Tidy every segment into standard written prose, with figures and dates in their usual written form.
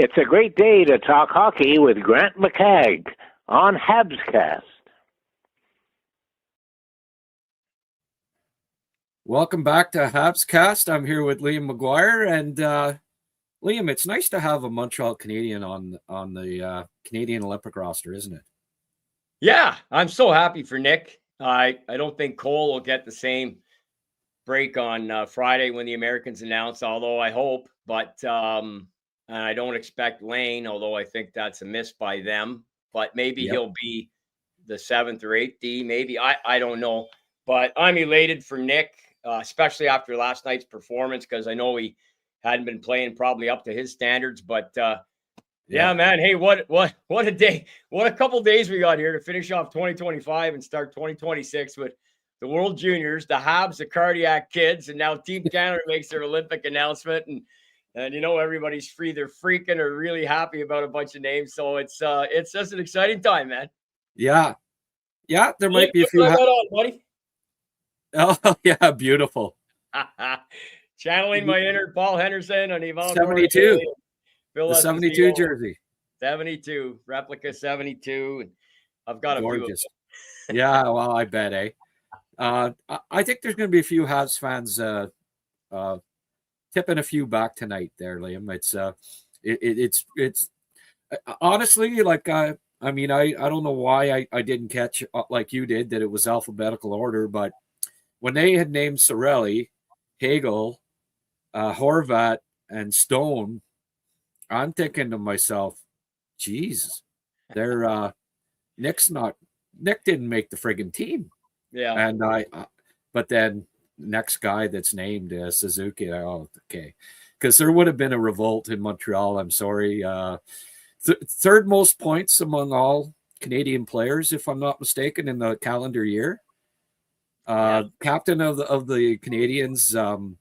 It's a great day to talk hockey with Grant McCagg on HabsCast. Welcome back to HabsCast. I'm here with Liam Maguire, and Liam, it's nice to have a Montreal Canadien on the Canadian Olympic roster, isn't it? Yeah, I'm so happy for Nick. I don't think Cole will get the same break on Friday when the Americans announce, although I hope, but and I don't expect Lane, although I think that's a miss by them, but maybe he'll be the 7th or 8th D, maybe. I don't know, but I'm elated for Nick, especially after last night's performance, because I know he hadn't been playing probably up to his standards, but yeah, man. Hey, what a day. What a couple days we got here to finish off 2025 and start 2026 with the World Juniors, the Habs, the Cardiac Kids, and now Team Canada makes their Olympic announcement. And you know, everybody's free. They're freaking or really happy about a bunch of names. So it's just an exciting time, man. Yeah. Yeah, there might be a few. Buddy. Oh, yeah, beautiful. Channeling my inner Paul Henderson and Yvonne 72. The 72 jersey. 72, replica 72. And I've got gorgeous. Yeah, well, I bet, eh? I think there's going to be a few Habs fans tipping a few back tonight there, Liam. It's honestly, like, I don't know why I didn't catch, like you did, that it was alphabetical order, but when they had named Cirelli, Hagel, Horvat, and Stone, I'm thinking to myself, geez, Nick didn't make the friggin' team. Yeah. And but then next guy that's named Suzuki, okay. Because there would have been a revolt in Montreal, I'm sorry. Third most points among all Canadian players, if I'm not mistaken, in the calendar year. Captain of the Canadiens,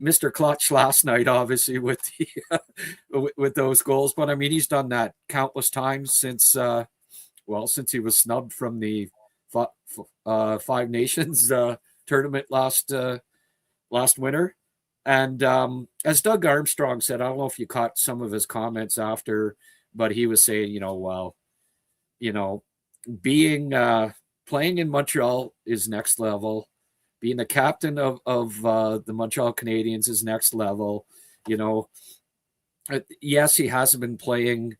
Mr. Clutch last night, obviously, with the with those goals. But I mean, he's done that countless times since he was snubbed from the Five Nations tournament last winter. And as Doug Armstrong said, I don't know if you caught some of his comments after, but he was saying, being playing in Montreal is next level. Being the captain of the Montreal Canadiens is next level. Yes, he hasn't been playing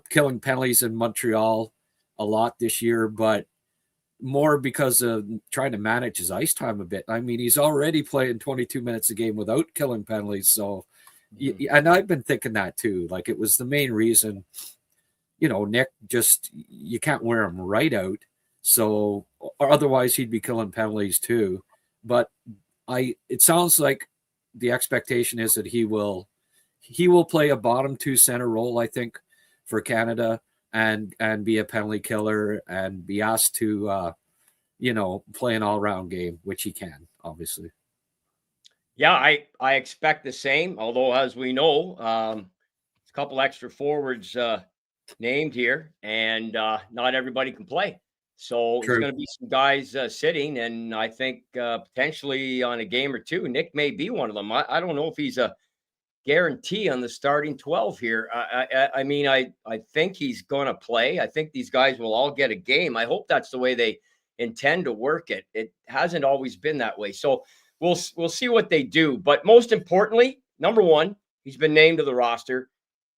killing penalties in Montreal a lot this year, but more because of trying to manage his ice time a bit. I mean, he's already playing 22 minutes a game without killing penalties. So, and I've been thinking that too. Like, it was the main reason, Nick, just, you can't wear him right out. So, or otherwise he'd be killing penalties too. But it sounds like the expectation is that he will play a bottom two center role, I think, for Canada, and be a penalty killer and be asked to, play an all-round game, which he can, obviously. Yeah, I expect the same. Although, as we know, a couple extra forwards named here, and not everybody can play. So there's going to be some guys sitting, and I think potentially on a game or two, Nick may be one of them. I don't know if he's a guarantee on the starting 12 here. I mean, I think he's going to play. I think these guys will all get a game. I hope that's the way they intend to work it. It hasn't always been that way. So we'll see what they do. But most importantly, number one, he's been named to the roster.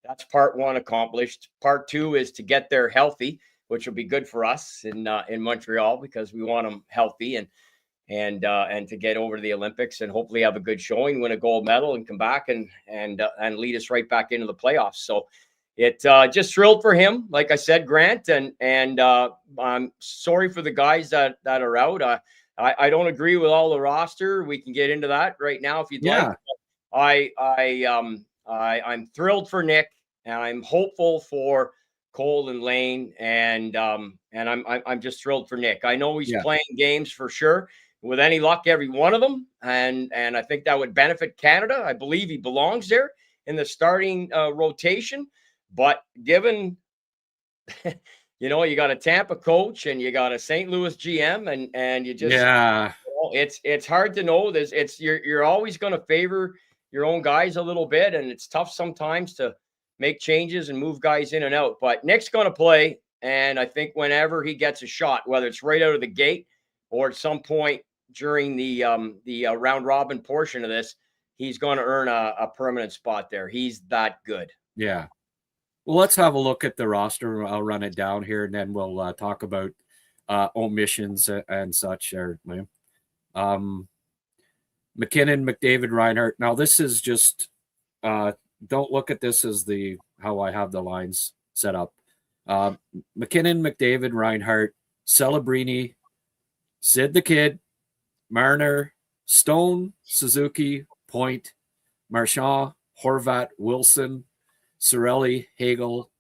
That's part one accomplished. Part two is to get there healthy, which will be good for us in Montreal, because we want them healthy and to get over to the Olympics and hopefully have a good showing, win a gold medal, and come back and lead us right back into the playoffs. So it just thrilled for him, like I said, Grant, and I'm sorry for the guys that are out. I don't agree with all the roster. We can get into that right now if you'd like. I'm thrilled for Nick, and I'm hopeful for Cole and Lane, and I'm just thrilled for Nick. I know he's playing games for sure. With any luck, every one of them, and I think that would benefit Canada. I believe he belongs there in the starting rotation. But given, you got a Tampa coach and you got a St. Louis GM, and you just it's hard to know. You're always going to favor your own guys a little bit, and it's tough sometimes to make changes and move guys in and out. But Nick's going to play, and I think whenever he gets a shot, whether it's right out of the gate or at some point during the round robin portion of this, he's going to earn a permanent spot there. He's that good. Yeah. Well, let's have a look at the roster. I'll run it down here, and then we'll talk about omissions and such there, Liam. McKinnon, McDavid, Reinhart. Now, this is just don't look at this as how I have the lines set up. McKinnon, McDavid, Reinhart, Celebrini, Sid the Kid, Marner, Stone, Suzuki, Point, Marchand, Horvat, Wilson, Cirelli, Hagel,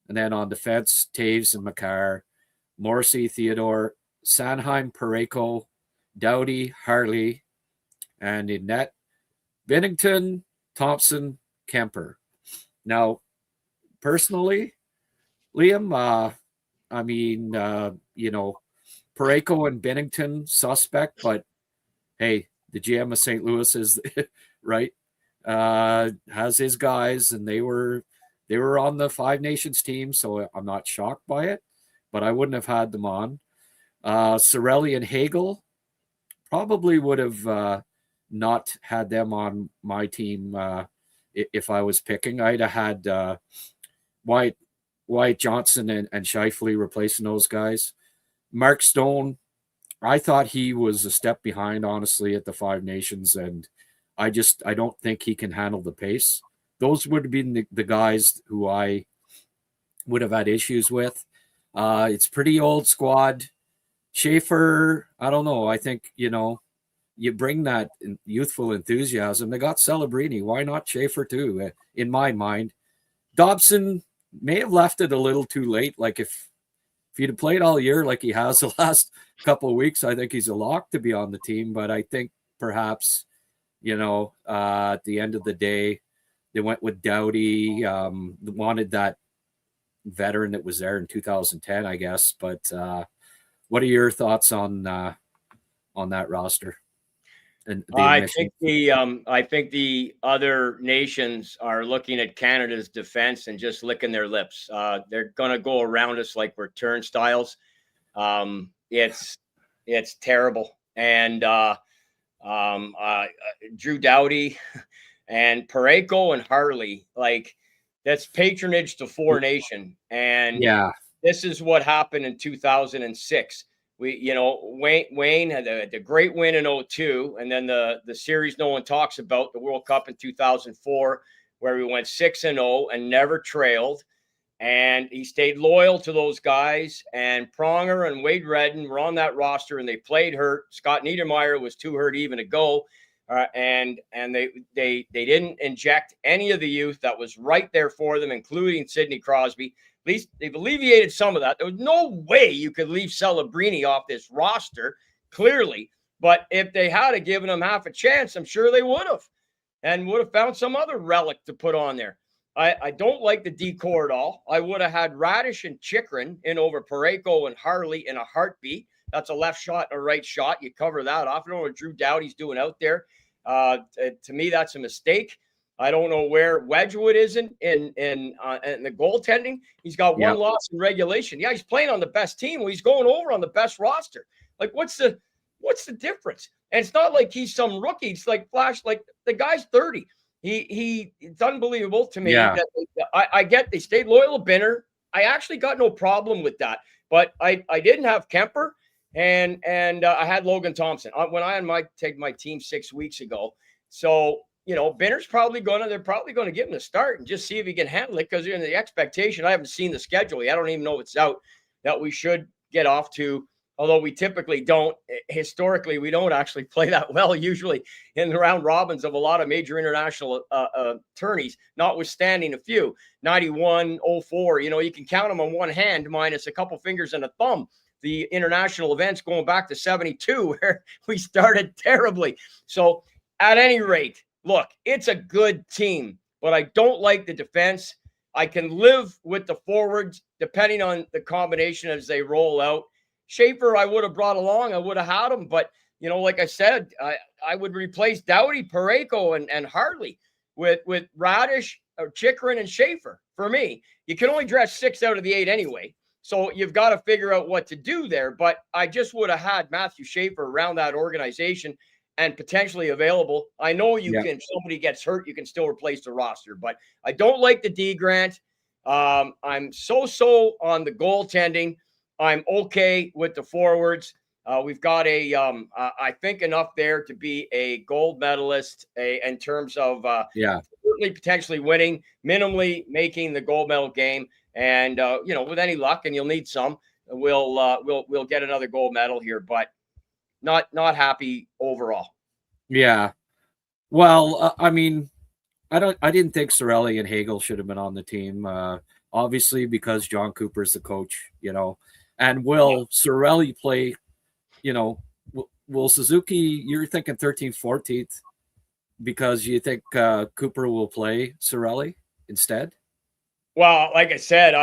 and then on defense, Taves and Makar, Morrissey, Theodore, Sanheim, Parayko, Doughty, Harley, and in net, Binnington, Thompson, Kemper. Now, personally, Liam, Parayko and Binnington, suspect, but hey, the GM of St. Louis is right, has his guys, and they were on the Five Nations team, so I'm not shocked by it, but I wouldn't have had them on. Cirelli and Hagel probably would have not had them on my team if I was picking. I'd have had Wyatt Johnson and Scheifele replacing those guys. Mark Stone, I thought he was a step behind, honestly, at the Five Nations, and I don't think he can handle the pace. Those would have been the guys who I would have had issues with. It's pretty old squad. Schaefer, I don't know. I think, you bring that youthful enthusiasm. They got Celebrini. Why not Schaefer too, in my mind? Dobson may have left it a little too late. Like if he'd have played all year like he has the last couple of weeks, I think he's a lock to be on the team. But I think perhaps, at the end of the day, they went with Doughty, wanted that veteran that was there in 2010, I guess. But what are your thoughts on that roster? And I think the other nations are looking at Canada's defense and just licking their lips. They're going to go around us like we're turnstiles. It's terrible. And Drew Doughty and Parayko and Harley, like that's patronage to Four Nation. And this is what happened in 2006. Wayne had the great win in 2002, and then the series no one talks about, the World Cup in 2004, where we went 6-0 and never trailed. And he stayed loyal to those guys. And Pronger and Wade Redden were on that roster, and they played hurt. Scott Niedermayer was too hurt even to go. And they didn't inject any of the youth that was right there for them, including Sidney Crosby. At least they've alleviated some of that. There was no way you could leave Celebrini off this roster, clearly. But if they had given him half a chance, I'm sure they would have, and would have found some other relic to put on there. I don't like the decor at all. I would have had Radish and Chikrin in over Parayko and Harley in a heartbeat. That's a left shot and a right shot. You cover that off. I don't know what Drew Doughty's doing out there. To me, that's a mistake. I don't know where Wedgwood is in the goaltending. He's got one loss in regulation. Yeah, he's playing on the best team. Well, he's going over on the best roster. Like, what's the difference? And it's not like he's some rookie. It's like Flash. Like the guy's 30. It's unbelievable to me. Yeah. That I get they stayed loyal to Binner. I actually got no problem with that. But I didn't have Kemper and I had Logan Thompson when I had take my team 6 weeks ago. So. Binner's they're probably going to give him a start and just see if he can handle it, because in the expectation, I haven't seen the schedule yet. I don't even know if it's out, that we should get off to, although we typically don't. Historically, we don't actually play that well usually in the round robins of a lot of major international tourneys, notwithstanding a few. 91, 04, you can count them on one hand minus a couple fingers and a thumb. The international events going back to 72 where we started terribly. So at any rate, look, it's a good team, but I don't like the defense. I can live with the forwards depending on the combination as they roll out. Schaefer, I would have brought along. I would have had him, but like I said, I would replace Doughty, Parayko, and Hartley with Radish, Chikrin, and Schaefer. For me, you can only dress 6 out of the 8 anyway. So you've got to figure out what to do there. But I just would have had Matthew Schaefer around that organization and potentially available. I know you can, if somebody gets hurt, you can still replace the roster. But I don't like the D Grant. I'm so on the goaltending. I'm okay with the forwards. We've got I think enough there to be a gold medalist in terms of certainly potentially winning, minimally making the gold medal game. And, with any luck, and you'll need some, we'll get another gold medal here, but not happy overall. Yeah. Well, I didn't think Cirelli and Hagel should have been on the team. Obviously, because John Cooper's the coach, and will Cirelli play, will Suzuki, you're thinking 13th, 14th, because you think Cooper will play Cirelli instead? Well, like I said,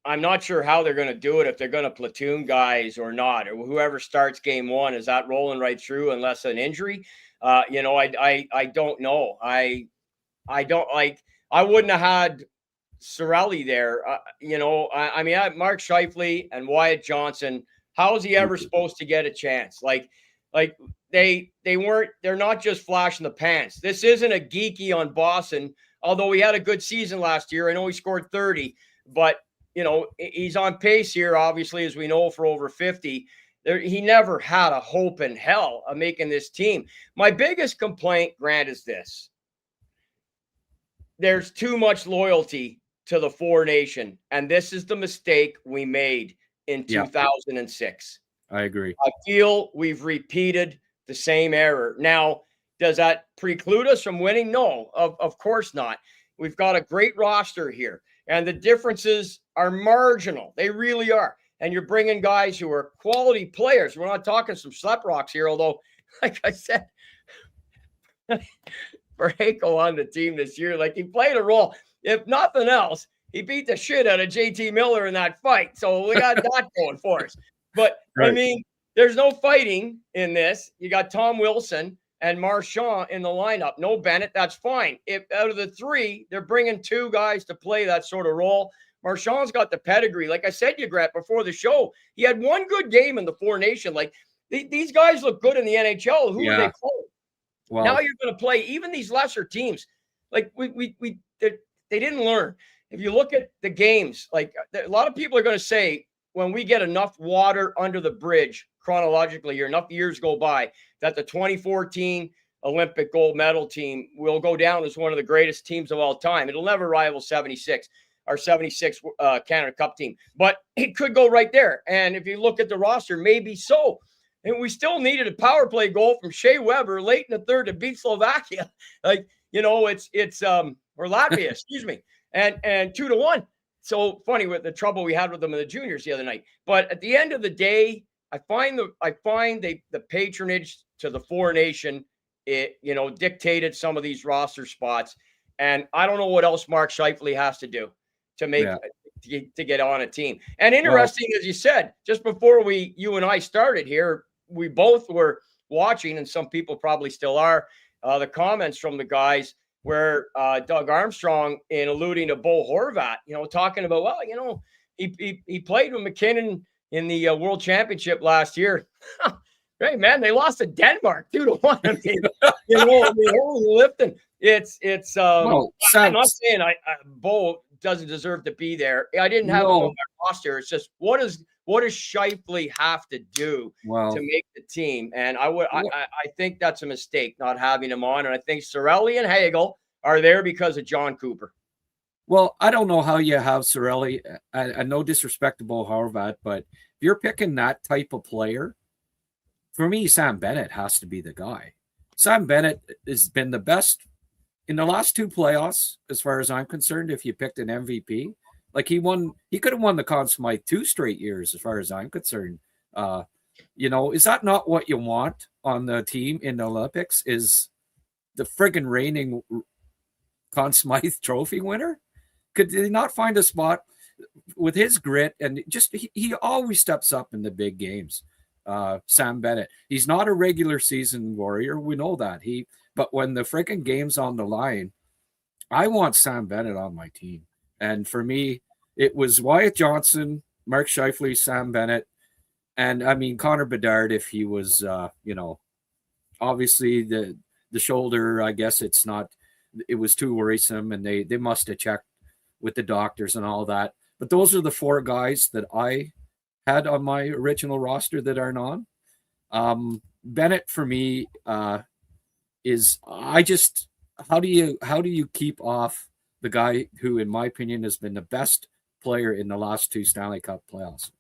I'm not sure how they're going to do it, if they're going to platoon guys or not, or whoever starts game one. Is that rolling right through unless an injury? I don't know. I wouldn't have had Cirelli there. I had Mark Scheifele and Wyatt Johnson. How is he ever supposed to get a chance? They're not just flashing the pants. This isn't a geeky on Boston. Although he had a good season last year, I know he scored 30, but, he's on pace here, obviously, as we know, for over 50. He never had a hope in hell of making this team. My biggest complaint, Grant, is this. There's too much loyalty to the Four Nation, and this is the mistake we made in 2006. I agree. I feel we've repeated the same error. Now, does that preclude us from winning? No, of course not. We've got a great roster here, and the differences are marginal. They really are. And you're bringing guys who are quality players. We're not talking some slap rocks here, although, like I said, Parayko on the team this year, he played a role. If nothing else, he beat the shit out of JT Miller in that fight. So we got that going for us. But, right. There's no fighting in this. You got Tom Wilson and Marchand in the lineup. No Bennett, that's fine. If out of the 3, they're bringing 2 guys to play that sort of role. Marchand's got the pedigree. Like I said, Grant, before the show, he had one good game in the Four Nation. These guys look good in the NHL. Who are they playing? Well, now you're going to play even these lesser teams. They didn't learn. If you look at the games, a lot of people are going to say, when we get enough water under the bridge chronologically here, enough years go by, that the 2014 Olympic gold medal team will go down as one of the greatest teams of all time. It'll never rival 76, our 76 Canada Cup team, but it could go right there. And if you look at the roster, maybe so. And we still needed a power play goal from Shea Weber late in the third to beat Slovakia. Or Latvia, excuse me. And 2-1. So funny with the trouble we had with them in the juniors the other night. But at the end of the day, I find the patronage to the Four Nation, dictated some of these roster spots. And I don't know what else Mark Scheifele has to do to make to get on a team. And interesting, as you said, just before you and I started here, we both were watching, and some people probably still are, the comments from the guys where Doug Armstrong, in alluding to Bo Horvat, talking about, he played with McKinnon in the World Championship last year. Hey, man, they lost to Denmark 2-1. Holy lifting. I'm not saying Bo doesn't deserve to be there. I didn't have him on my roster. It's just, what does Scheifele have to do to make the team? And I think that's a mistake not having him on. And I think Cirelli and Hagel are there because of John Cooper. Well, I don't know how you have Cirelli. I no disrespect to Bo Horvat, but if you're picking that type of player, for me, Sam Bennett has to be the guy. Sam Bennett has been the best in the last 2 playoffs, as far as I'm concerned. If you picked an MVP, he could have won the Conn Smythe 2 straight years, as far as I'm concerned. Is that not what you want on the team in the Olympics? Is the friggin' reigning Conn Smythe Trophy winner? Could they not find a spot with his grit? And just he always steps up in the big games. Sam Bennett. He's not a regular season warrior. We know that. But when the freaking game's on the line, I want Sam Bennett on my team. And for me, it was Wyatt Johnson, Mark Scheifele, Sam Bennett, and I mean Connor Bedard if he was, obviously the shoulder, I guess it was too worrisome, and they must have checked with the doctors and all that. But those are the 4 guys that I had on my original roster that aren't on. Bennett for me is how do you keep off the guy who, in my opinion, has been the best player in the last 2 Stanley Cup playoffs?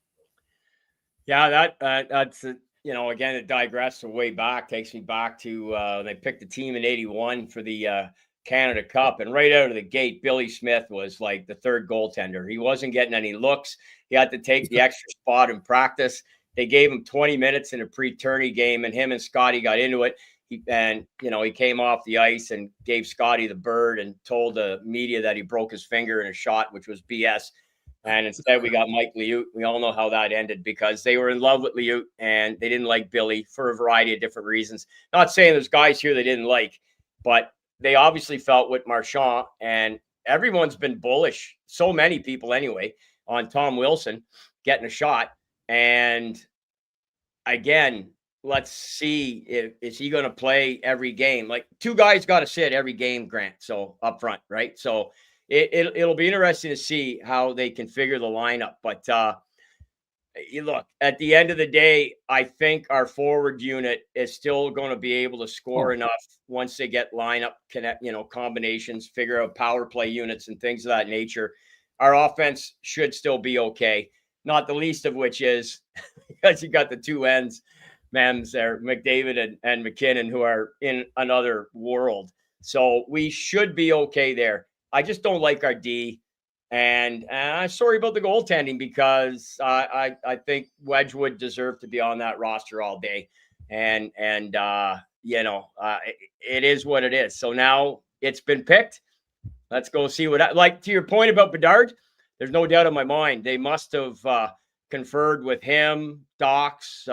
Yeah, that's again, it digresses way back, takes me back to they picked the team in '81 for the Canada Cup, and right out of the gate, Billy Smith was like the 3rd goaltender. He wasn't getting any looks. He had to take the extra spot in practice. They gave him 20 minutes in a pre-tourney game, and him and Scotty got into it. He came off the ice and gave Scotty the bird and told the media that he broke his finger in a shot, which was BS. And instead, we got Mike Liut. We all know how that ended because they were in love with Liut and they didn't like Billy for a variety of different reasons. Not saying there's guys here they didn't like, but they obviously felt with Marchand, and everyone's been bullish. So many people, anyway, on Tom Wilson getting a shot. And again, let's see is he going to play every game? Like 2 guys got to sit every game, Grant. So up front, right? So it'll be interesting to see how they configure the lineup. But look, at the end of the day, I think our forward unit is still going to be able to score enough once they get lineup combinations, figure out power play units and things of that nature. Our offense should still be okay. Not the least of which is because you got the 2 ends, Mems there, McDavid and McKinnon, who are in another world. So we should be okay there. I just don't like our D. And I'm sorry about the goaltending because I think Wedgwood deserved to be on that roster all day. And it is what it is. So now it's been picked. Let's go see like to your point about Bedard, there's no doubt in my mind. They must have conferred with him, Docs,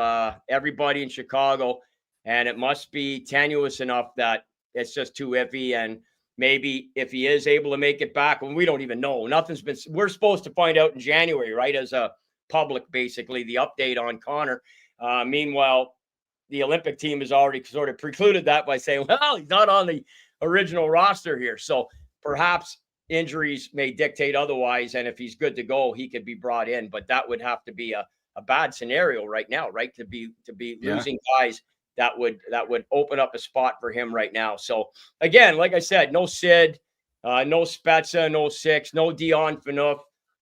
everybody in Chicago. And it must be tenuous enough that it's just too iffy. And maybe if he is able to make it back, when we don't even know, we're supposed to find out in January, right? As a public, basically the update on Connor. Meanwhile, the Olympic team has already sort of precluded that by saying, well, he's not on the original roster here. So perhaps injuries may dictate otherwise. And if he's good to go, he could be brought in, but that would have to be a bad scenario right now, right? To be losing guys that would open up a spot for him right now. So again, like I said, no Sid, no Spezza, no Six, no Dion Phaneuf.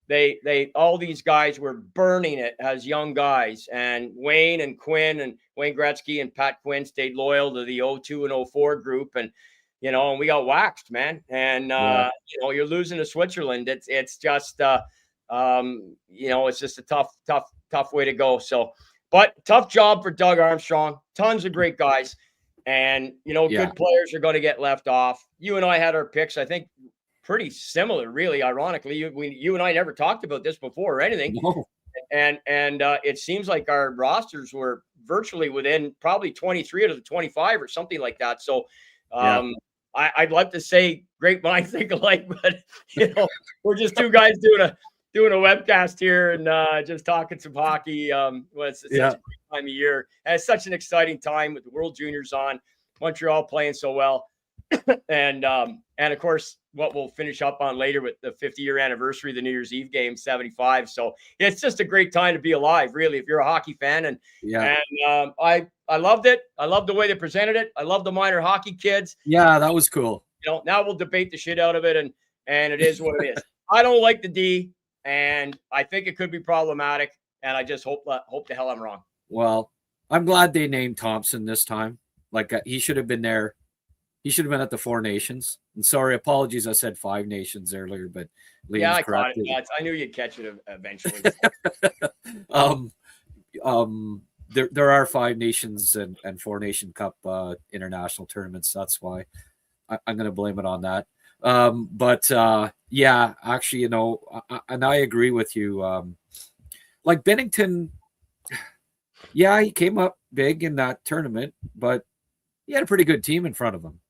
They all these guys were burning it as young guys, and Wayne and Quinn and Wayne Gretzky and Pat Quinn stayed loyal to the 02 and 04 group, and and we got waxed, man. And you're losing to Switzerland. It's just it's just a tough way to go. So. But tough job for Doug Armstrong. Tons of great guys. And, good players are going to get left off. You and I had our picks, I think, pretty similar, really, ironically. You and I never talked about this before or anything. No. And it seems like our rosters were virtually within probably 23 out of the 25 or something like that. So I'd love to say great minds think alike, but, we're just 2 guys doing a webcast here and just talking some hockey. It's such a great time of year. And it's such an exciting time with the World Juniors on, Montreal playing so well. and of course, what we'll finish up on later with the 50-year anniversary of the New Year's Eve game, 75. So it's just a great time to be alive, really, if you're a hockey fan. And I loved it. I loved the way they presented it. I love the minor hockey kids. Yeah, that was cool. Now we'll debate the shit out of it, and it is what it is. I don't like the D. And I think it could be problematic. And I just hope the hell I'm wrong. Well, I'm glad they named Thompson this time. Like he should have been there. He should have been at the 4 Nations. And sorry, apologies. I said 5 Nations earlier, but I caught it. I knew you'd catch it eventually. There are 5 Nations and 4 Nation Cup international tournaments. That's why I'm going to blame it on that. Actually, and I agree with you. Like Bennington, Yeah, he came up big in that tournament, but he had a pretty good team in front of him,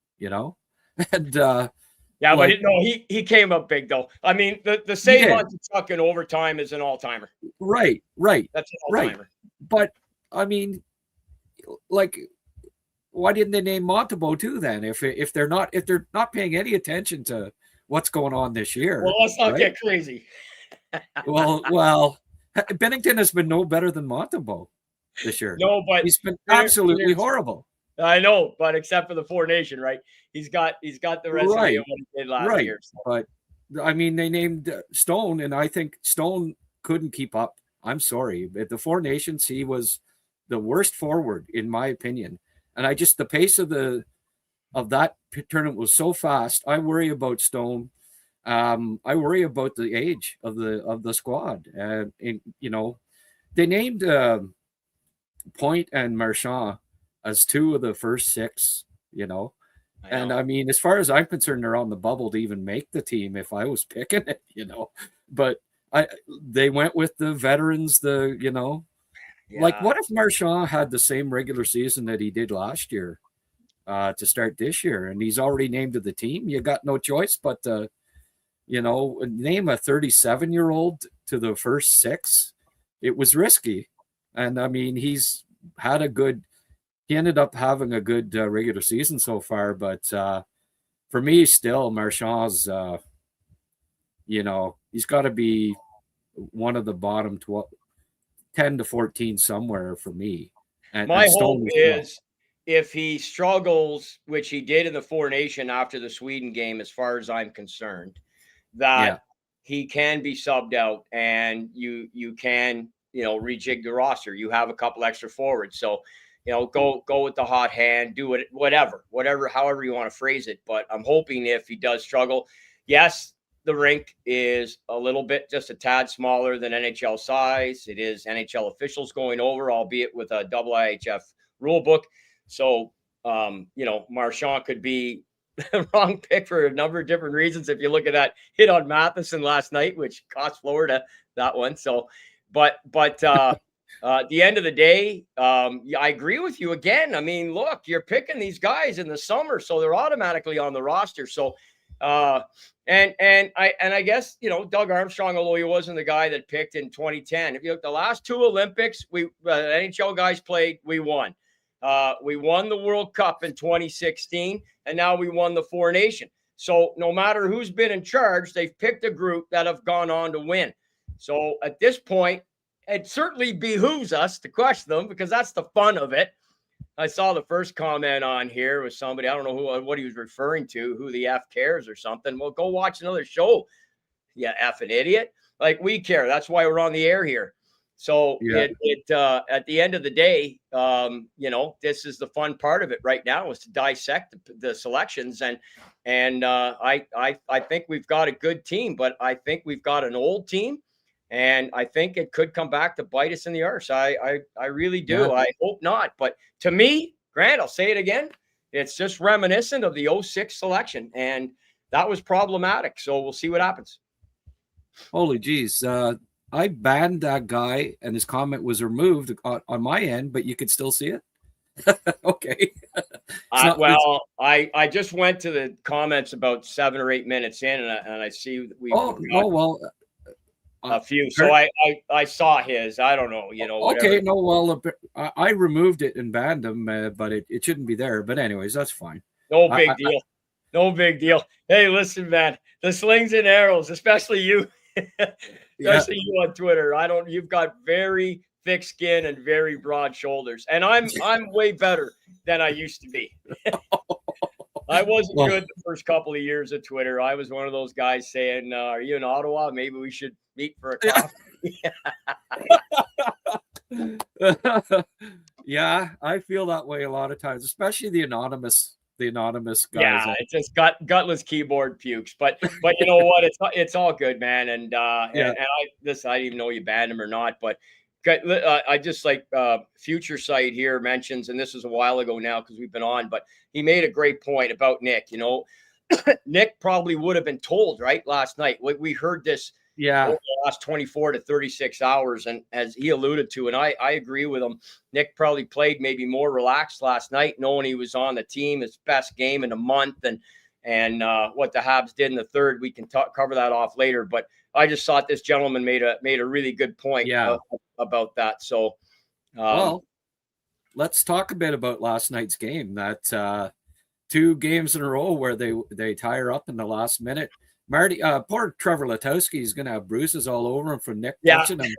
And Yeah, like, but no, he came up big though. I mean, the save on Tretiak in overtime is an all-timer. Right. That's an all-timer. But I mean, like, why didn't they name Montembeault too then? If they're not paying any attention to what's going on this year. Well, let's not get crazy. well, Bennington has been no better than Montembeault this year. No, but he's been absolutely horrible. I know, but except for the Four Nation, right? He's got the resume of what he did last year. So. But I mean, they named Stone, and I think Stone couldn't keep up. I'm sorry, at the Four Nations, he was the worst forward in my opinion. And the pace of that tournament was so fast. I worry about Stone. I worry about the age of the squad. And they named Point and Marchand as two of the first six. And I mean, as far as I'm concerned, they're on the bubble to even make the team. If I was picking it, but they went with the veterans. Like, what if Marchand had the same regular season that he did last year to start this year, and he's already named to the team? You got no choice but to, name a 37-year-old to the first six. It was risky, and I mean, he ended up having a good regular season so far, but for me, still Marchand's, he's got to be one of the bottom 10 to 14 somewhere for me. And my hope is if he struggles, which he did in the Four Nation after the Sweden game, as far as I'm concerned, that he can be subbed out and you can, rejig the roster. You have a couple extra forwards. So, go with the hot hand, do it, whatever, however you want to phrase it. But I'm hoping if he does struggle, yes, the rink is a little bit, just a tad smaller than NHL size. It is NHL officials going over, albeit with a double IHF rule book. So, Marchand could be the wrong pick for a number of different reasons. If you look at that hit on Matheson last night, which cost Florida that one. So, but at the end of the day, I agree with you again. I mean, look, you're picking these guys in the summer, so they're automatically on the roster. So, and I guess, Doug Armstrong, although he wasn't the guy that picked in 2010, if you look the last two Olympics, NHL guys played, we won. We won the World Cup in 2016, and now we won the Four Nation. So no matter who's been in charge, they've picked a group that have gone on to win. So at this point, it certainly behooves us to question them because that's the fun of it. I saw the first comment on here was somebody, I don't know what he was referring to, who the F cares or something. Well, go watch another show. Yeah, effing idiot. Like, we care. That's why we're on the air here. So at the end of the day, this is the fun part of it right now, is to dissect the selections. And I think we've got a good team, but I think we've got an old team. And I think it could come back to bite us in the arse. I really do. Yeah. I hope not. But to me, Grant, I'll say it again, it's just reminiscent of the 2006 selection. And that was problematic. So we'll see what happens. Holy geez. I banned that guy and his comment was removed on my end, but you could still see it. Okay. I just went to the comments about 7 or 8 minutes in and I see a few. So I saw his. I don't know, whatever. Okay, no, well, I removed it and banned him, but it shouldn't be there. But anyways, that's fine. No big deal. No big deal. Hey, listen, man, the slings and arrows, especially you, especially you on Twitter. You've got very thick skin and very broad shoulders, and I'm way better than I used to be. I wasn't good the first couple of years of Twitter. I was one of those guys saying, are you in Ottawa? Maybe we should meet for a coffee. Yeah, I feel that way a lot of times, especially the anonymous guys. Yeah, it's just gutless keyboard pukes. But you know what? It's all good, man. And I didn't even know you banned him or not, but I just Future Sight here mentions, and this was a while ago now because we've been on, but he made a great point about Nick. Nick probably would have been told right last night. We heard this Yeah. over the last 24 to 36 hours. And as he alluded to, and I agree with him, Nick probably played maybe more relaxed last night, knowing he was on the team, his best game in a month, and what the Habs did in the third. We can cover that off later. But I just thought this gentleman made a really good point about that. So, well, let's talk a bit about last night's game. That 2 games in a row where they tie her up in the last minute. Marty, poor Trevor Letowski is going to have bruises all over him from Nick touching him.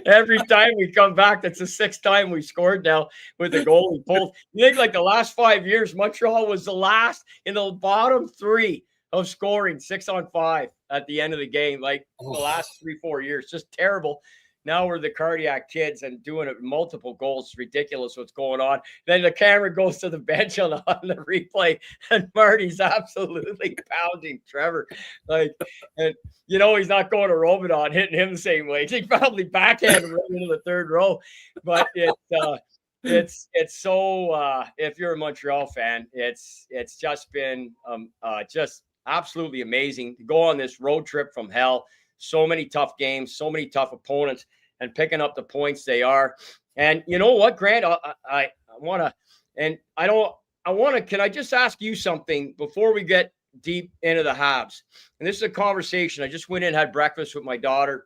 Every time we come back, that's the 6th time we scored now with the goal we pulled. You think like the last 5 years, Montreal was the last in the bottom 3 of scoring 6-on-5 at the end of the game. Like the last 3-4 years, just terrible. Now we're the cardiac kids and doing it multiple goals. It's ridiculous what's going on. Then the camera goes to the bench on the replay, and Marty's absolutely pounding Trevor. Like, and you know he's not going to Robidon hitting him the same way. He probably backhanded right into the 3rd row. But it's so if you're a Montreal fan, it's just been just absolutely amazing to go on this road trip from hell. So many tough games, so many tough opponents, and picking up the points they are. And you know what, Grant? I want to, can I just ask you something before we get deep into the Habs? And this is a conversation. I just went in, had breakfast with my daughter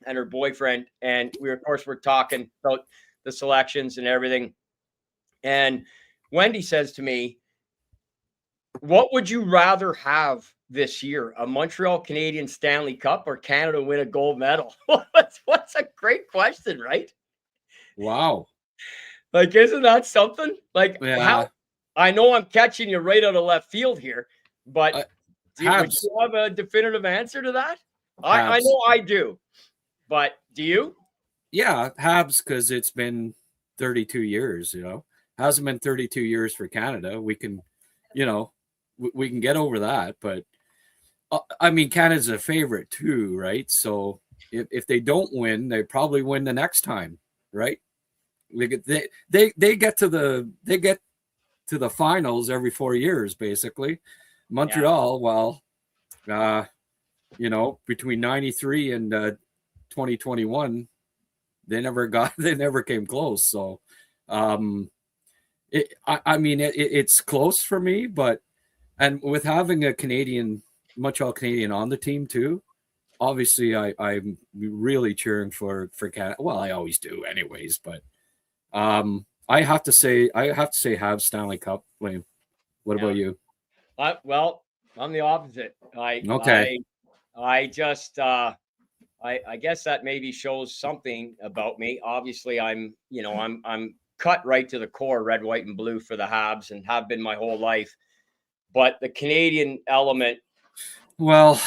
and her boyfriend. And we're talking about the selections and everything. And Wendy says to me, what would you rather have this year, a Montreal Canadiens Stanley Cup or Canada win a gold medal? What's a great question, right? Wow. Like, isn't that something? Like, how? I know I'm catching you right out of left field here, but would you have a definitive answer to that? I know I do, but do you? Yeah, Habs, because it's been 32 years, Hasn't been 32 years for Canada. We can, we can get over that, but I mean, Canada's a favorite too, right? So if they don't win, they probably win the next time, right? They get to the finals every 4 years, basically. Montreal, between 93 and 2021, they never came close. So, it's close for me, and with having a Montreal Canadian on the team too, obviously I'm really cheering for Canada. Well, I always do anyways, but I have to say Habs Stanley Cup, William. What about you? Well, I'm the opposite. I guess that maybe shows something about me. Obviously, I'm cut right to the core, red, white, and blue for the Habs, and have been my whole life. But the Canadian element, well,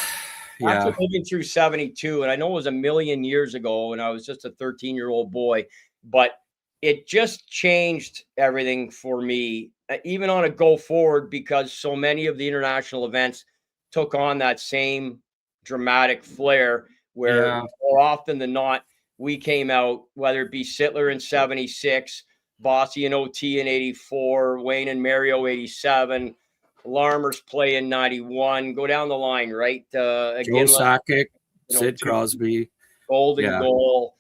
yeah, after living through 72, and I know it was a million years ago, and I was just a 13-year-old boy, but it just changed everything for me, even on a go forward, because so many of the international events took on that same dramatic flair, where more often than not, we came out, whether it be Sittler in 76, Bossy and OT in 84, Wayne and Mario 87, Larmer's play in 91, go down the line, right? Again, Joe Sakic, Sid Crosby, Golden Goal,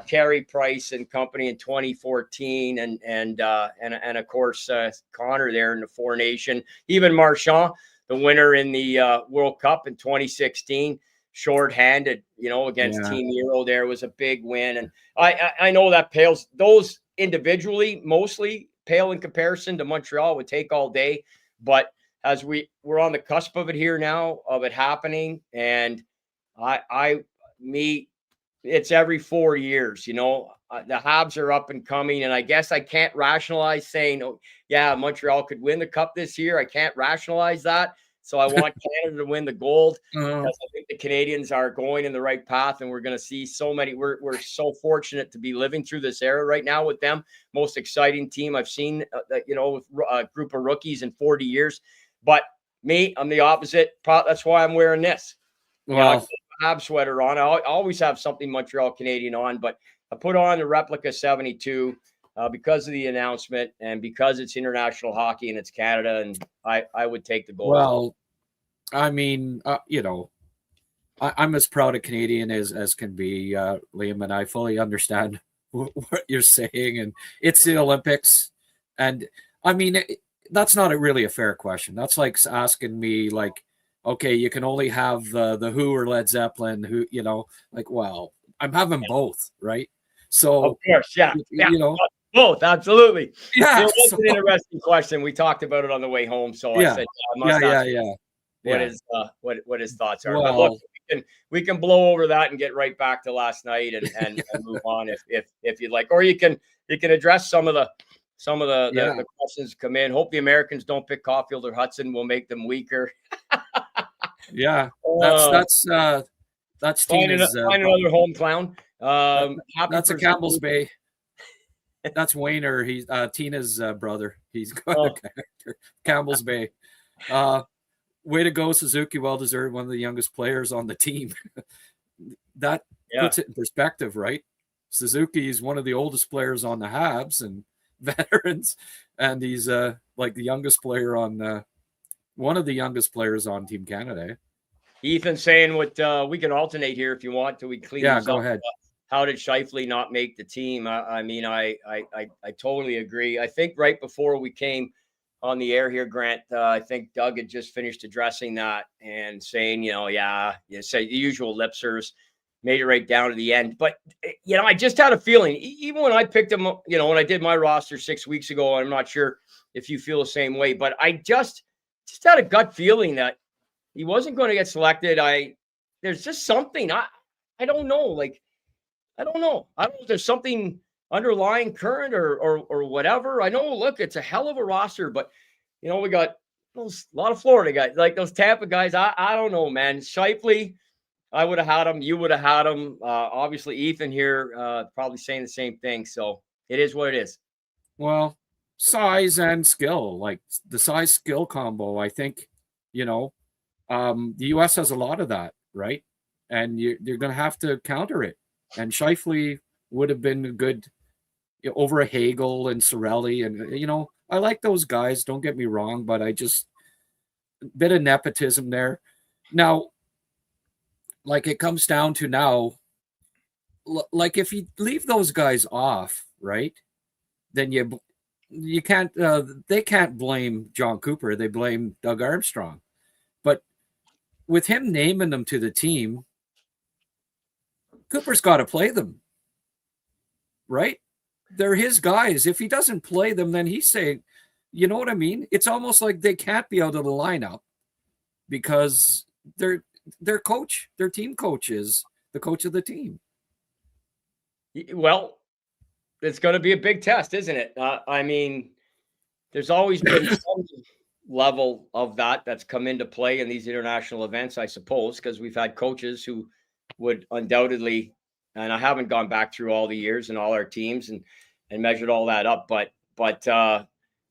Carey Price and company in 2014, and of course Connor there in the Four Nation, even Marchand, the winner in the World Cup in 2016, shorthanded, against Team Euro, there was a big win, and I know that pales, those individually mostly pale in comparison to Montreal, would take all day, but as we're on the cusp of it here now, of it happening, and it's every 4 years, the Habs are up and coming, and I guess I can't rationalize saying, Montreal could win the cup this year. I can't rationalize that. So I want Canada to win the gold, because I think the Canadiens are going in the right path, and we're going to see so many. We're so fortunate to be living through this era right now with them. Most exciting team I've seen, with a group of rookies in 40 years. But me, I'm the opposite. That's why I'm wearing this. Well, Habs sweater on. I always have something Montreal Canadian on, but I put on the replica 72 because of the announcement and because it's international hockey and it's Canada, and I would take the gold. Well, I mean, I'm as proud a Canadian as can be, Liam, and I fully understand what you're saying. And it's the Olympics, and I mean that's not really a fair question. That's like asking me, like, okay, you can only have the Who or Led Zeppelin. Who, like, well, I'm having both, right? So of course, yeah. Both, absolutely. Yeah, it was an interesting question. We talked about it on the way home, so I said, I must ask what his thoughts are. But look, we can blow over that and get right back to last night and move on if you'd like, or you can address some of the questions come in. Hope the Americans don't pick Caulfield or Hudson. Will make them weaker. Yeah, that's Tina's. Find another home clown. That's a Campbell's Bay. That's Wayner. He's Tina's brother. He's got a character. Campbell's Bay. Way to go, Suzuki. Well deserved. One of the youngest players on the team. That puts it in perspective, right? Suzuki is one of the oldest players on the Habs and veterans, and he's like the youngest player on one of the youngest players on Team Canada. Ethan saying what we can alternate here if you want till we clean this go up. ahead. How did Scheifele not make the team? I mean, I totally agree. I think right before we came on the air here, Grant, I think Doug had just finished addressing that and saying, you say the usual lip service, made it right down to the end. But, I just had a feeling, even when I picked him, when I did my roster 6 weeks ago, I'm not sure if you feel the same way, but I just had a gut feeling that he wasn't going to get selected. There's just something, I don't know, like, I don't know if there's something underlying current or whatever. I know, look, it's a hell of a roster, but, we got a lot of Florida guys, like those Tampa guys. I don't know, man. Scheifele, I would have had him. You would have had him. Obviously, Ethan here probably saying the same thing. So it is what it is. Well, size and skill, like the size skill combo, I think, the U.S. has a lot of that, right? And you're going to have to counter it. And Scheifele would have been good over a Hagel and Cirelli. And, I like those guys. Don't get me wrong, but a bit of nepotism there. Now, like it comes down to now, like if you leave those guys off, right, then you can't, they can't blame John Cooper. They blame Doug Armstrong. But with him naming them to the team, Cooper's got to play them, right? They're his guys. If he doesn't play them, then he's saying, you know what I mean? It's almost like they can't be out of the lineup because their team coach is the coach of the team. Well, it's going to be a big test, isn't it? I mean, there's always been some level of that's come into play in these international events, I suppose, because we've had coaches who would undoubtedly, and I haven't gone back through all the years and all our teams and measured all that up, but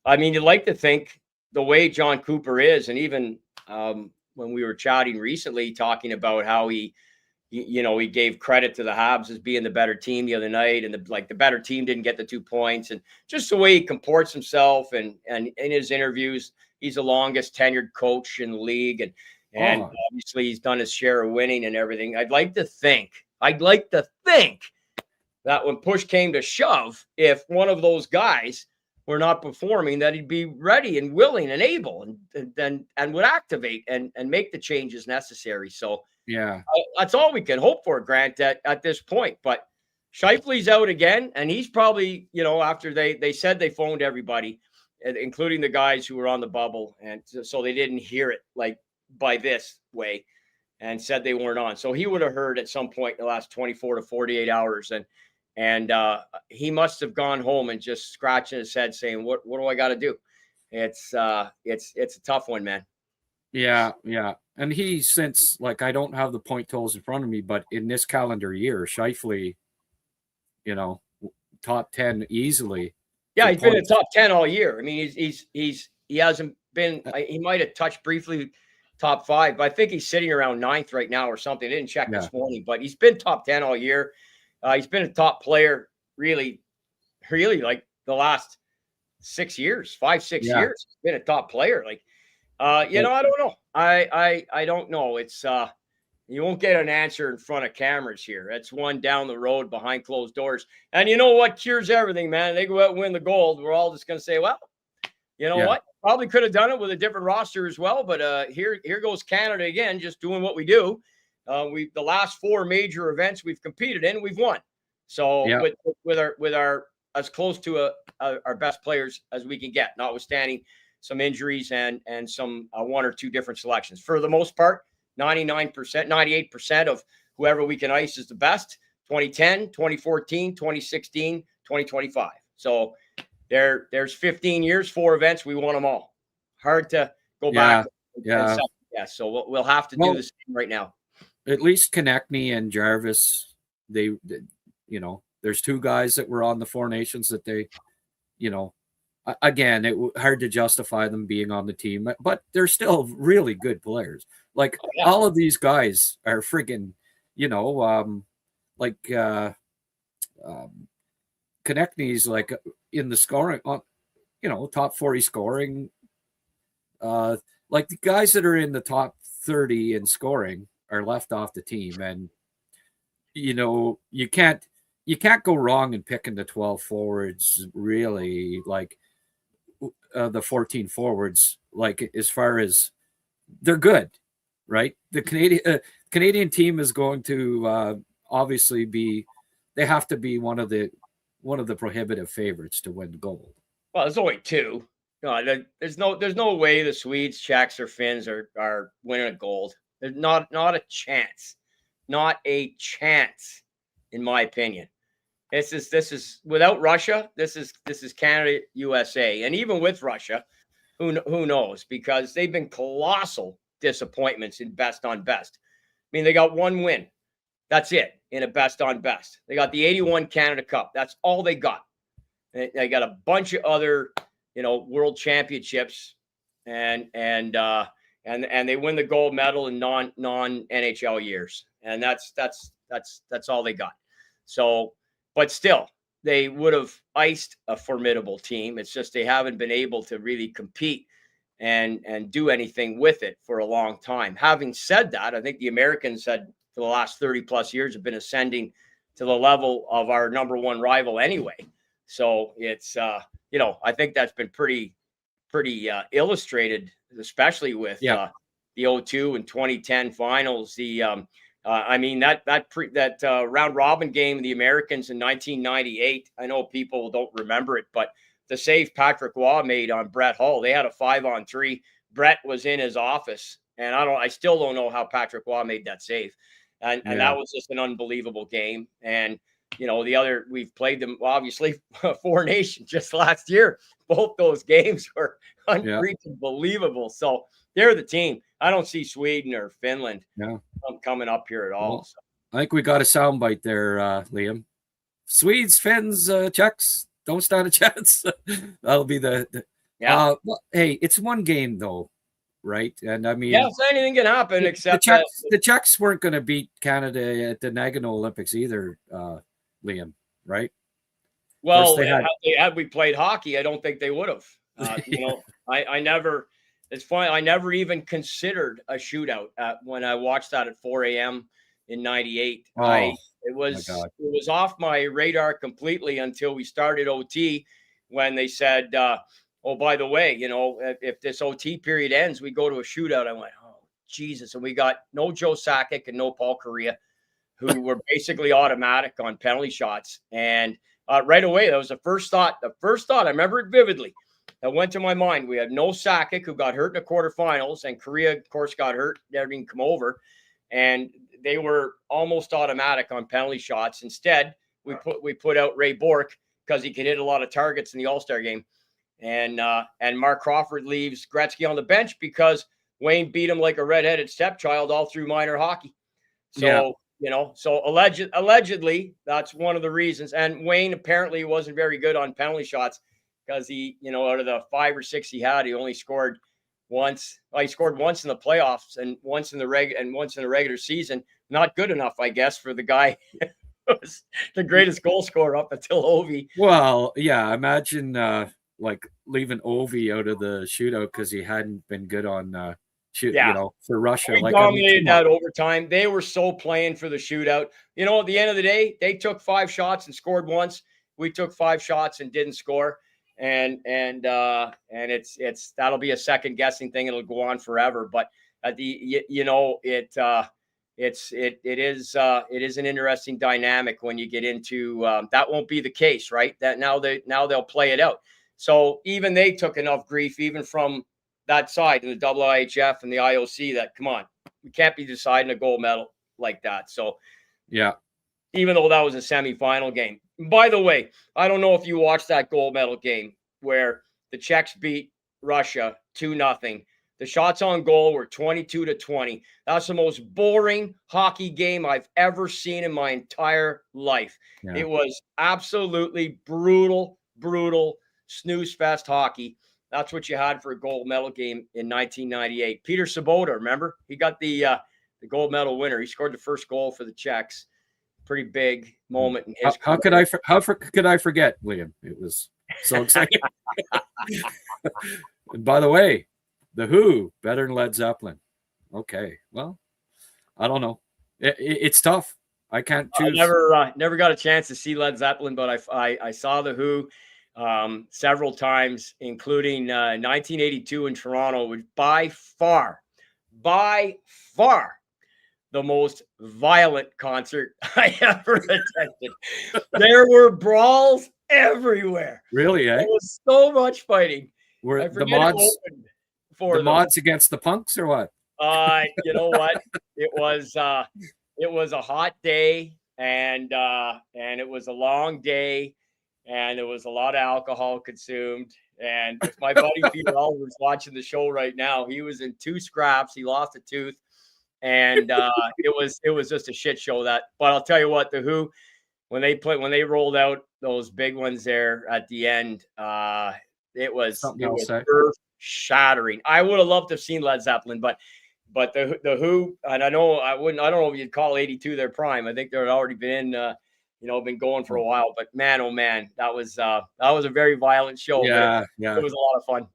I mean, you'd like to think the way John Cooper is, and even when we were chatting recently, talking about how he gave credit to the Habs as being the better team the other night, and the better team didn't get the 2 points, and just the way he comports himself, and in his interviews, he's the longest tenured coach in the league, and obviously he's done his share of winning and everything. I'd like to think that when push came to shove, if one of those guys were not performing, that he'd be ready and willing and able and would activate and make the changes necessary. So yeah, that's all we can hope for, Grant, at this point. But Scheifele's out again, and he's probably, after they said they phoned everybody, including the guys who were on the bubble, and so they didn't hear it like by this way, and said they weren't on. So he would have heard at some point in the last 24 to 48 hours, and he must have gone home and just scratching his head saying, what do I got to do? It's a tough one, man. Yeah. And he, since, like, I don't have the point totals in front of me, but in this calendar year, Scheifele, top 10 easily. Yeah, he's been in the top 10 all year. I mean, he hasn't been, he might have touched briefly top 5, but I think he's sitting around 9th right now or something. I didn't check this morning, but he's been top 10 all year. He's been a top player really like the last 6 years, 5-6 years. He's been a top player. Like, I don't know. I don't know. It's You won't get an answer in front of cameras here. That's one down the road behind closed doors. And you know what cures everything, man? They go out and win the gold. We're all just going to say, well, you know what? Probably could have done it with a different roster as well. But here goes Canada again, just doing what we do. The last 4 major events we've competed in, we've won. So with our as close to our best players as we can get, notwithstanding some injuries and some 1 or 2 different selections. For the most part, 99%, 98% of whoever we can ice is the best. 2010, 2014, 2016, 2025. So there's 15 years, 4 events. We won them all. Hard to go back. Yeah. So we'll have to do the same right now. At least Konechny and Jarvis, they there's 2 guys that were on the 4 Nations that they, again, hard to justify them being on the team, but they're still really good players. Like all of these guys are friggin', Konechny's like in the scoring, top 40 scoring. Like the guys that are in the top 30 in scoring are left off the team, and you can't go wrong in picking the 12 forwards. Really, like the 14 forwards. Like as far as they're good, right? The Canadian team is going to obviously be. They have to be one of the prohibitive favorites to win gold. Well, there's only 2. No, there's no way the Swedes, Czechs, or Finns are winning a gold. There's not a chance. Not a chance, in my opinion. This is without Russia. This is Canada, USA, and even with Russia, who knows? Because they've been colossal disappointments in best on best. I mean, they got 1 win. That's it in a best on best. They got the 81 Canada Cup. That's all they got. They got a bunch of other, world championships, and they win the gold medal in non NHL years, and that's all they got. So, but still, they would have iced a formidable team. It's just they haven't been able to really compete and do anything with it for a long time. Having said that, I think the Americans had for the last 30 plus years have been ascending to the level of our number 1 rival anyway. So it's, I think that's been pretty illustrated, especially with the 02 and 2010 finals. The that round robin game of the Americans in 1998. I know people don't remember it, but the save Patrick Waugh made on Brett Hull, they had a 5-on-3. Brett was in his office, and I still don't know how Patrick Waugh made that save. And that was just an unbelievable game. And, we've played them, obviously, 4 Nations just last year. Both those games were unbelievable. So they're the team. I don't see Sweden or Finland coming up here at all. Well, I think we got a soundbite there, Liam. Swedes, Finns, Czechs don't stand a chance. That'll be well, hey, it's 1 game, though. Right. And I mean, anything can happen except the Czechs weren't going to beat Canada at the Nagano Olympics either, Liam. Right. Well, had we played hockey, I don't think they would have. I never. It's funny. I never even considered a shootout when I watched that at 4 a.m. in '98. It was off my radar completely until we started OT, when they said, oh, by the way, if this OT period ends, we go to a shootout. I went, oh, Jesus. And we got no Joe Sakic and no Paul Correa, who were basically automatic on penalty shots. And right away, that was the first thought. The first thought, I remember it vividly, that went to my mind. We had no Sakic, who got hurt in the quarterfinals, and Correa, of course, got hurt. Never even come over. And they were almost automatic on penalty shots. Instead, we put out Ray Bourque because he could hit a lot of targets in the All-Star game. And Mark Crawford leaves Gretzky on the bench because Wayne beat him like a redheaded stepchild all through minor hockey. So, so allegedly that's one of the reasons. And Wayne apparently wasn't very good on penalty shots because he, out of the 5 or 6 he had, he only scored once. Well, he scored once in the playoffs and once in the regular season. Not good enough, I guess, for the guy who was the greatest goal scorer up until Ovi. Well, yeah, imagine leaving Ovi out of the shootout because he hadn't been good on you know, for Russia. We like dominated that overtime. They were so playing for the shootout. You know, at the end of the day, they took 5 shots and scored once. We took 5 shots and didn't score. And it's that'll be a second guessing thing. It'll go on forever. But it is an interesting dynamic when you get into that. Won't be the case, right? That now they'll play it out. So even they took enough grief, even from that side in the IIHF and the IOC, that come on, we can't be deciding a gold medal like that. So yeah, even though that was a semifinal game. By the way, I don't know if you watched that gold medal game where the Czechs beat Russia 2-0. The shots on goal were 22-20. That's the most boring hockey game I've ever seen in my entire life. Yeah. It was absolutely brutal snooze fest hockey. That's what you had for a gold medal game in 1998. Peter Sabota, remember? He got the gold medal winner. He scored the first goal for the Czechs. Pretty big moment in his career. How could I forget, William? It was so exciting. And by the way, The Who better than Led Zeppelin. Okay, well, I don't know. It's tough. I can't choose. I never got a chance to see Led Zeppelin, but I saw The Who several times, including 1982 in Toronto, which by far the most violent concert I ever attended. There were brawls everywhere. Really, eh? There was so much fighting. Were the mods against the punks or what? You know what? It was a hot day, and it was a long day, and there was a lot of alcohol consumed. And if my buddy Peter Oliver's watching the show right now, he was in 2 scraps. He lost a tooth. And it was just a shit show. But I'll tell you what, The Who, when they rolled out those big ones there at the end, it was earth shattering. I would have loved to have seen Led Zeppelin, but the Who, and I don't know if you'd call 82 their prime. I think they'd already been been going for a while. But man, oh man, that was a very violent show. Yeah. It was a lot of fun.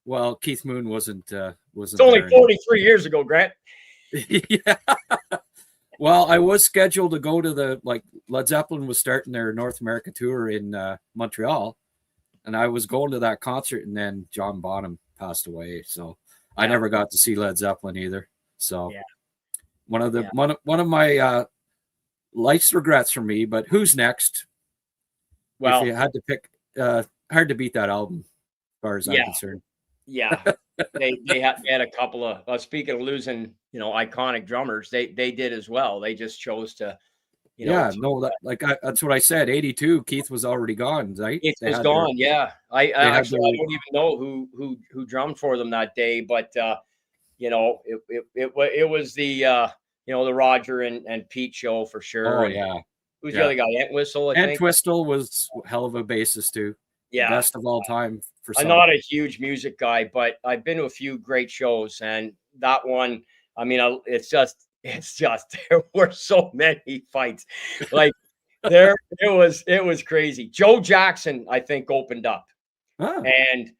Well, Keith Moon wasn't. It's only 43 years ago, Grant. Yeah. Well, I was scheduled to go to Led Zeppelin was starting their North America tour in Montreal, and I was going to that concert, and then John Bonham passed away, so I never got to see Led Zeppelin either. So one of my life's regrets for me. But who's next? Well, if you had to pick, hard to beat that album, as far as I'm concerned. Yeah, they had a couple of speaking of losing, iconic drummers, they did as well. They just chose to, that's what I said. 82, Keith was already gone, right? Keith was gone. I don't even know who drummed for them that day, but it was the the Roger and Pete show for sure. Oh yeah. Who's the other guy? Entwistle, I think. Entwistle was a hell of a bassist too. Yeah, best of all time. I'm not a huge music guy, but I've been to a few great shows, and that one, I mean, it's just there were so many fights. Like it was crazy. Joe Jackson, I think, opened up, and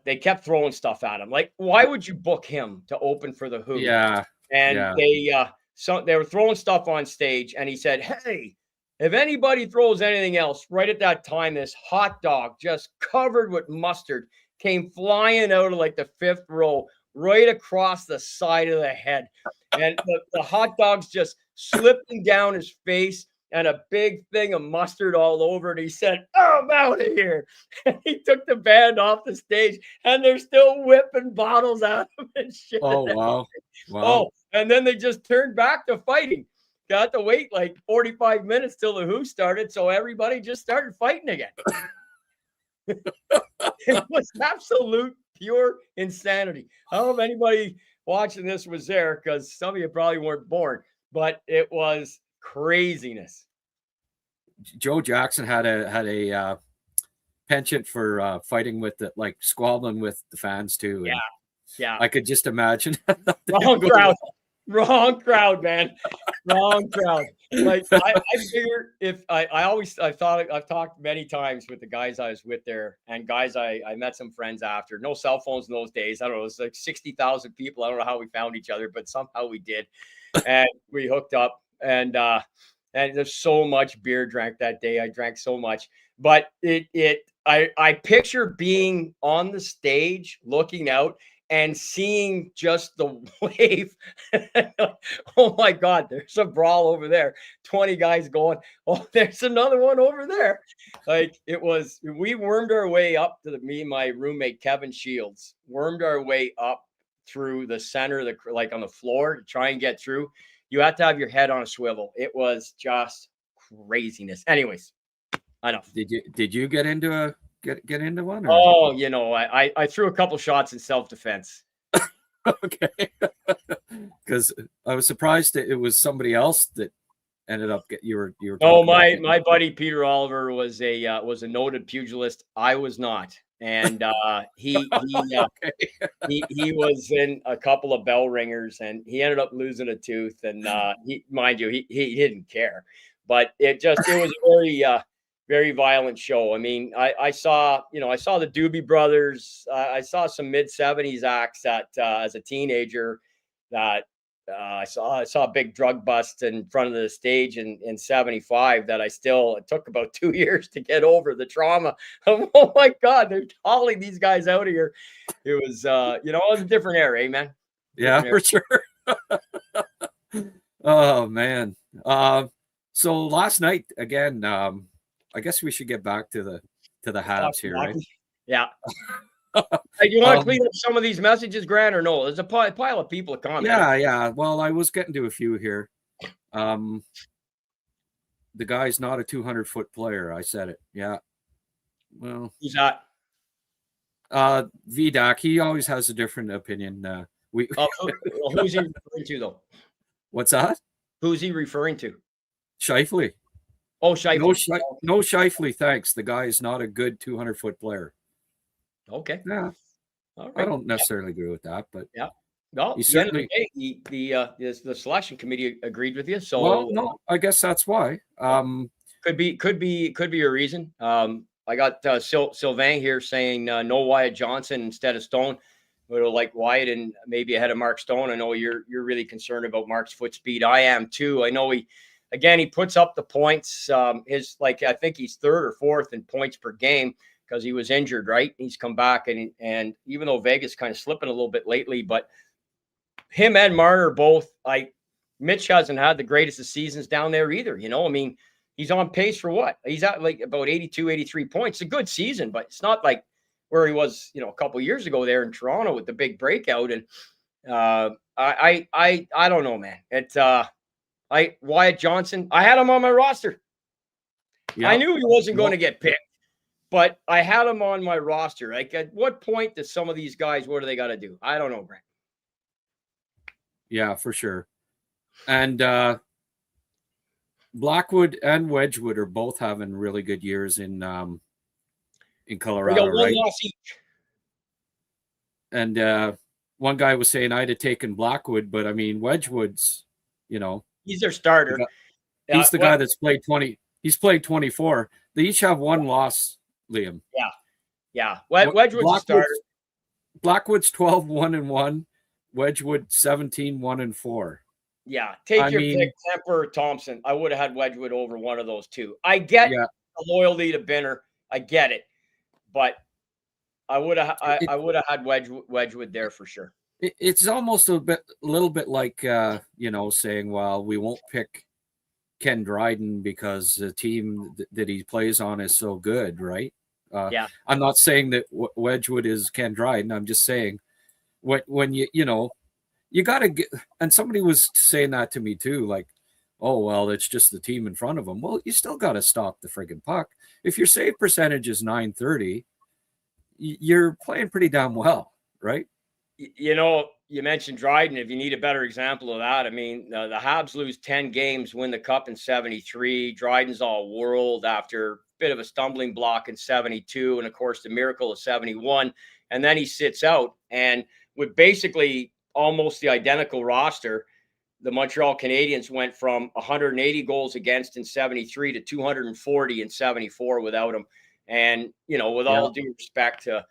they kept throwing stuff at him. Like, why would you book him to open for the Who? Yeah, and they were throwing stuff on stage, and he said, "Hey, if anybody throws anything else," right at that time, this hot dog just covered with mustard came flying out of like the 5th row, right across the side of the head. And the hot dog's just slipping down his face and a big thing of mustard all over it. He said, "Oh, I'm out of here." And he took the band off the stage, and they're still whipping bottles out of him and shit. Oh, wow. Oh, and then they just turned back to fighting. Got to wait like 45 minutes till the Who started, so everybody just started fighting again. It was absolute pure insanity. I don't know if anybody watching this was there, because some of you probably weren't born, but it was craziness. Joe Jackson had a penchant for fighting with squabbling with the fans too. Yeah. I could just imagine. Wrong crowd, man. Wrong crowd. Like I figure if I've talked many times with the guys I was with there and guys I met some friends after. No cell phones in those days. I don't know. It was like 60,000 people. I don't know how we found each other, but somehow we did. And we hooked up and there's so much beer drank that day. I drank so much, but I picture being on the stage looking out and seeing just the wave. Oh my God, there's a brawl over there. 20 guys going, oh, there's another one over there. Like we wormed our way up to me and my roommate, Kevin Shields, wormed our way up through the center, like on the floor to try and get through. You have to have your head on a swivel. It was just craziness. Anyways, enough. Did you get into get into one? Or? Oh, I threw a couple shots in self-defense. Okay. Because I was surprised that it was somebody else that ended up you were Oh, my buddy Peter Oliver was a noted pugilist. I was not. And he was in a couple of bell ringers and he ended up losing a tooth. And he didn't care, but it was a very violent show. I mean, I saw the Doobie Brothers. I saw some mid-70s acts as a teenager that I saw a big drug bust in front of the stage in 75 that it took about 2 years to get over the trauma of, oh my God, they're hauling these guys out of here. It was, it was a different era, man. Yeah, for sure. Oh man. So last night again, I guess we should get back to the Habs here, right? Yeah. Hey, you want to clean up some of these messages, Grant, or no? There's a pile of people commenting. Yeah. Well, I was getting to a few here. The guy's not a 200-foot player. I said it. Yeah. Well, who's that? VDAC. He always has a different opinion. Who's he referring to, though? What's that? Who's he referring to? Shifley. Oh, Shifley. No Shifley, thanks. The guy is not a good 200-foot player. Okay. Yeah. All right. I don't necessarily agree with that, but yeah. No, he certainly the selection committee agreed with you. So well, no, I guess that's why. Could be a reason. I got Sylvain here saying no Wyatt Johnson instead of Stone. Would have liked Wyatt and maybe ahead of Mark Stone. I know you're really concerned about Mark's foot speed. I am too. I know he puts up the points. I think he's third or fourth in points per game because he was injured, right? He's come back and even though Vegas kind of slipping a little bit lately, but him and Marner both, Mitch hasn't had the greatest of seasons down there either. I mean, he's on pace for what? He's at like about 82, 83 points. It's a good season, but it's not like where he was, a couple years ago there in Toronto with the big breakout. And I don't know, man. Wyatt Johnson, I had him on my roster. Yeah. I knew he wasn't going to get picked, but I had him on my roster. Like, at what point does some of these guys, what do they got to do? I don't know, Grant. Yeah, for sure. And Blackwood and Wedgwood are both having really good years in Colorado, got one right? loss each. And one guy was saying I'd have taken Blackwood, but I mean Wedgwood's, he's their starter. He's the guy that's played 20. He's played 24. They each have one loss, Liam. Yeah. Wedgwood's the starter. Blackwood's 12-1-1. Wedgwood 17-1-4. Yeah, take your pick, Temper or Thompson. I would have had Wedgwood over one of those two. I get the loyalty to Binner. I get it, but I would have had Wedgwood there for sure. It's almost a little bit like saying, well, we won't pick Ken Dryden because the team that he plays on is so good, right? I'm not saying that Wedgwood is Ken Dryden. I'm just saying when you got to get, and somebody was saying that to me too, like, oh, well, it's just the team in front of them. Well, you still got to stop the friggin' puck. If your save percentage is .930, you're playing pretty damn well, right? You mentioned Dryden. If you need a better example of that, I mean, the Habs lose 10 games, win the cup in 73. Dryden's all world after a bit of a stumbling block in 72. And of course, the miracle of 71. And then he sits out, and with basically almost the identical roster, the Montreal Canadiens went from 180 goals against in 73 to 240 in 74 without him. And, with all due respect to,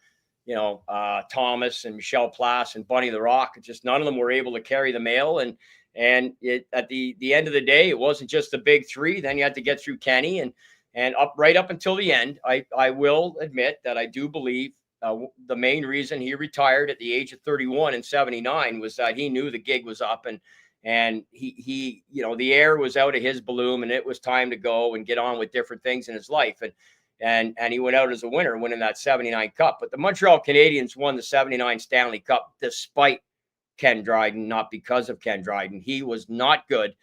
Thomas and Michel Place and Bunny the Rock, just none of them were able to carry the mail. And at the end of the day, it wasn't just the big three. Then you had to get through Kenny and right up until the end. I will admit that I do believe the main reason he retired at the age of 31 in 79 was that he knew the gig was up and he the air was out of his balloon and it was time to go and get on with different things in his life. And he went out as a winner, winning that 79 Cup. But the Montreal Canadiens won the 79 Stanley Cup despite Ken Dryden, not because of Ken Dryden. He was not good.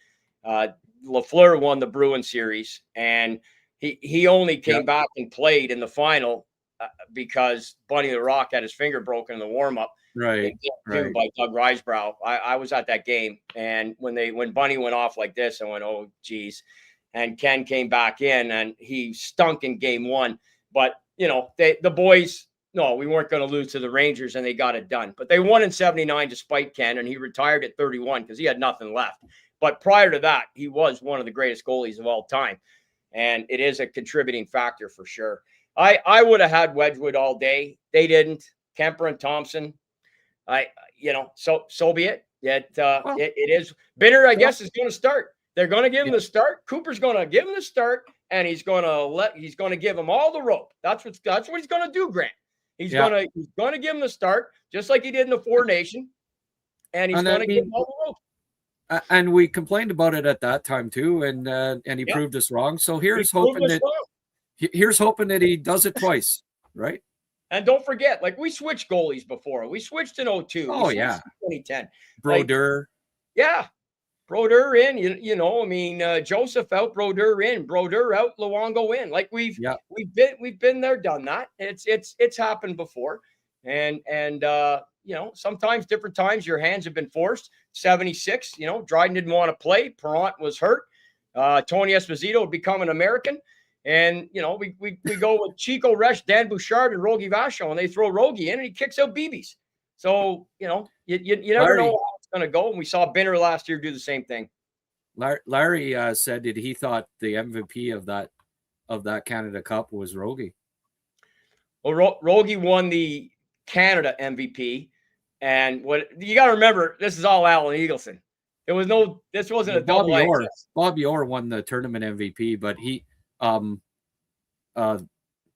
LaFleur won the Bruin series, and he only came back and played in the final because Bunny the Rock had his finger broken in the warm-up. Right. By Doug Risebrough. I was at that game, and when Bunny went off like this, I went, oh, geez. And Ken came back in, and he stunk in game one. But, the boys, no, we weren't going to lose to the Rangers, and they got it done. But they won in 79 despite Ken, and he retired at 31 because he had nothing left. But prior to that, he was one of the greatest goalies of all time. And it is a contributing factor for sure. I would have had Wedgwood all day. They didn't. Kemper and Thompson. So be it. It is. Binner, I guess, is going to start. They're going to give him the start. Cooper's going to give him the start, and he's going to give him all the rope. That's what he's going to do, Grant. He's going to give him the start, just like he did in the Four Nation, and he's going to give him all the rope. And we complained about it at that time too, and he proved us wrong. So here's hoping that he does it twice, right? And don't forget, we switched goalies before. We switched in 2002. Oh, yeah. 2010. Brodeur. Brodeur in, Joseph out, Brodeur in, Brodeur out, Luongo in. We've been there, done that. It's happened before. And sometimes different times your hands have been forced. 76, Dryden didn't want to play. Perrant was hurt. Tony Esposito had become an American. And, we go with Chico Resch, Dan Bouchard, and Rogie Vachon, and they throw Rogie in, and he kicks out BBs. So, you never know how it's going to go. And we saw Binner last year do the same thing. Larry said that he thought the MVP of that Canada Cup was Rogie. Well, Rogie won the Canada MVP. And what you got to remember, this is all Alan Eagleson. This wasn't a double access. Bobby Orr won the tournament MVP, but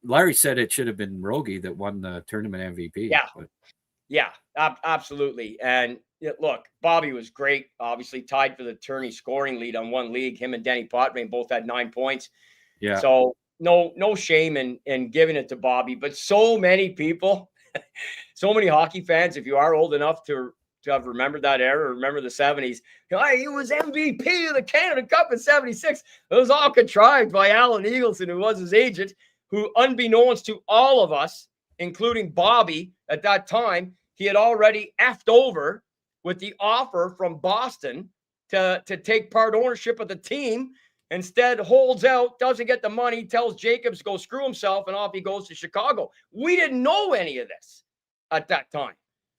Larry said it should have been Rogie that won the tournament MVP. Absolutely. And look, Bobby was great. Obviously tied for the tourney scoring lead on one league. Him and Denny Potvin both had 9 points. Yeah. So no shame in giving it to Bobby, but so many people, so many hockey fans, if you are old enough to have remembered that era, remember the 70s. He was MVP of the Canada Cup in 76. It was all contrived by Alan Eagleson, who was his agent, who, unbeknownst to all of us, including Bobby at that time, he had already effed over with the offer from Boston to take part ownership of the team. Instead, holds out, doesn't get the money, tells Jacobs to go screw himself, and off he goes to Chicago. We didn't know any of this at that time.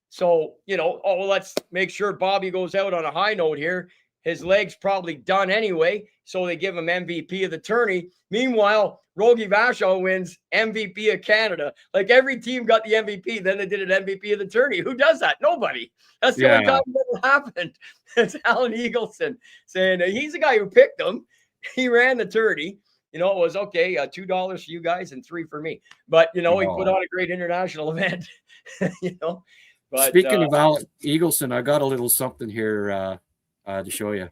So, let's make sure Bobby goes out on a high note here. His leg's probably done anyway, so they give him MVP of the tourney. Meanwhile, Rogie Vachon wins MVP of Canada. Every team got the MVP, then they did an MVP of the tourney. Who does that? Nobody. That's the only time that happened. It's Alan Eagleson saying he's the guy who picked him. He ran the tourney. It was okay, $2 for you guys and $3 for me. But, he put on a great international event, But, speaking of Alan Eagleson, I got a little something here to show you.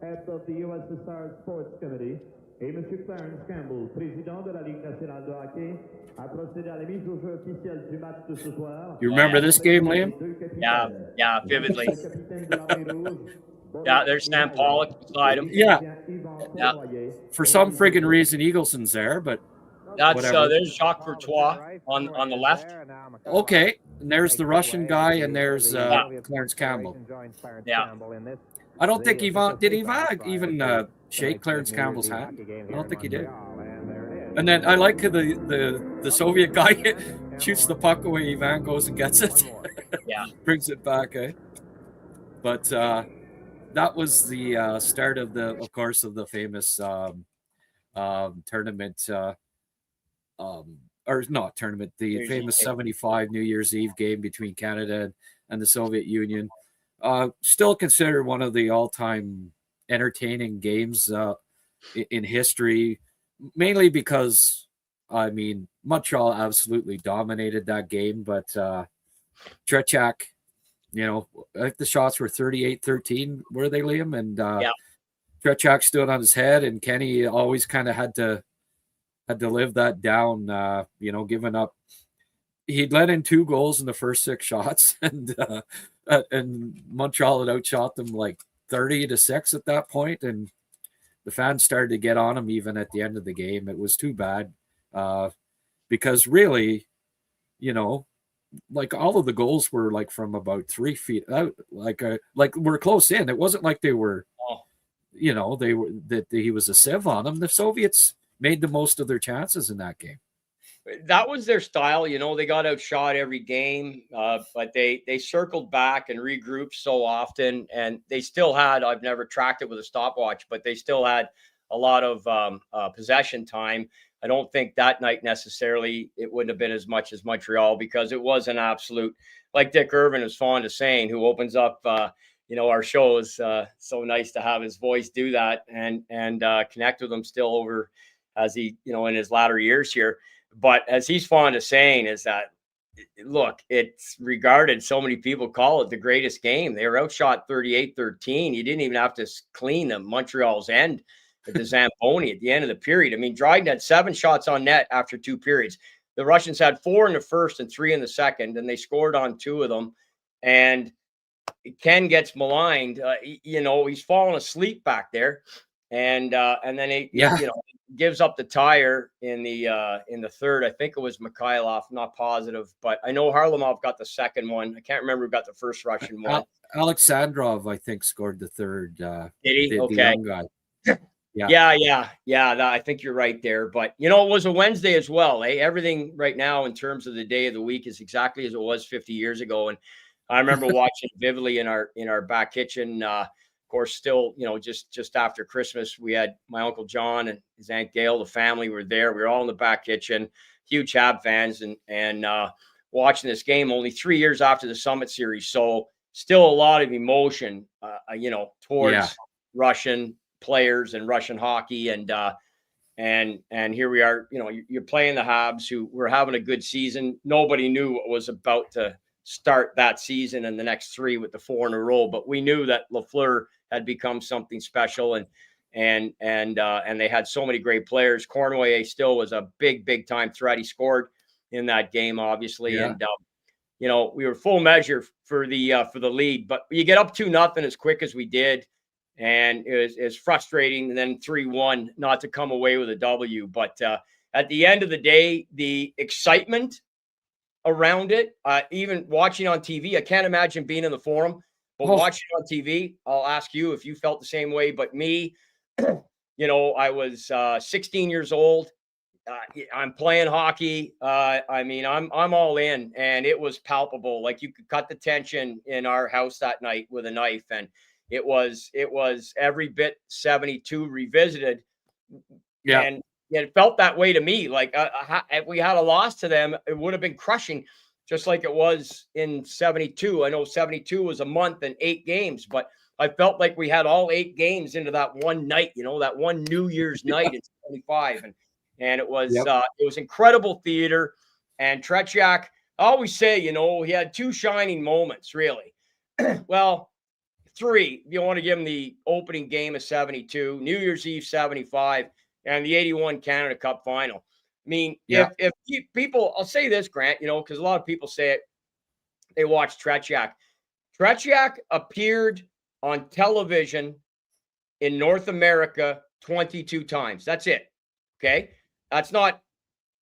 Head of the USSR Sports Committee, et M. Clarence Campbell, président de la Ligue nationale de hockey, a procédé à la mise au jeu officielle du match de ce soir. You remember this game, Liam? Yeah, vividly. There's Sam Pollock beside him. Yeah. For some friggin' reason, Eagleson's there, but that's there's Jacques Courtois on the left. Okay, and there's the Russian guy, and there's Clarence Campbell. Yeah. I don't think Ivan even shake Clarence Campbell's hand. I don't think he did. And then I like the Soviet guy shoots the puck away. Ivan goes and gets it. Yeah, brings it back. But that was the start of the famous tournament, or not tournament, the famous 75 New Year's Eve game between Canada and the Soviet Union. Still considered one of the all-time entertaining games in history, mainly because, I mean, Montreal absolutely dominated that game, but Tretiak, you know, I think the shots were 38-13, were they, Liam? And Tretiak stood on his head, and Kenny always kind of had to live that down, you know, giving up. He'd let in 2 goals in the first 6 shots, and Montreal had outshot them like 30-6 at that point, and the fans started to get on him even at the end of the game. It was too bad, because really, you know, like all of the goals were like from about 3 feet out, like we're close in. It wasn't like they were, you know, he was a sieve on them. The Soviets made the most of their chances in that game. That was their style. You know, they got outshot every game, but they circled back and regrouped so often. And they still had, I've never tracked it with a stopwatch, but they still had a lot of possession time. I don't think that night necessarily it wouldn't have been as much as Montreal, because it was an absolute, like Dick Irvin is fond of saying, who opens up, you know, our shows. So nice to have his voice do that and connect with him still over as he, you know, in his latter years here. But as he's fond of saying is that, look, it's regarded, so many people call it the greatest game. They were outshot 38-13. You didn't even have to clean them. Montreal's end at the Zamboni at the end of the period. I mean, Dryden had 7 shots on net after 2 periods. The Russians had 4 in the first and 3 in the second, and they scored on 2 of them. And Ken gets maligned. You know, he's falling asleep back there. And then he, you know, gives up the tire in the third. I think it was Mikhailov, not positive, but I know Harlamov got the second one. I can't remember who got the first Russian one. Alexandrov, I think, scored the third. Did he? The okay. young guy. Yeah. I think you're right there. But, you know, it was a Wednesday as well. Everything right now in terms of the day of the week is exactly as it was 50 years ago. And I remember watching vividly in our back kitchen. Of course, still, you know, just after Christmas, we had my Uncle John and his Aunt Gail, the family were there. We were all in the back kitchen, huge Hab fans, and watching this game only 3 years after the Summit Series. So still a lot of emotion, you know, towards Russian players and Russian hockey. And here we are, you know, you're playing the Habs, who were having a good season. Nobody knew what was about to start that season and the next 3 with the 4 in a row, but we knew that Lafleur had become something special, and they had so many great players. Cornway still was a big time threat. He scored in that game, obviously, and you know, we were full measure for the lead, but you get up 2-0 as quick as we did, and it was frustrating. And then 3-1, not to come away with a W, but at the end of the day, the excitement around it, even watching on TV, I can't imagine being in the Forum, but watching on TV, I'll ask you if you felt the same way. But me, you know, I was 16 years old. I'm playing hockey. I mean, I'm all in, and it was palpable. Like, you could cut the tension in our house that night with a knife, and it was every bit 72 revisited. Yeah. And it felt that way to me. Like, if we had a loss to them, it would have been crushing, just like it was in 72. I know 72 was a month and 8 games, but I felt like we had all 8 games into that one night, you know, that one New Year's night in 75. And it was incredible theater. And Tretiak, I always say, you know, he had 2 shining moments, really. Well, 3. You want to give him the opening game of 72, New Year's Eve 75, and the 81 Canada Cup final. I mean, if people, I'll say this, Grant, you know, because a lot of people say it, they watch Tretiak. Tretiak appeared on television in North America 22 times. That's it. Okay. That's not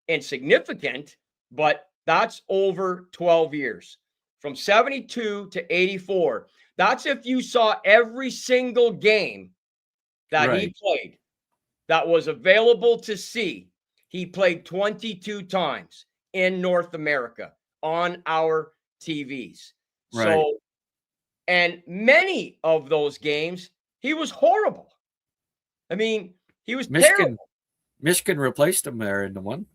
insignificant, but that's over 12 years. From 72 to 84. That's if you saw every single game that he played that was available to see. He played 22 times in North America on our TVs. Right. So And many of those games, he was horrible. I mean, he was terrible. Michigan replaced him there in the one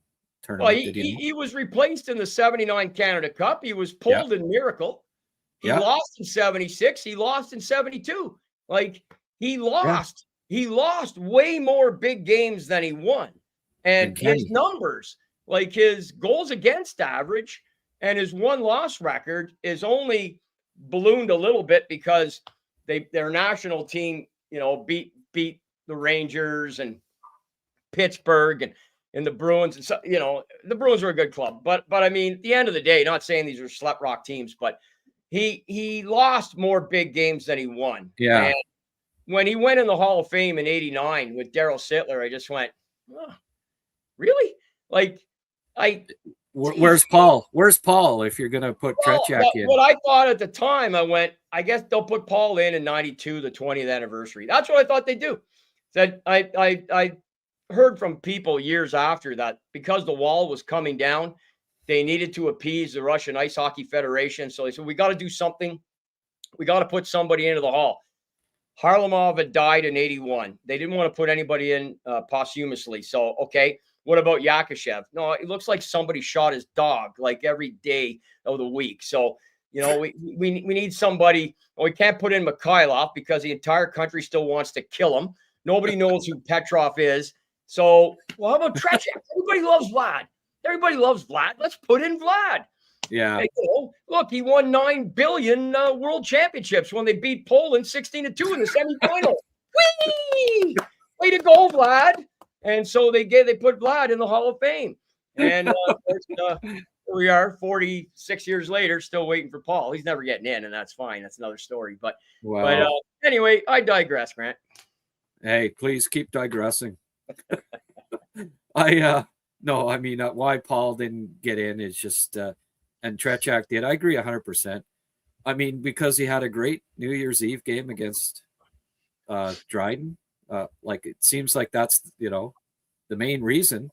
tournament. Well, he was replaced in the 79 Canada Cup. He was pulled in Miracle. He lost in 76. He lost in 72. Like, he lost. Yeah. He lost way more big games than he won. And his numbers, like his goals against average and his won-loss record, is only ballooned a little bit because their national team, beat the Rangers and Pittsburgh and the Bruins. And so, the Bruins are a good club. But I mean, at the end of the day, not saying these are slut rock teams, but he lost more big games than he won. Yeah. And when he went in the Hall of Fame in 89 with Daryl Sittler, I just went, oh, really? Like, where's Paul? Where's Paul if you're going to put Tretiak in? What I thought at the time, I went, I guess they'll put Paul in 92, the 20th anniversary. That's what I thought they'd do. That I heard from people years after that because the wall was coming down, they needed to appease the Russian Ice Hockey Federation. So they said, we got to do something. We got to put somebody into the Hall. Harlamov had died in 81. They didn't want to put anybody in posthumously. So, okay, what about Yakashev? No, it looks like somebody shot his dog like every day of the week. So, we need somebody. We can't put in Mikhailov because the entire country still wants to kill him. Nobody knows who Petrov is. So, well, how about Tretiak? Everybody loves Vlad. Everybody loves Vlad. Let's put in Vlad. Yeah. Hey, look, he won 9 billion world championships when they beat Poland 16-2 in the semifinals. Whee! Way to go, Vlad. And so they put Vlad in the Hall of Fame. And here we are 46 years later, still waiting for Paul. He's never getting in, and that's fine. That's another story. But anyway, I digress, Grant. Hey, please keep digressing. No, I mean, why Paul didn't get in is just, and Tretiak did. I agree 100%. I mean, because he had a great New Year's Eve game against Dryden. Like, it seems like that's, the main reason,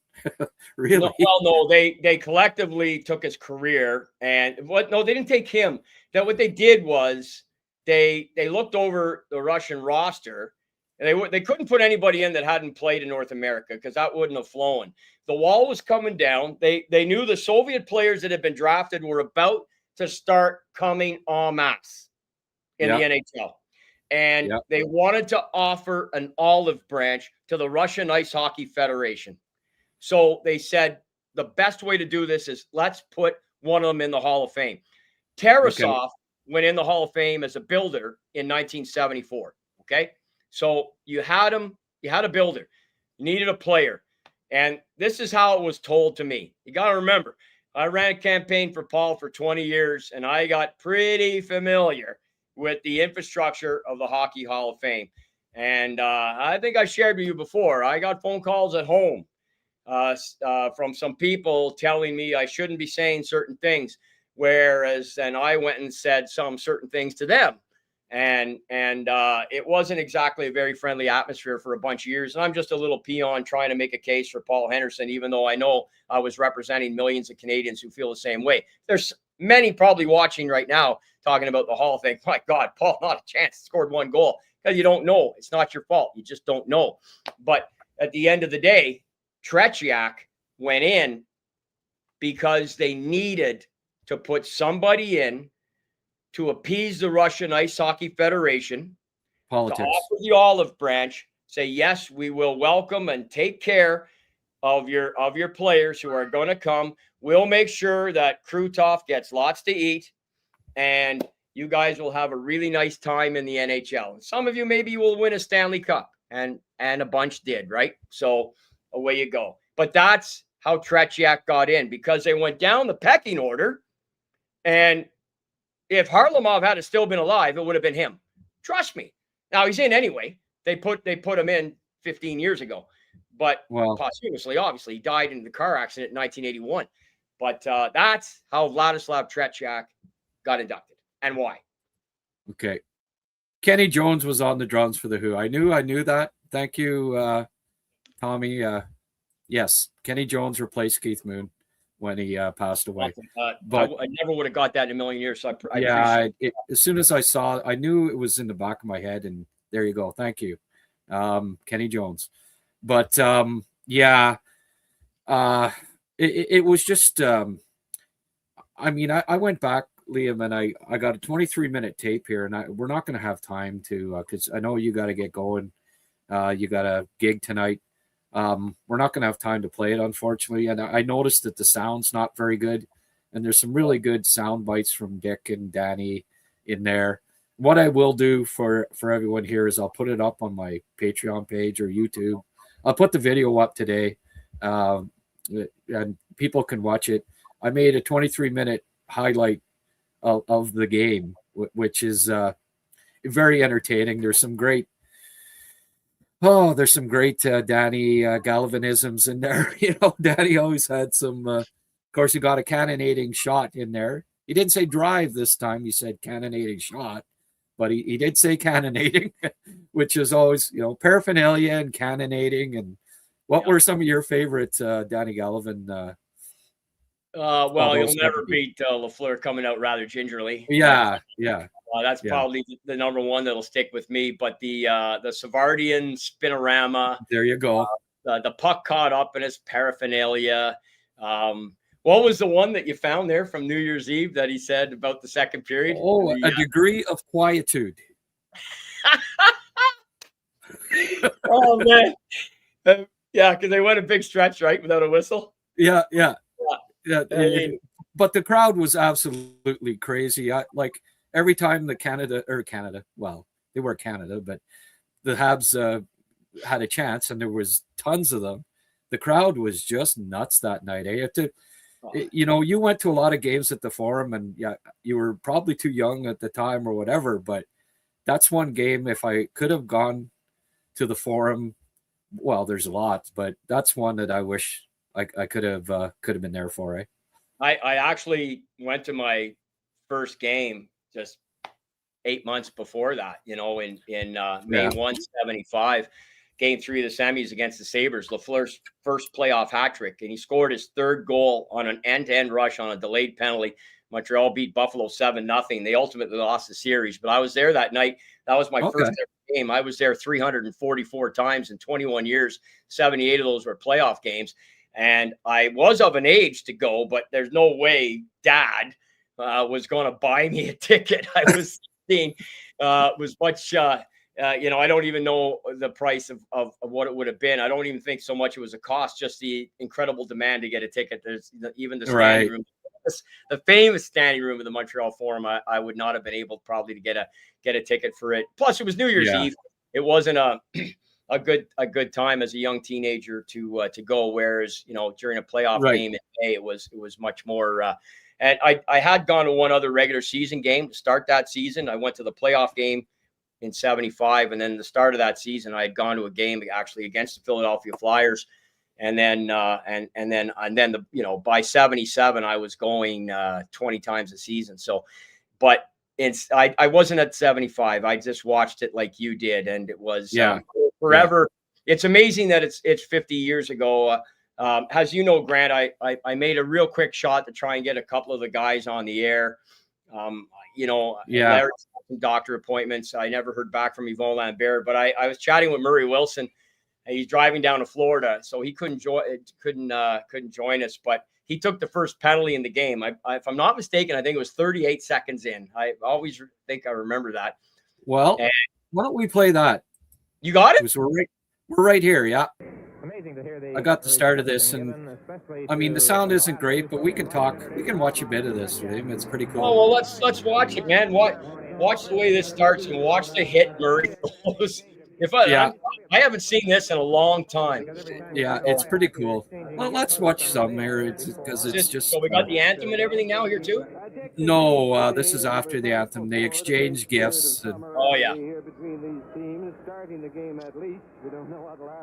really. No, they collectively took his career and they didn't take him. That what they did was they looked over the Russian roster. And they couldn't put anybody in that hadn't played in North America because that wouldn't have flown. The wall was coming down. They knew the Soviet players that had been drafted were about to start coming en masse in the NHL. And they wanted to offer an olive branch to the Russian Ice Hockey Federation. So they said the best way to do this is let's put one of them in the Hall of Fame. Tarasov went in the Hall of Fame as a builder in 1974. Okay. So you had a builder, you needed a player. And this is how it was told to me. You got to remember, I ran a campaign for Paul for 20 years, and I got pretty familiar with the infrastructure of the Hockey Hall of Fame. And I think I shared with you before, I got phone calls at home from some people telling me I shouldn't be saying certain things, whereas then I went and said some certain things to them. And it wasn't exactly a very friendly atmosphere for a bunch of years. And I'm just a little peon trying to make a case for Paul Henderson, even though I know I was representing millions of Canadians who feel the same way. There's many probably watching right now talking about the Hall of Fame. My God, Paul, not a chance. Scored one goal. Because you don't know. It's not your fault. You just don't know. But at the end of the day, Tretiak went in because they needed to put somebody in to appease the Russian Ice Hockey Federation, politics, to offer the olive branch, say, yes, we will welcome and take care of your players who are going to come. We'll make sure that Krutov gets lots to eat, and you guys will have a really nice time in the NHL. And some of you maybe will win a Stanley Cup, and a bunch did, right? So away you go. But that's how Tretiak got in, because they went down the pecking order, and if Harlamov had still been alive, it would have been him. Trust me. Now he's in anyway. They put him in 15 years ago, but posthumously, obviously, he died in the car accident in 1981. But that's how Vladislav Tretiak got inducted and why. Okay. Kenny Jones was on the drums for the Who. I knew that. Thank you, Tommy. Yes, Kenny Jones replaced Keith Moon, when he passed away. But I never would have got that in a million years. So I appreciate as soon as I saw it, I knew it was in the back of my head, and there you go. Thank you, Kenny Jones. But it was just. I mean, I went back, Liam, and I got a 23-minute tape here, and we're not going to have time to because I know you got to get going. You got a gig tonight. We're not going to have time to play it, unfortunately. And I noticed that the sound's not very good, and there's some really good sound bites from Dick and Danny in there. What I will do for everyone here is I'll put it up on my Patreon page or YouTube. I'll put the video up today, and people can watch it. I made a 23-minute highlight of the game, which is very entertaining. There's some great Danny Gallivanisms in there. Danny always had some. Of course, he got a cannonading shot in there. He didn't say drive this time. He said cannonading shot, but he did say cannonading, which is always paraphernalia and cannonading. And what were some of your favorite Danny Gallivan? Well, you'll never beat LaFleur coming out rather gingerly. Yeah. That's probably the number one that'll stick with me. But the Savardian spinorama. There you go. The puck caught up in his paraphernalia. What was the one that you found there from New Year's Eve that he said about the second period? A degree of quietude. Oh man, yeah, because they went a big stretch right without a whistle. Yeah. But the crowd was absolutely crazy. Like every time well, they were Canada, but the Habs had a chance, and there was tons of them. The crowd was just nuts that night. You went to a lot of games at the Forum, and you were probably too young at the time or whatever, but that's one game. If I could have gone to the Forum, well, there's a lot, but that's one that I wish I could have been there for. I actually went to my first game just 8 months before that, in May 175, game 3 of the semis against the Sabres, LaFleur's first playoff hat trick. And he scored his third goal on an end-to-end rush on a delayed penalty. Montreal beat Buffalo 7-0. They ultimately lost the series, but I was there that night. That was my first ever game. I was there 344 times in 21 years. 78 of those were playoff games. And I was of an age to go, but there's no way Dad was going to buy me a ticket. I was 16. Was much, I don't even know the price of what it would have been. I don't even think so much it was a cost, just the incredible demand to get a ticket. There's even the standing room, the famous standing room of the Montreal Forum. I would not have been able probably to get a ticket for it. Plus, it was New Year's Eve. It wasn't a good time as a young teenager to go. Whereas, during a playoff game in May, it was much more. And I had gone to one other regular season game to start that season. I went to the playoff game in 75, and then the start of that season, I had gone to a game actually against the Philadelphia Flyers, and then by 77, I was going 20 times a season. So, but I wasn't at 75. I just watched it like you did, and it was forever. Yeah. It's amazing that it's 50 years ago. As you know, Grant, I made a real quick shot to try and get a couple of the guys on the air. Some doctor appointments. I never heard back from Yvon Lambert, but I was chatting with Murray Wilson. He's driving down to Florida, so he couldn't join us. But he took the first penalty in the game. If I'm not mistaken, I think it was 38 seconds in. I always think I remember that. Well, why don't we play that? You got it? We're right here, yeah. I got the start of this, and I mean the sound isn't great, but we can talk. We can watch a bit of this, William. It's pretty cool. Oh well, let's watch it, man. Watch the way this starts and watch the hit Murray throws. I haven't seen this in a long time. Yeah, it's pretty cool. Well, let's watch some here. Because it's just. So we got the anthem and everything now here too. No, this is after the anthem. They exchange gifts. Oh yeah.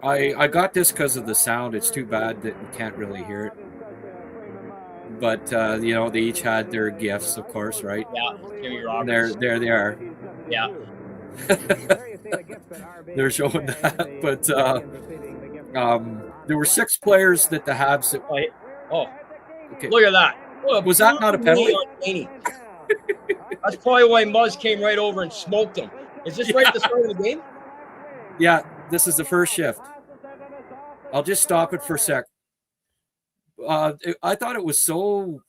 I got this because of the sound. It's too bad that we can't really hear it. But they each had their gifts, of course, right? Yeah, Jimmy Roberts. There they are. Yeah. They're showing that, but there were 6 players that the Habs. Okay. Look at that. Was that not a penalty? That's probably why Muzz came right over and smoked him. Is this right at the start of the game? Yeah, this is the first shift. I'll just stop it for a sec. I thought it was so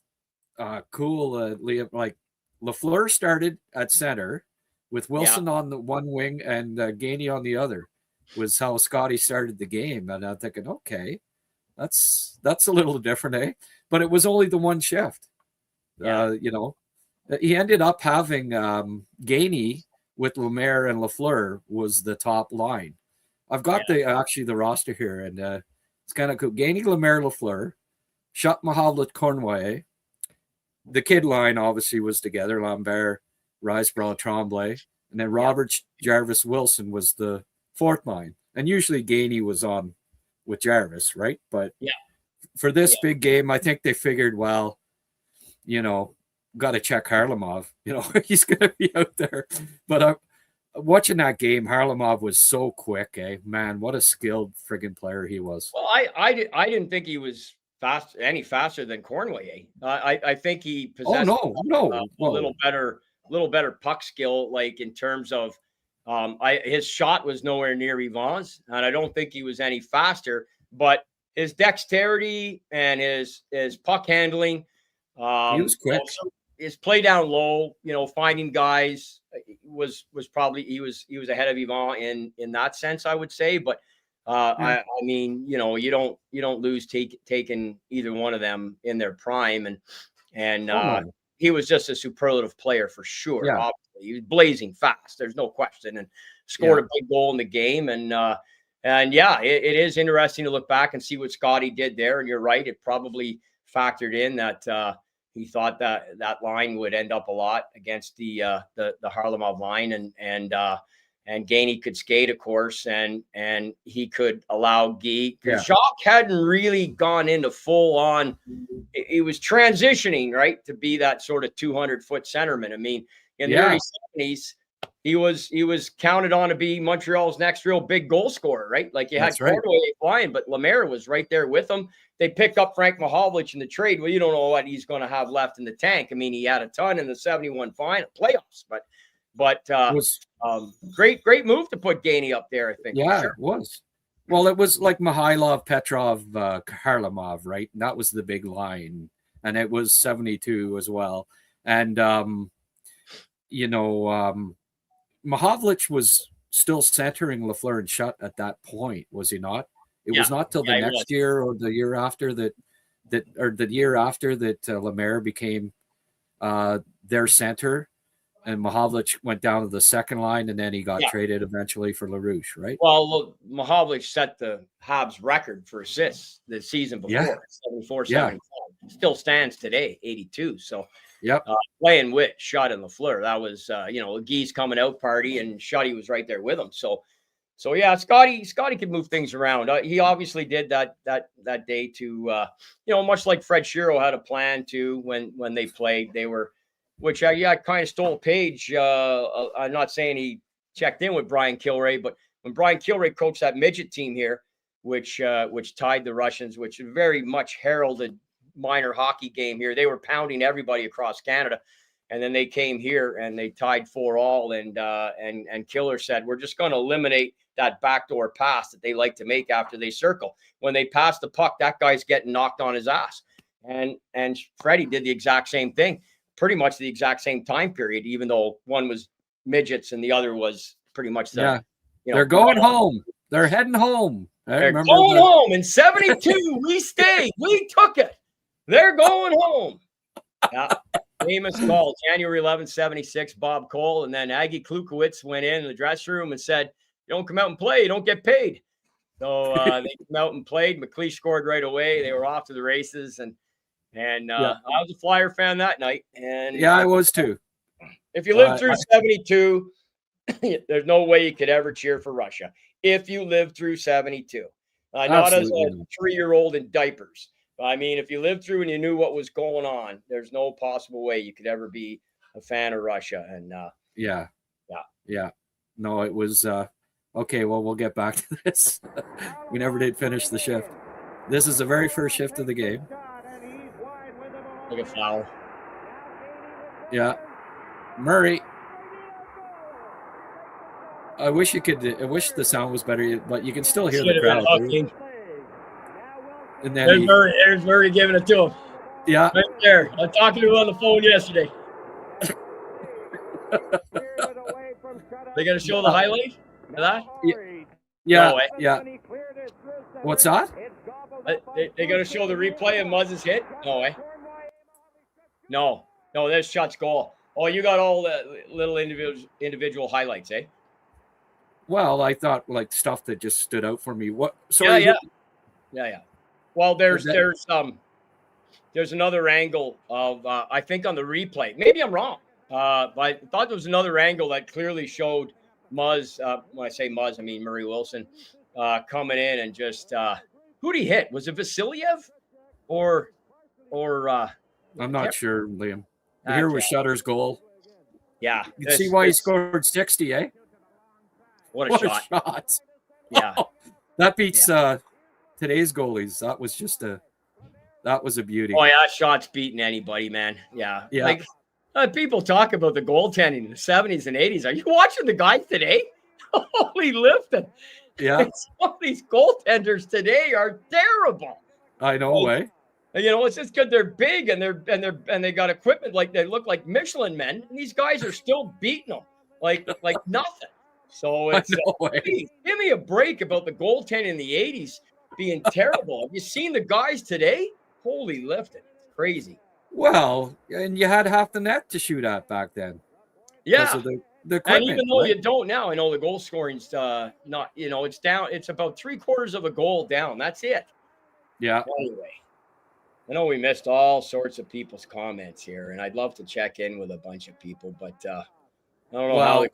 cool, Liam. Like LaFleur started at center with Wilson on the one wing and Gainey on the other. Was how Scotty started the game, and I'm thinking, okay, that's a little different, eh? But it was only the one shift. You know, he ended up having Gainey with Lemaire and LaFleur was the top line. I've got the roster here, and it's kind of cool. Gainey, Lemaire, LaFleur, Shutt, Mahavlet, Cornway. The kid line obviously was together. Lambert, Riseborough, Tremblay, and then Roberts, Jarvis, Wilson was the fourth line. And usually Gainey was on with Jarvis, right? But for this big game, I think they figured, well, you know, got to check Harlamov. You know, he's going to be out there. But watching that game, Harlamov was so quick, eh? Man, what a skilled friggin' player he was. Well, I didn't think he was any faster than Cornway. I think he possessed a little better puck skill, like in terms of his shot was nowhere near Yvonne's, and I don't think he was any faster, but his dexterity and his puck handling, he was quick. His play down low, you know, finding guys was probably he was ahead of Yvonne in that sense, I would say. But I mean, you know, you don't lose taking either one of them in their prime, and he was just a superlative player for sure. Yeah. Obviously, he was blazing fast. There's no question, and scored a big goal in the game. And it is interesting to look back and see what Scotty did there. And you're right, it probably factored in that he thought that line would end up a lot against the Harlamov line, and Gainey could skate, of course, and he could allow Guy. Jacques hadn't really gone into full on. He was transitioning, right, to be that sort of 200-foot centerman. I mean, in the early 70s, he was counted on to be Montreal's next real big goal scorer, right? Like you had Cornway flying, but Lemaire was right there with him. They picked up Frank Mahovlich in the trade. Well, you don't know what he's going to have left in the tank. I mean, he had a ton in the 71 final playoffs, but great move to put Gainey up there, I think. Yeah, it was. Well, it was like Mihailov, Petrov, Harlamov, right? And that was the big line. And it was 72 as well. And, Mahovlich was still centering LaFleur and Shutt at that point, was he not? It was not till the next year or the year after that Lemaire became their center, and Mahovlich went down to the second line, and then he got traded eventually for LaRouche, right? Well, look, Mahovlich set the Habs record for assists the season before, 74, 75. Still stands today, 82. So playing with Shutt and LaFleur, that was Guy's coming out party, and Shutty was right there with him. So yeah, Scotty could move things around. He obviously did that day to much like Fred Shiro had a plan to when they played. They were, which kind of stole a page. I'm not saying he checked in with Brian Kilray, but when Brian Kilray coached that midget team here, which tied the Russians, which very much heralded minor hockey game here. They were pounding everybody across Canada, and then they came here and they tied 4-4. And Killer said, "We're just going to eliminate that backdoor pass that they like to make after they circle. When they pass the puck, that guy's getting knocked on his ass." And Freddie did the exact same thing, pretty much the exact same time period, even though one was midgets and the other was pretty much they're going home. They're heading home. They're going home in 72. We stayed. We took it. They're going home. Yeah. Famous call, January 11th, 76, Bob Cole. And then Aggie Klukowitz went in the dressing room and said, "You don't come out and play, you don't get paid." So they came out and played. McLeish scored right away. They were off to the races. And I was a Flyer fan that night. And I was too. If you lived through 72, there's no way you could ever cheer for Russia. If you lived through 72. Not as a 3-year-old in diapers. I mean, if you lived through and you knew what was going on, there's no possible way you could ever be a fan of Russia. And no, it was okay. Well, we'll get back to this. We never did finish the shift. This is the very first shift of the game. Like a foul. Yeah. Murray. I wish the sound was better, but you can still hear the crowd. And then there's Murray giving it to him. Yeah. Right there. I'm talking to him on the phone yesterday. They got to show the highlight of that? Yeah. No way. Yeah. What's that? They got to show the replay of Muzz's hit? No way. No, there's Shutt's goal. Oh, you got all the little individual highlights, eh? Well, I thought like stuff that just stood out for me. What? Sorry. Yeah. Well, there's another angle of I think on the replay. Maybe I'm wrong, but I thought there was another angle that clearly showed Muzz. When I say Muzz, I mean Murray Wilson coming in and just who'd he hit? Was it Vasiliev or? I'm not sure, Liam. Here was Shutter's goal. Yeah, you can see why he scored 60, eh? What a shot! Yeah, that beats today's goalies. That was a beauty. Oh yeah, shot's beating anybody, man. Yeah. Like people talk about the goaltending in the 70s and 80s. Are you watching the guys today? Holy lifting! Yeah, some of these goaltenders today are terrible. I know, eh? You know, it's just good they're big and they got equipment like they look like Michelin men, and these guys are still beating them like nothing. So it's give me a break about the goaltending in the 80s being terrible. Have you seen the guys today? Holy lifting. It's crazy. Well, and you had half the net to shoot at back then. Yeah. The and even though you don't now, I know the goal scoring's not, it's down. It's about 3/4 of a goal down. That's it. Yeah. Anyway, I know we missed all sorts of people's comments here, and I'd love to check in with a bunch of people, but I don't know how.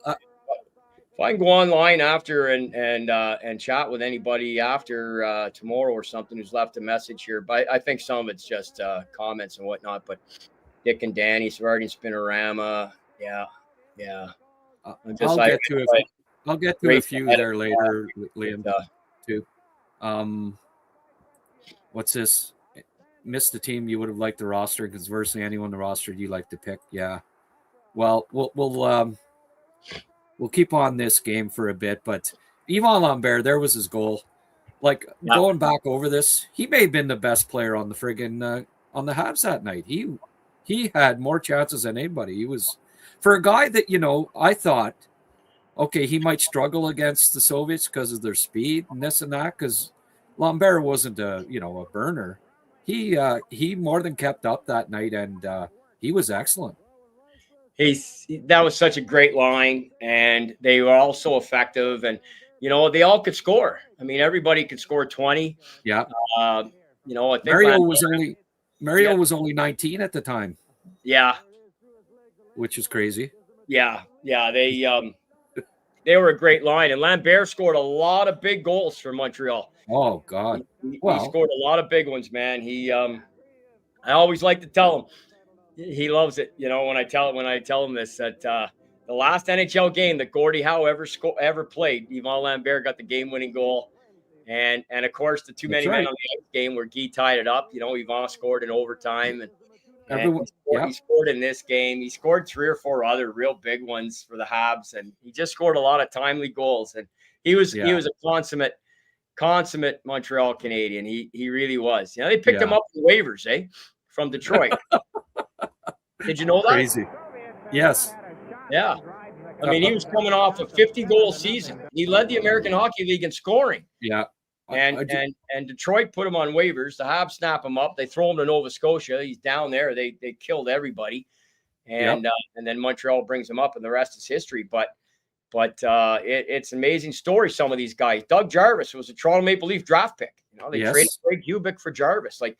If I can go online after and chat with anybody after tomorrow or something who's left a message here, but I think some of it's just comments and whatnot. But Dick and Danny, Svarty Spinorama, yeah. I'll get to a few there later, Liam. Too. What's this? Missed the team you would have liked the roster because virtually anyone on the roster you like to pick. Yeah. Well, we'll keep on this game for a bit, but Yvan Lambert, there was his goal. Going back over this, he may have been the best player on the friggin' on the Habs that night. He had more chances than anybody. He was, for a guy that, I thought, okay, he might struggle against the Soviets because of their speed and this and that, because Lambert wasn't a burner. He more than kept up that night, and he was excellent. That was such a great line, and they were all so effective, and they all could score. I mean, everybody could score 20. Yeah. I think Mario was only 19 at the time. Yeah. Which is crazy. Yeah. They were a great line, and Lambert scored a lot of big goals for Montreal. Oh God. He scored a lot of big ones, man. I always like to tell him. He loves it, when I tell him this, that the last NHL game that Gordie Howe ever played, Yvan Lambert got the game-winning goal, and of course the too many men on the ice game where Guy tied it up. Yvan scored in overtime, and he scored in this game. He scored 3 or 4 other real big ones for the Habs, and he just scored a lot of timely goals. And he was a consummate Montreal Canadian. He really was. They picked him up in waivers, from Detroit. Did you know that? Crazy. Yes. Yeah. I mean, he was coming off a 50-goal season. He led the American Hockey League in scoring. Yeah. And Detroit put him on waivers. The Habs snap him up. They throw him to Nova Scotia. He's down there. They killed everybody. And then Montreal brings him up, and the rest is history. But it's an amazing story, some of these guys. Doug Jarvis was a Toronto Maple Leaf draft pick. They traded Craig Hubik for Jarvis. Like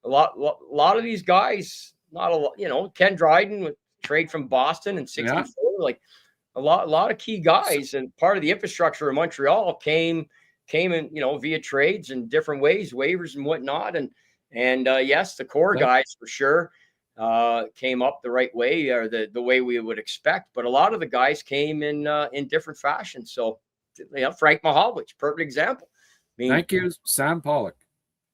a lot of these guys, not a lot, Ken Dryden with trade from Boston in 64. Like a lot of key guys, and part of the infrastructure of Montreal came in, via trades in different ways, waivers and whatnot. And yes, the core guys for sure came up the right way, or the way we would expect. But a lot of the guys came in different fashions. So, Frank Mahovlich, perfect example. I mean, thank you, Sam Pollock.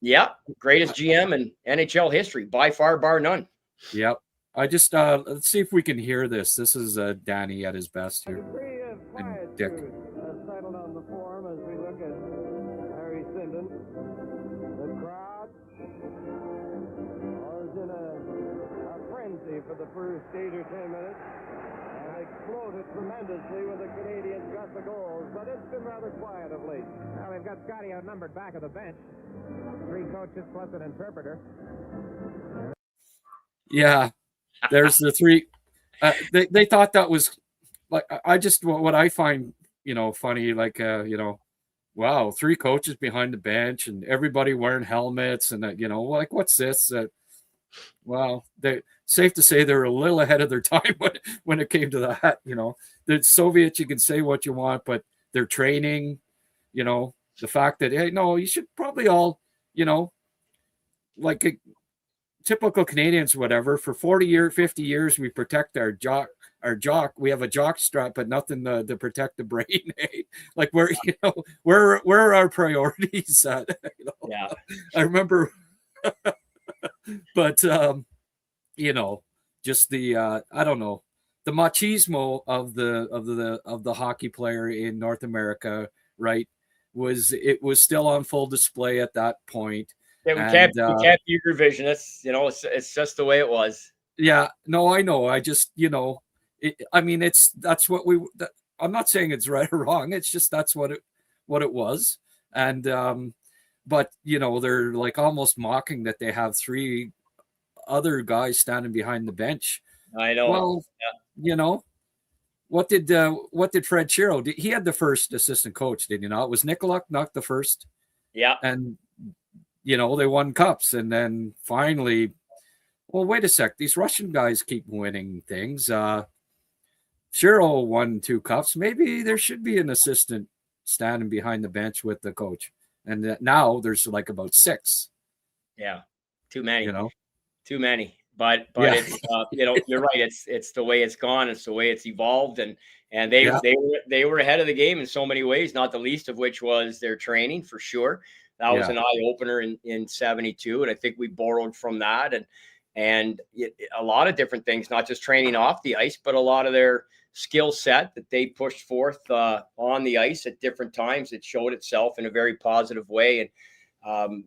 Yeah, greatest GM in NHL history by far, bar none. Yep. I just let's see if we can hear this. This is Danny at his best here. And Dick. Settled on the forum as we look at Harry Sinden. The crowd was in a frenzy for the first 8 or 10 minutes and exploded tremendously when the Canadiens got the goals, but it's been rather quiet of late. Well, they've got Scotty outnumbered back of the bench. 3 coaches plus an interpreter. Yeah, there's the 3. They thought that was like, I just, what I find, funny, like, wow, 3 coaches behind the bench and everybody wearing helmets and, like, what's this? Well, they safe to say they're a little ahead of their time when it came to that. The Soviets, you can say what you want, but their training, the fact that, hey, no, you should probably all, like typical Canadians, whatever, for 50 years, we protect our jock. We have a jock strap, but nothing to protect the brain. Like where are our priorities at? Yeah, I remember, but just the I don't know, the machismo of the hockey player in North America, right? Was still on full display at that point. Yeah, we can't be revisionists. It's just the way it was. Yeah, no, I know. I just, that's what I'm not saying it's right or wrong. It's just that's what it was. And but they're like almost mocking that they have 3 other guys standing behind the bench. I know. Well, yeah. What did Fred Shiro do? He had the first assistant coach, did you not? Was Nikolak not the first? Yeah. And they won cups, and then finally, well, wait a sec. These Russian guys keep winning things. Shiro won 2 cups. Maybe there should be an assistant standing behind the bench with the coach. And now there's like about 6. Yeah, too many. Too many. But yeah. It's you're right. It's the way it's gone. It's the way it's evolved, and they were ahead of the game in so many ways. Not the least of which was their training, for sure. That was an eye opener in 72, and I think we borrowed from that and a lot of different things, not just training off the ice, but a lot of their skill set that they pushed forth on the ice at different times. It showed itself in a very positive way, and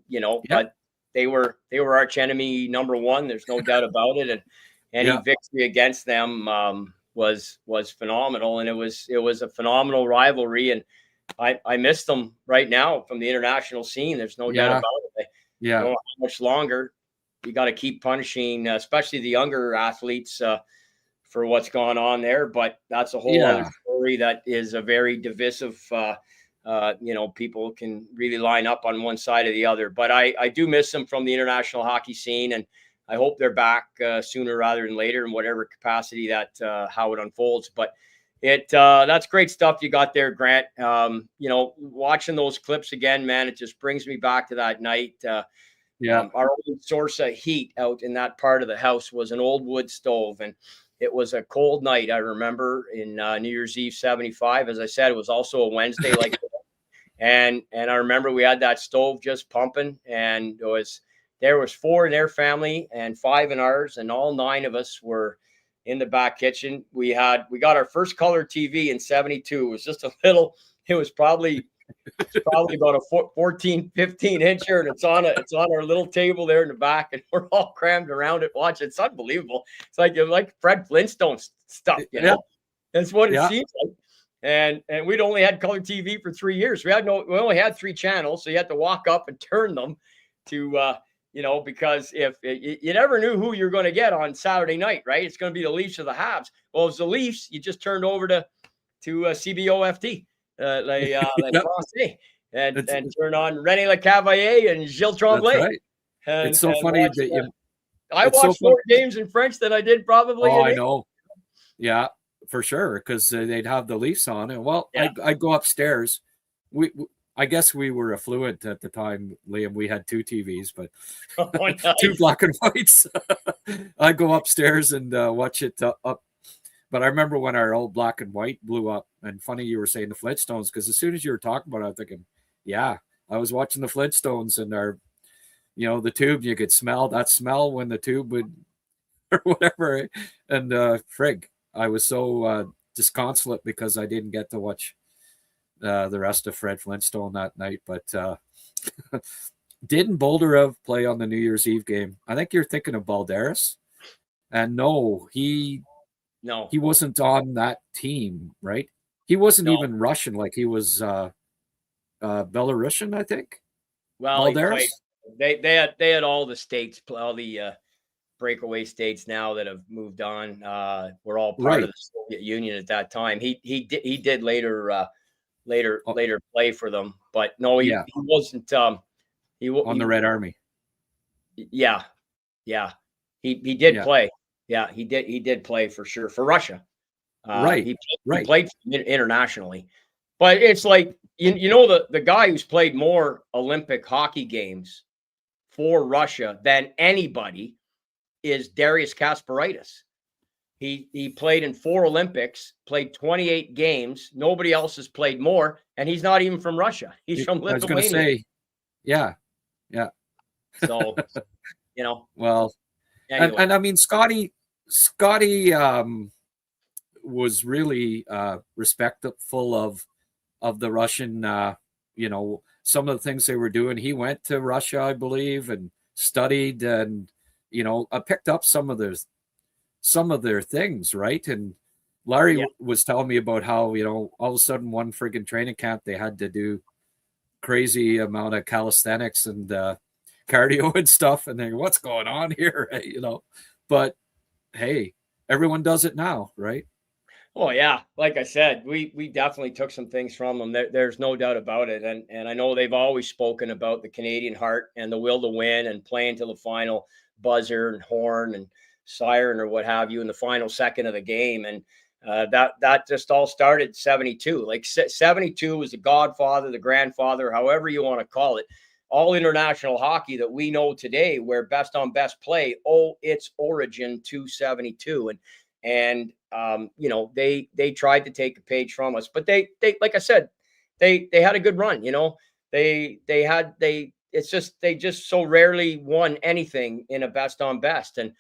but they were arch enemy number 1. There's no doubt about it, and any victory against them was phenomenal, and it was a phenomenal rivalry, and I miss them right now from the international scene. There's no doubt about it. I don't know how much longer you got to keep punishing, especially the younger athletes, for what's gone on there. But that's a whole other story that is a very divisive. People can really line up on one side or the other. But I do miss them from the international hockey scene, and I hope they're back sooner rather than later in whatever capacity that how it unfolds. But that's great stuff you got there, Grant. Watching those clips again, man, it just brings me back to that night. Our only source of heat out in that part of the house was an old wood stove, and it was a cold night. I remember in New Year's Eve '75. As I said, it was also a Wednesday, like, and I remember we had that stove just pumping, and there was 4 in their family and 5 in ours, and all 9 of us were in the back kitchen. We got our first color TV in '72. It was just a little. It was probably about a 14, 15 incher, and it's on our little table there in the back, and we're all crammed around it watching. It's unbelievable. It's like Fred Flintstone stuff, That's what it seems like. And we'd only had color TV for 3 years. We only had 3 channels, so you had to walk up and turn them to because if you never knew who you're going to get on Saturday night, right? It's going to be the Leafs or the Habs. Well, if it's the Leafs, you just turned over to CBOFT. Français, and turn on René Lecavalier and Gilles Tremblay. That's right. It's so funny that I watched more games in French than I did probably. I know. Yeah, for sure, because they'd have the Leafs on, and I'd go upstairs. I guess we were affluent at the time, Liam. We had 2 TVs, but nice. 2 black and whites. I'd go upstairs and watch it up. But I remember when our old black and white blew up, and funny you were saying the Flintstones, because as soon as you were talking about it, I was thinking, I was watching the Flintstones, and the tube, you could smell that smell when the tube would or whatever. And frig, I was so disconsolate because I didn't get to watch the rest of Fred Flintstone that night. But didn't Boldarov play on the New Year's Eve game? I think you're thinking of Balderas. And no, he wasn't on that team, right? He wasn't even Russian, like he was Belarusian, I think. Well, Balderas? they had all the states, all the breakaway states now that have moved on. Were all part of the Soviet Union at that time. He did later play for them, but no, he wasn't. He on the Red Army. Yeah. He did play. Yeah, he did play for sure for Russia. He played internationally, but it's like you know the guy who's played more Olympic hockey games for Russia than anybody is Darius Kasparaitis. He played in 4 Olympics, played 28 games. Nobody else has played more, and he's not even from Russia. He's from Lithuania. I was going to say, yeah. So, you know, well, anyway. and I mean, Scotty was really respectful of the Russian, some of the things they were doing. He went to Russia, I believe, and studied, and I picked up some of their things, right? And Larry was telling me about how all of a sudden one friggin' training camp they had to do crazy amount of calisthenics and cardio and stuff, and then what's going on here, But hey, everyone does it now, right? Oh yeah, like I said, we definitely took some things from them. There's no doubt about it, and I know they've always spoken about the Canadian heart and the will to win and playing to the final buzzer and horn and siren or what have you in the final second of the game, and that just all started 72. Like 72 was the godfather, the grandfather, however you want to call it. All international hockey that we know today, where best on best play, its origin to 72, and they tried to take a page from us, but they like I said, they had a good run. They just so rarely won anything in a best on best. And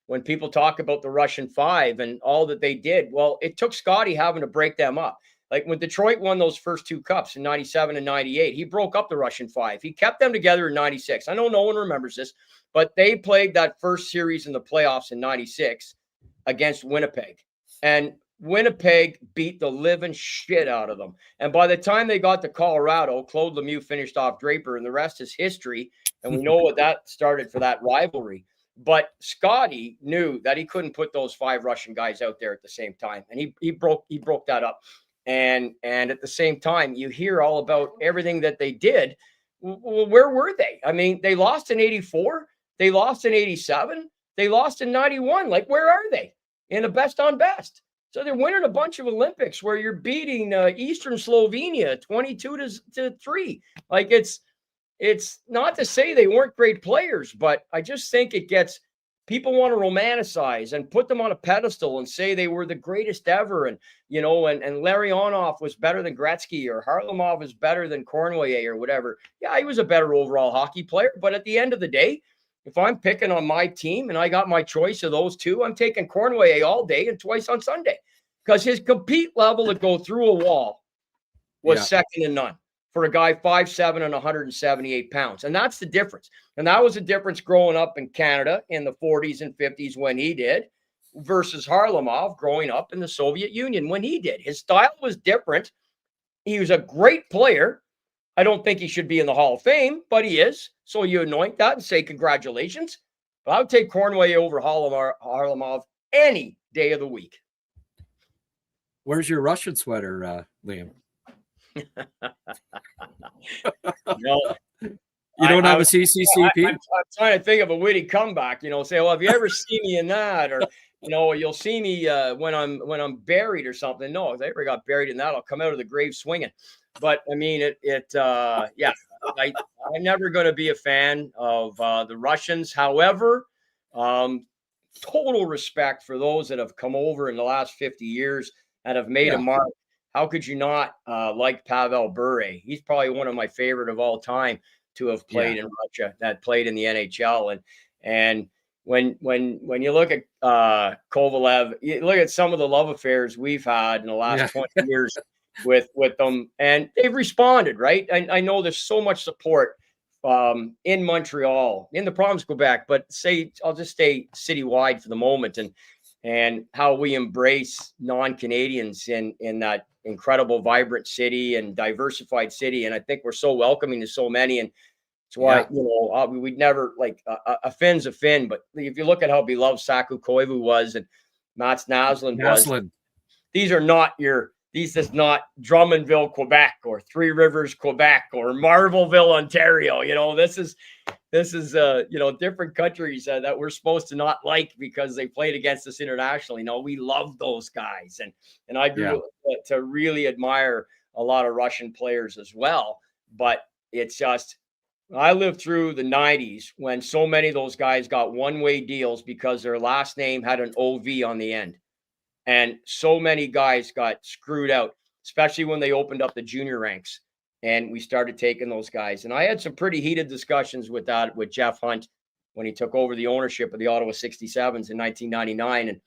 when people talk about the Russian 5 and all that they did, well, it took Scotty having to break them up. Like when Detroit won those first 2 cups in 97 and 98, he broke up the Russian 5. He kept them together in 96. I know no one remembers this, but they played that first series in the playoffs in 96 against Winnipeg. And Winnipeg beat the living shit out of them. And by the time they got to Colorado, Claude Lemieux finished off Draper, and the rest is history. And we know what that started for that rivalry. But Scotty knew that he couldn't put those 5 Russian guys out there at the same time. And he broke that up. And at the same time, you hear all about everything that they did. Well, where were they? I mean, they lost in 84. They lost in 87. They lost in 91. Like, where are they in a best on best? So they're winning a bunch of Olympics where you're beating Eastern Slovenia 22-3. Like, it's not to say they weren't great players, but I just think it gets people want to romanticize and put them on a pedestal and say they were the greatest ever. And, and Larionov was better than Gretzky, or Harlamov is better than Cornway or whatever. Yeah, he was a better overall hockey player. But at the end of the day, if I'm picking on my team and I got my choice of those 2, I'm taking Cornway all day and twice on Sunday, because his compete level to go through a wall was second to none for a guy 5'7" and 178 pounds. And that's the difference. And that was the difference growing up in Canada in the 40s and 50s when he did, versus Harlamov growing up in the Soviet Union when he did. His style was different. He was a great player. I don't think he should be in the Hall of Fame, but he is. So you anoint that and say congratulations. But I would take Cornway over Harlamov any day of the week. Where's your Russian sweater, Liam? You don't have a CCCP? I'm trying to think of a witty comeback. Say, well, have you ever seen me in that? Or you'll see me when I'm buried or something. No, if I ever got buried in that, I'll come out of the grave swinging. But I mean, I'm never going to be a fan of the Russians. However, total respect for those that have come over in the last 50 years and have made a mark. How could you not like Pavel Bure? He's probably one of my favorite of all time to have played in Russia, that played in the NHL. And when you look at Kovalev, you look at some of the love affairs we've had in the last 20 years with them, and they've responded, right? I know there's so much support in Montreal, in the province of Quebec, but I'll just stay citywide for the moment, and how we embrace non-Canadians in that incredible, vibrant city and diversified city. And I think we're so welcoming to so many. And that's why, we'd never like a Finn's a Finn. But if you look at how beloved Saku Koivu was and Mats Naslund was, these is not Drummondville, Quebec, or Three Rivers, Quebec, or Marvelville, Ontario. This is different countries that we're supposed to not like because they played against us internationally. No, we love those guys, and I grew to really admire a lot of Russian players as well. But it's just, I lived through the 90s when so many of those guys got one-way deals because their last name had an OV on the end. And so many guys got screwed out, especially when they opened up the junior ranks and we started taking those guys. And I had some pretty heated discussions with Jeff Hunt when he took over the ownership of the Ottawa 67s in 1999 and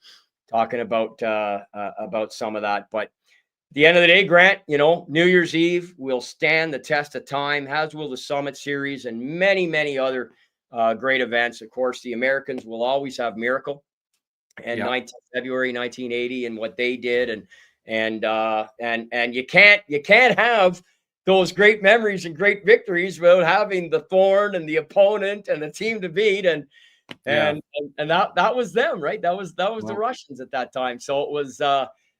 talking about some of that. But at the end of the day, Grant, New Year's Eve will stand the test of time, as will the Summit Series and many, many other great events. Of course, the Americans will always have Miracle. And February 1980 and what they did, and you can't have those great memories and great victories without having the thorn and the opponent and the team to beat, and that was them, right? That was the Russians at that time. So it was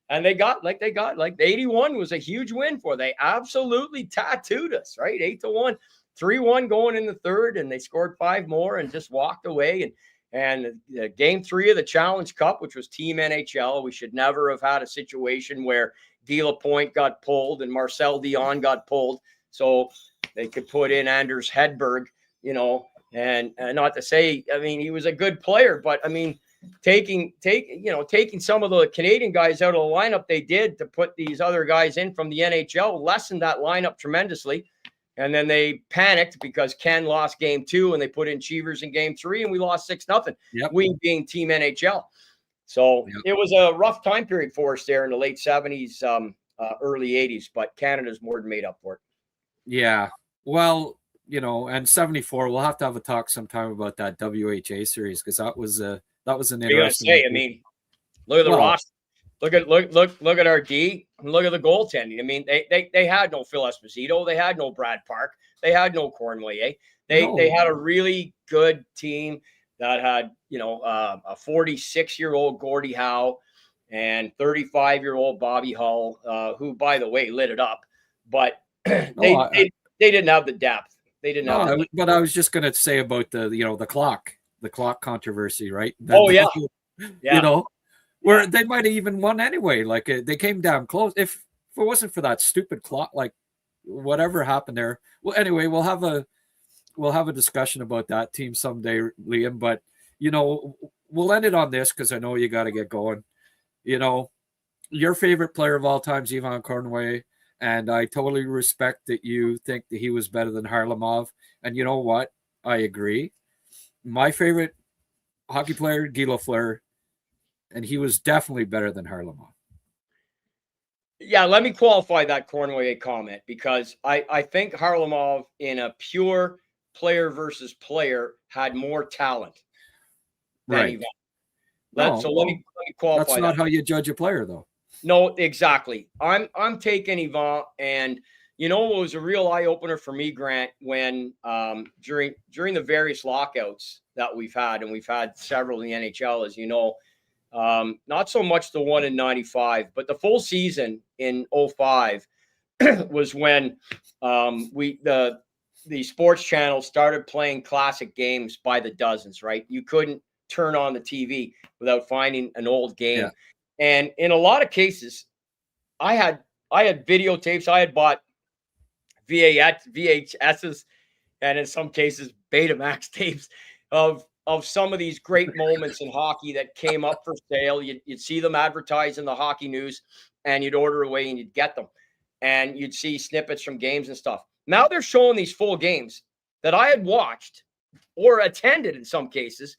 and they got like the 81 was a huge win for. They absolutely tattooed us, right? 8-1, 3-1 going in the third, and they scored 5 more and just walked away. And game 3 of the Challenge Cup, which was Team NHL, we should never have had a situation where Guy Lapointe got pulled and Marcel Dion got pulled, so they could put in Anders Hedberg, and not to say, I mean, he was a good player, but I mean, taking some of the Canadian guys out of the lineup, they did to put these other guys in from the NHL, lessened that lineup tremendously. And then they panicked because Ken lost game 2 and they put in Cheevers in game 3 and we lost 6-0. We being Team NHL. So it was a rough time period for us there in the late 70s, early 80s, but Canada's more than made up for it. Yeah. Well, and 74, we'll have to have a talk sometime about that WHA series because that was an interesting. I mean, look at the roster. Look at our D and look at the goaltending. I mean, they had no Phil Esposito, they had no Brad Park, they had no Cornway. They had a really good team that had a 46-year-old Gordie Howe and 35-year-old Bobby Hull, who by the way lit it up, but they didn't have the depth. They didn't have. But I was just going to say about the clock controversy, right? Where they might have even won anyway. Like they came down close. If it wasn't for that stupid clock, like whatever happened there. Well, anyway, we'll have a discussion about that team someday, Liam. But we'll end it on this because I know you got to get going. Your favorite player of all time is Ivan Cornway, and I totally respect that you think that he was better than Harlamov. And you know what? I agree. My favorite hockey player, Guy Lafleur. And he was definitely better than Harlamov. Yeah, let me qualify that Cornway comment because I think Harlamov, in a pure player versus player, had more talent than Ivan. So let me qualify. That's not how you judge a player, though. No, exactly. I'm taking Ivan, and what was a real eye opener for me, Grant, when during the various lockouts that we've had, and we've had several in the NHL, as you know. Not so much the one in 95, but the full season in 05 was when the sports channel started playing classic games by the dozens, right? You couldn't turn on the TV without finding an old game. Yeah. And in a lot of cases, I had videotapes. I had bought VHSs, and in some cases, Betamax tapes of some of these great moments in hockey that came up for sale. You'd see them advertised in the hockey news, and you'd order away and you'd get them. And you'd see snippets from games and stuff. Now they're showing these full games that I had watched or attended in some cases,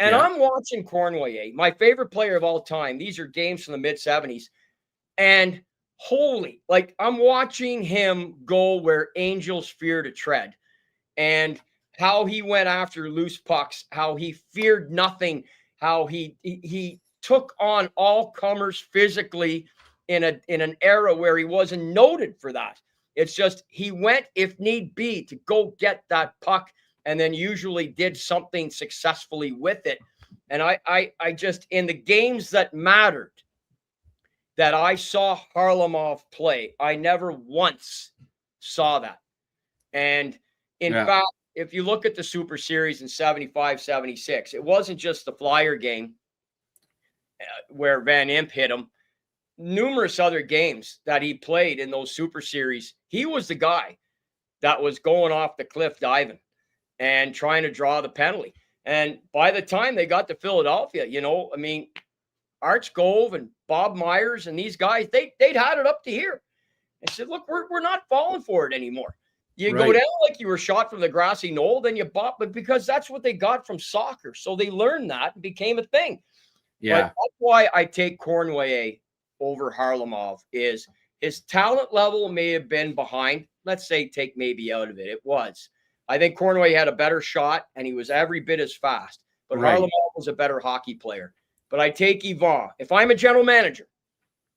And I'm watching Cornway, my favorite player of all time. These are games from the mid-'70s. And I'm watching him go where angels fear to tread. And how he went after loose pucks, how he feared nothing, how he took on all comers physically in an era where he wasn't noted for that. It's just he went, if need be, to go get that puck, and then usually did something successfully with it. And I just, in the games that mattered, that I saw Harlamov play, I never once saw that. And in fact, if you look at the Super Series in 75, 76, it wasn't just the Flyer game where Van Impe hit him. Numerous other games that he played in those Super Series, he was the guy that was going off the cliff diving and trying to draw the penalty. And by the time they got to Philadelphia, Arch Gove and Bob Myers and these guys, they'd had it up to here. I said, look, we're not falling for it anymore. You go down like you were shot from the grassy knoll, then you bop, but because that's what they got from soccer. So they learned that and became a thing. Yeah. But that's why I take Cornway over Harlamov. Is his talent level may have been behind. Let's say take maybe out of it. It was. I think Cornway had a better shot and he was every bit as fast. But Harlamov was a better hockey player. But I take Yvon. If I'm a general manager,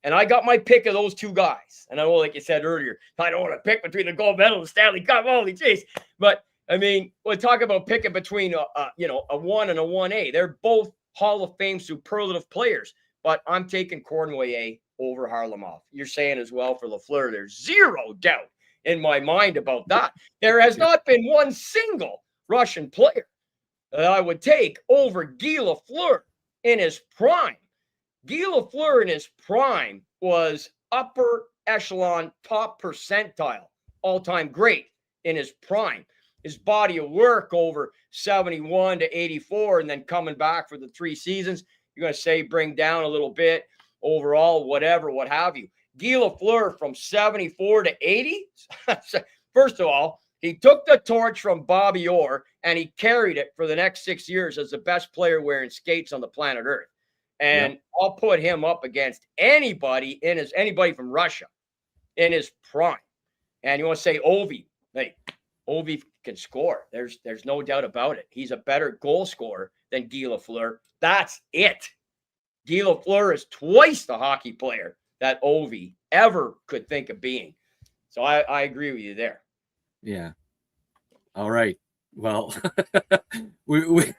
and I got my pick of those two guys. And I know, like you said earlier, I don't want to pick between the gold medal and the Stanley Cup. Holy jeez. But, we'll talk about picking between, a 1 and a 1A. They're both Hall of Fame superlative players. But I'm taking Cornway over Harlamov. You're saying as well for Lafleur. There's zero doubt in my mind about that. There has not been one single Russian player that I would take over Guy Lafleur in his prime. Guy Lafleur in his prime was upper echelon, top percentile, all-time great in his prime. His body of work over 71 to 84 and then coming back for the 3 seasons, you're going to say bring down a little bit overall, whatever, what have you. Guy Lafleur from 74 to 80, first of all, he took the torch from Bobby Orr and he carried it for the next 6 years as the best player wearing skates on the planet Earth. And I'll put him up against anybody from Russia in his prime. And you want to say Ovi? Hey, Ovi can score. There's no doubt about it. He's a better goal scorer than Guy Lafleur. That's it. Guy Lafleur is twice the hockey player that Ovi ever could think of being. So I agree with you there. Yeah. All right. Well, we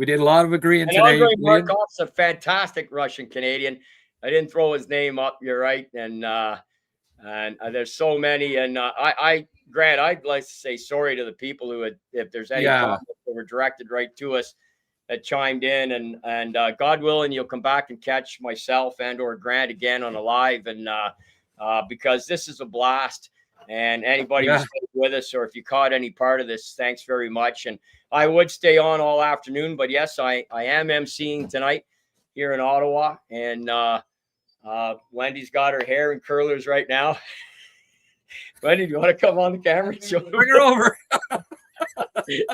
did a lot of agreeing today. Andrei Markov's a fantastic Russian Canadian. I didn't throw his name up. You're right, and there's so many. And Grant, I'd like to say sorry to the people who had, if there's any comments that were directed right to us, that chimed in, and God willing, you'll come back and catch myself and/or Grant again on a live, and because this is a blast. And anybody who stayed with us, or if you caught any part of this, thanks very much. And I would stay on all afternoon, but yes, I am emceeing tonight here in Ottawa. And Wendy's got her hair in curlers right now. Wendy, do you want to come on the camera? Bring her over.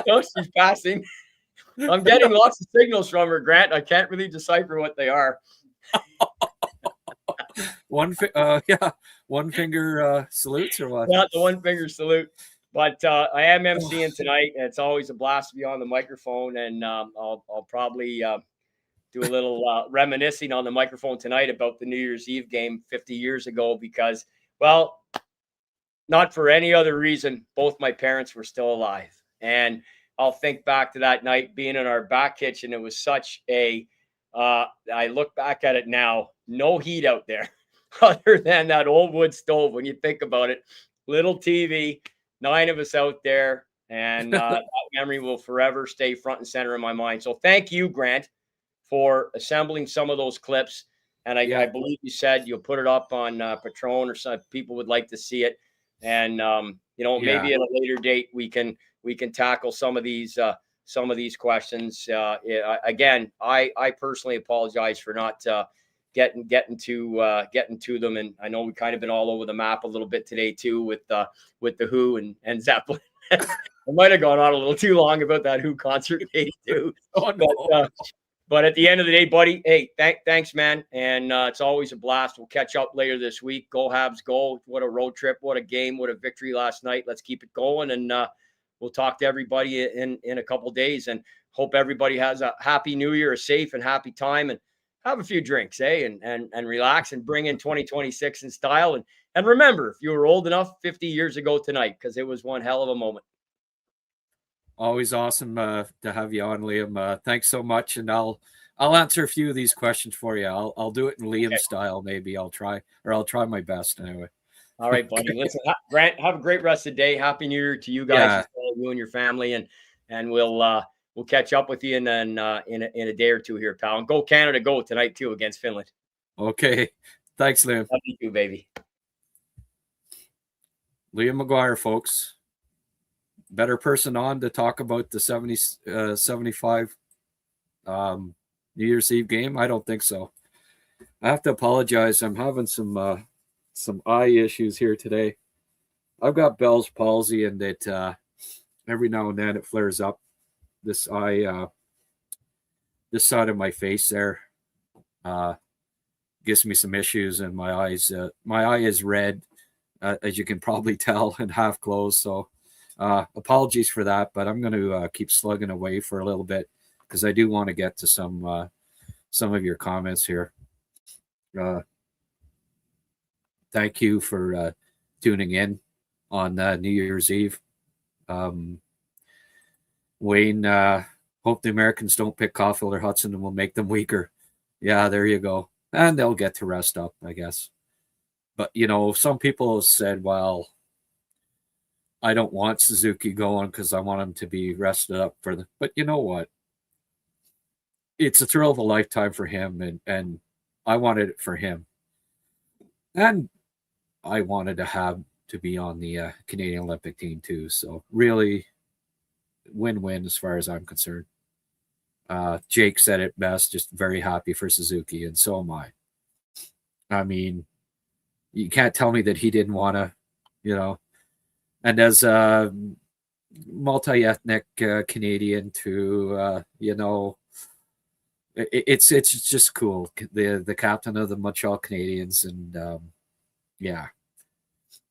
No, she's passing. I'm getting lots of signals from her, Grant. I can't really decipher what they are. One finger salutes or what? Not the one finger salute, but I am emceeing tonight, and it's always a blast to be on the microphone. And I'll probably do a little reminiscing on the microphone tonight about the New Year's Eve game 50 years ago, because, well, not for any other reason, both my parents were still alive, and I'll think back to that night being in our back kitchen. It was such a I look back at it now, no heat out there other than that old wood stove. When you think about it, little TV, 9 of us out there, and that memory will forever stay front and center in my mind. So thank you, Grant, for assembling some of those clips. And I believe you said you'll put it up on Patron, or some people would like to see it. And maybe at a later date we can tackle some of these questions. Again, I personally apologize for not getting to them, and I know we kind of been all over the map a little bit today too with the Who and Zeppelin. I might have gone on a little too long about that Who concert in 82. Oh, no. But at the end of the day, buddy, hey, thanks, man. And it's always a blast. We'll catch up later this week. Go Habs, go. What a road trip. What a game. What a victory last night. Let's keep it going. And we'll talk to everybody in a couple of days. And hope everybody has a happy new year, a safe and happy time. And have a few drinks, and relax and bring in 2026 in style. And remember, if you were old enough, 50 years ago tonight, because it was one hell of a moment. Always awesome to have you on, Liam. Thanks so much, and I'll answer a few of these questions for you. I'll do it in Liam style, maybe. I'll try my best anyway. All right, buddy. Listen, Grant, have a great rest of the day. Happy New Year to you guys, you and your family, and we'll catch up with you in a day or two here, pal. And go Canada, go tonight too against Finland. Okay, thanks, Liam. Love you too, baby. Liam Maguire, folks. Better person on to talk about the 75 New Year's Eve game? I don't think so. I have to apologize. I'm having some eye issues here today. I've got Bell's palsy, and it every now and then it flares up. This eye, this side of my face there, gives me some issues, and my eyes. My eye is red, as you can probably tell, and half closed. So. Apologies for that, but I'm going to keep slugging away for a little bit because I do want to get to some of your comments here. Thank you for tuning in on New Year's Eve. Wayne, hope the Americans don't pick Caulfield or Hudson and will make them weaker. Yeah, there you go. And they'll get to rest up, I guess. But, some people have said, well, I don't want Suzuki going because I want him to be rested up for the. But you know what? It's a thrill of a lifetime for him, and I wanted it for him, and I wanted to have to be on the Canadian Olympic team too. So really, win-win as far as I'm concerned. Jake said it best. Just very happy for Suzuki, and so am I. I mean, you can't tell me that he didn't want to, And as a multi-ethnic Canadian too, it's just cool. The captain of the Montreal Canadiens, and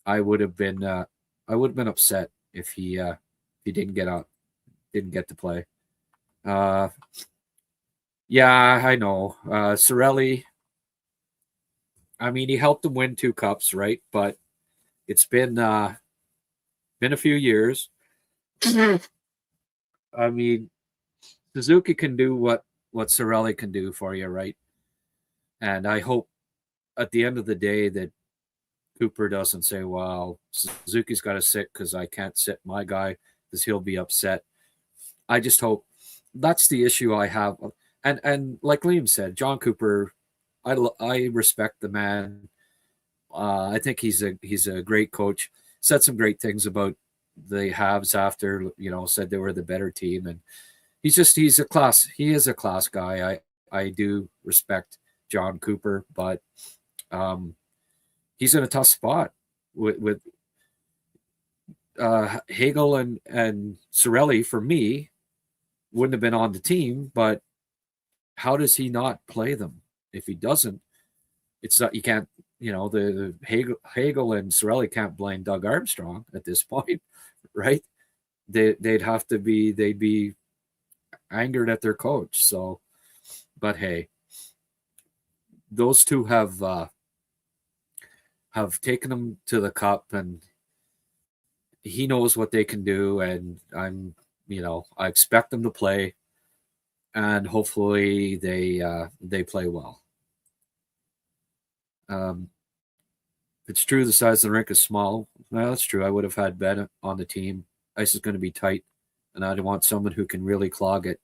I would have been upset if he didn't get to play. I know. Cirelli, I mean, he helped them win 2 cups, right? But it's been a few years. I mean, Suzuki can do what Cirelli can do for you, right? And I hope at the end of the day that Cooper doesn't say, well, Suzuki's got to sit because I can't sit my guy because he'll be upset. I just hope that's the issue I have. And like Liam said, John Cooper, I respect the man. I think he's a great coach. Said some great things about the Habs after, said they were the better team. And he is a class guy. I do respect John Cooper, but he's in a tough spot with Hagel and Cirelli. For me, wouldn't have been on the team, but how does he not play them? If he doesn't, it's not, you can't, the Hagel and Cirelli can't blame Doug Armstrong at this point, right? They'd be angered at their coach. So, but hey, those two have taken them to the cup, and he knows what they can do. And I expect them to play, and hopefully they play well. It's true the size of the rink is small. Well, that's true. I would have had Ben on the team. Ice is going to be tight, and I want someone who can really clog it,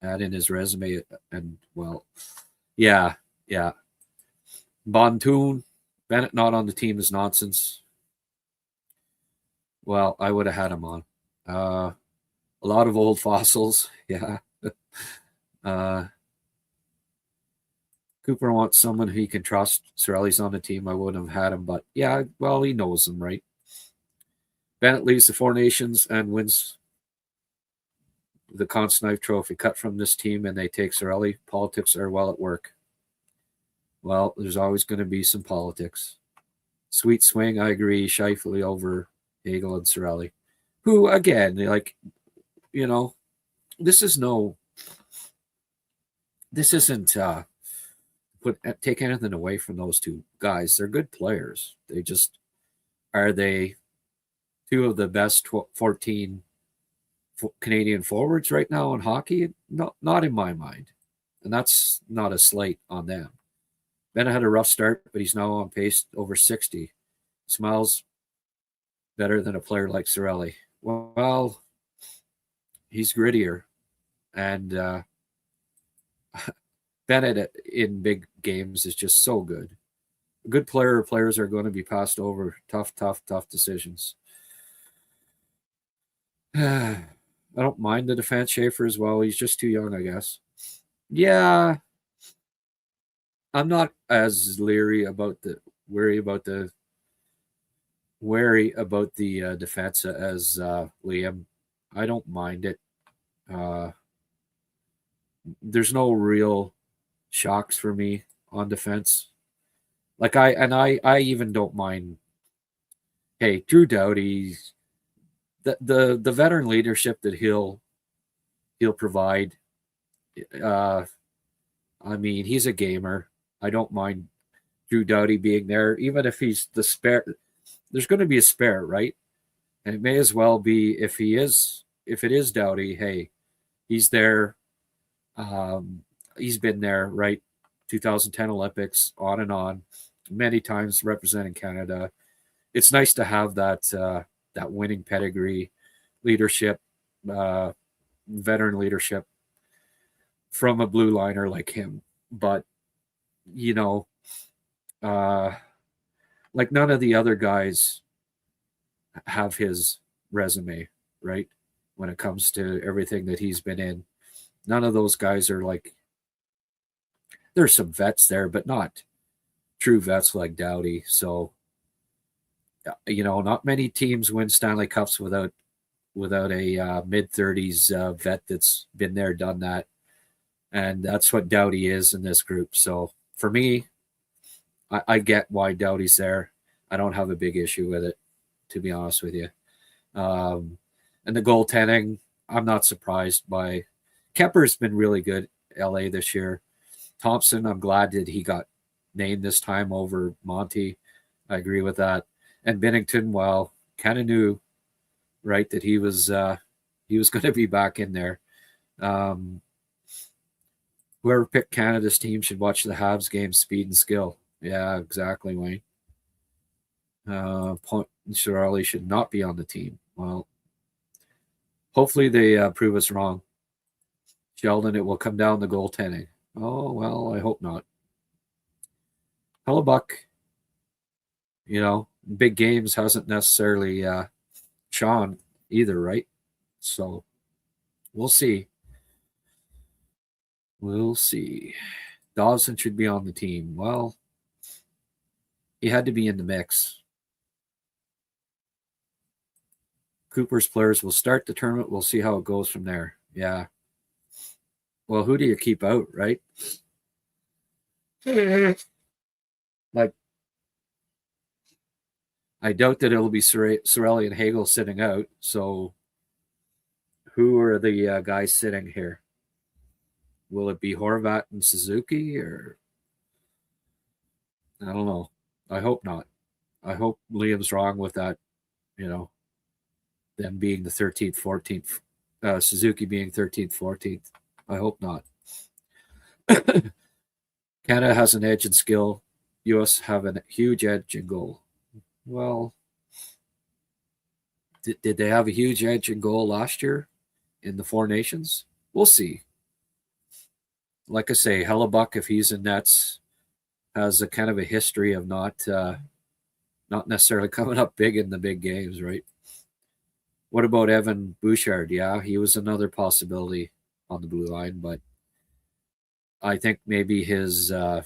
add in his resume, and yeah. Bontoon, Bennett not on the team is nonsense. Well, I would have had him on. A lot of old fossils, yeah. Cooper wants someone he can trust. Cirelli's on the team. I wouldn't have had him, but yeah, well, he knows him, right? Bennett leads the Four Nations and wins the Conn Smythe Trophy. Cut from this team and they take Cirelli. Politics are well at work. Well, there's always going to be some politics. Sweet swing, I agree. Scheifele over Hagel and Cirelli. Who, again, like, you know, this isn't take anything away from those two guys. They're good players. Are they two of the best 14 Canadian forwards right now in hockey? No, not in my mind. And that's not a slight on them. Bennett had a rough start, but he's now on pace over 60. He smiles better than a player like Cirelli. Well, he's grittier. And Bennett in big games is just so good. A good player or players are going to be passed over. Tough decisions. I don't mind the defense. Schaefer as well. He's just too young, I guess. Yeah. I'm not as wary about the defense as Liam. I don't mind it. There's no real shocks for me on defense. Like I even don't mind. Hey, Drew Doughty, the veteran leadership that he'll provide. I mean, he's a gamer. I don't mind Drew Doughty being there, even if he's the spare. There's going to be a spare, right? And it may as well be if it is Doughty. Hey, he's there. He's been there, right? 2010 Olympics, on and on, many times representing Canada. It's nice to have that winning pedigree, leadership, veteran leadership from a blue liner like him. But you know, like none of the other guys have his resume, right? When it comes to everything that he's been in, none of those guys are like. There's some vets there, but not true vets like Doughty. So, you know, not many teams win Stanley Cups without a mid-30s vet that's been there, done that. And that's what Doughty is in this group. So for me, I get why Doughty's there. I don't have a big issue with it, to be honest with you. And the goaltending, I'm not surprised by. Kemper's been really good LA this year. Thompson, I'm glad that he got named this time over Monty. I agree with that. And Binnington, well, kind of knew, right, that he was going to be back in there. Whoever picked Canada's team should watch the Habs game, speed and skill. Yeah, exactly, Wayne. Cirelli should not be on the team. Well, hopefully they prove us wrong. Sheldon, it will come down to goaltending. Oh, well, I hope not. Hellebuck, you know, big games hasn't necessarily shone either, right? So we'll see. We'll see. Dawson should be on the team. Well, he had to be in the mix. Cooper's players will start the tournament. We'll see how it goes from there. Yeah. Well, who do you keep out, right? Like, I doubt that it'll be Cirelli and Hagel sitting out. So who are the guys sitting here? Will it be Horvat and Suzuki, or I don't know. I hope not. I hope Liam's wrong with that, you know, them being the 13th, 14th, Suzuki being 13th, 14th. I hope not. Canada has an edge in skill. U.S. have a huge edge in goal. Well, did they have a huge edge in goal last year in the Four Nations? We'll see. Like I say, Hellebuck, if he's in nets, has a kind of a history of not necessarily coming up big in the big games, right? What about Evan Bouchard? Yeah, he was another possibility on the blue line, but I think maybe his a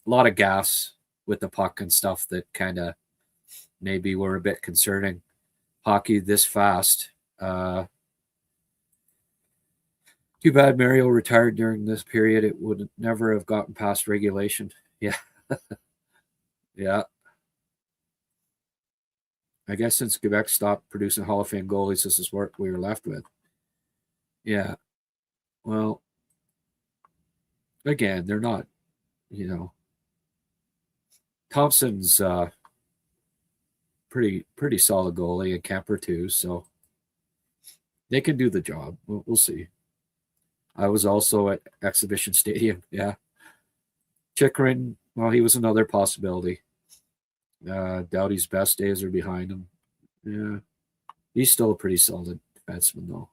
lot of gas with the puck and stuff that kind of maybe were a bit concerning. Hockey this fast. Too bad Mario retired during this period. It would never have gotten past regulation. Yeah. Yeah. I guess since Quebec stopped producing Hall of Fame goalies, this is what we were left with. Yeah. Well, again, they're not, Thompson's pretty solid goalie, and Kemper too, so they can do the job. We'll see. I was also at Exhibition Stadium. Yeah. Chikrin, well, he was another possibility. Doughty's best days are behind him. Yeah. He's still a pretty solid defenseman, though.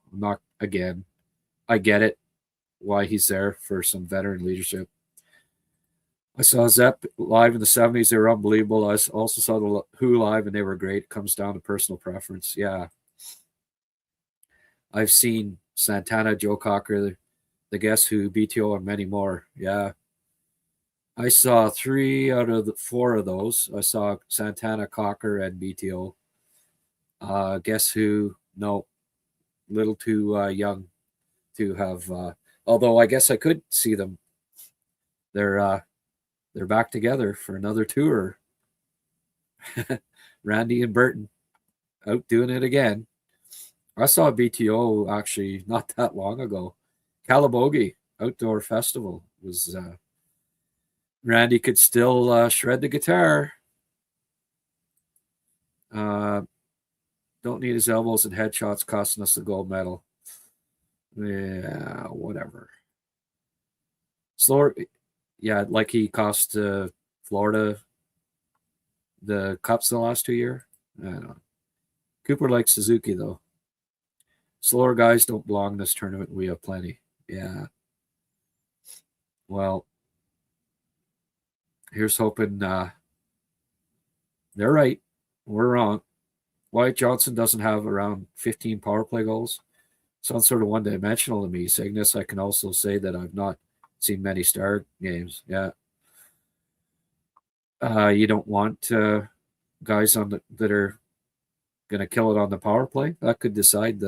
I get it, why he's there for some veteran leadership. I saw Zepp live in the 70s. They were unbelievable. I also saw the Who live, and they were great. It comes down to personal preference. Yeah. I've seen Santana, Joe Cocker, the Guess Who, BTO, and many more. Yeah. I saw 3 out of the 4 of those. I saw Santana, Cocker, and BTO. Guess Who? No. Little too young to have. Although I guess I could see them. They're back together for another tour. Randy and Burton out doing it again. I saw BTO actually not that long ago. Calabogie Outdoor Festival was. Randy could still shred the guitar. Don't need his elbows and headshots costing us the gold medal. Yeah, whatever. Slower, yeah, like he cost Florida the cups the last 2 years. I don't know. Cooper likes Suzuki, though. Slower guys don't belong in this tournament. We have plenty. Yeah. Well, here's hoping they're right. We're wrong. Wyatt Johnson doesn't have around 15 power play goals. Sounds sort of one-dimensional to me. Saying this, I can also say that I've not seen many Star games. Yeah. You don't want guys that are going to kill it on the power play. That could decide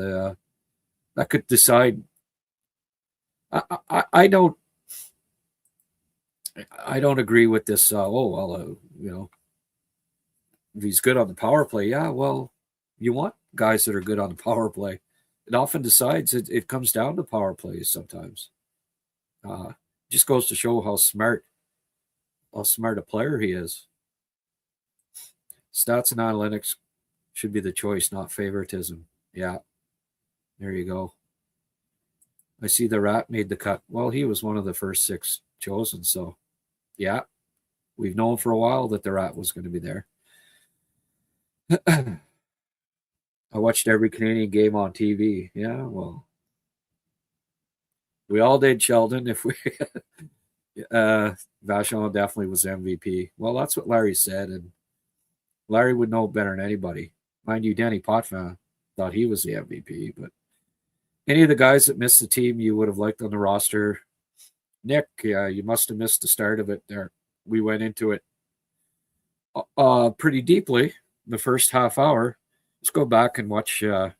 I don't agree with this. If he's good on the power play, yeah, well, you want guys that are good on the power play. It often decides it comes down to power plays sometimes. Just goes to show how smart a player he is. Stats and analytics should be the choice, not favoritism. Yeah, there you go. I see the Rat made the cut. Well, he was one of the first 6 chosen, so yeah, we've known for a while that the Rat was going to be there. I watched every Canadian game on TV. Yeah, well, we all did, Sheldon. If we Vachon definitely was MVP. Well, that's what Larry said, and Larry would know better than anybody. Mind you, Danny Potvin thought he was the MVP, but any of the guys that missed the team you would have liked on the roster. Nick, you must have missed the start of it there. We went into it pretty deeply the first half hour. Let's go back and watch the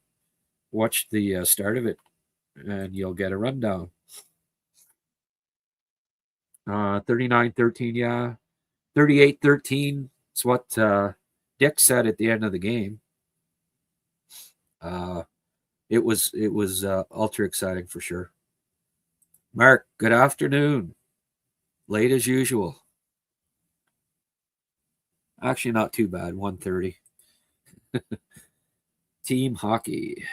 start of it, and you'll get a rundown. 39-13, yeah. 38-13 is what Dick said at the end of the game. It was ultra exciting for sure. Mark, good afternoon. Late as usual. Actually, not too bad. 1:30. Team hockey.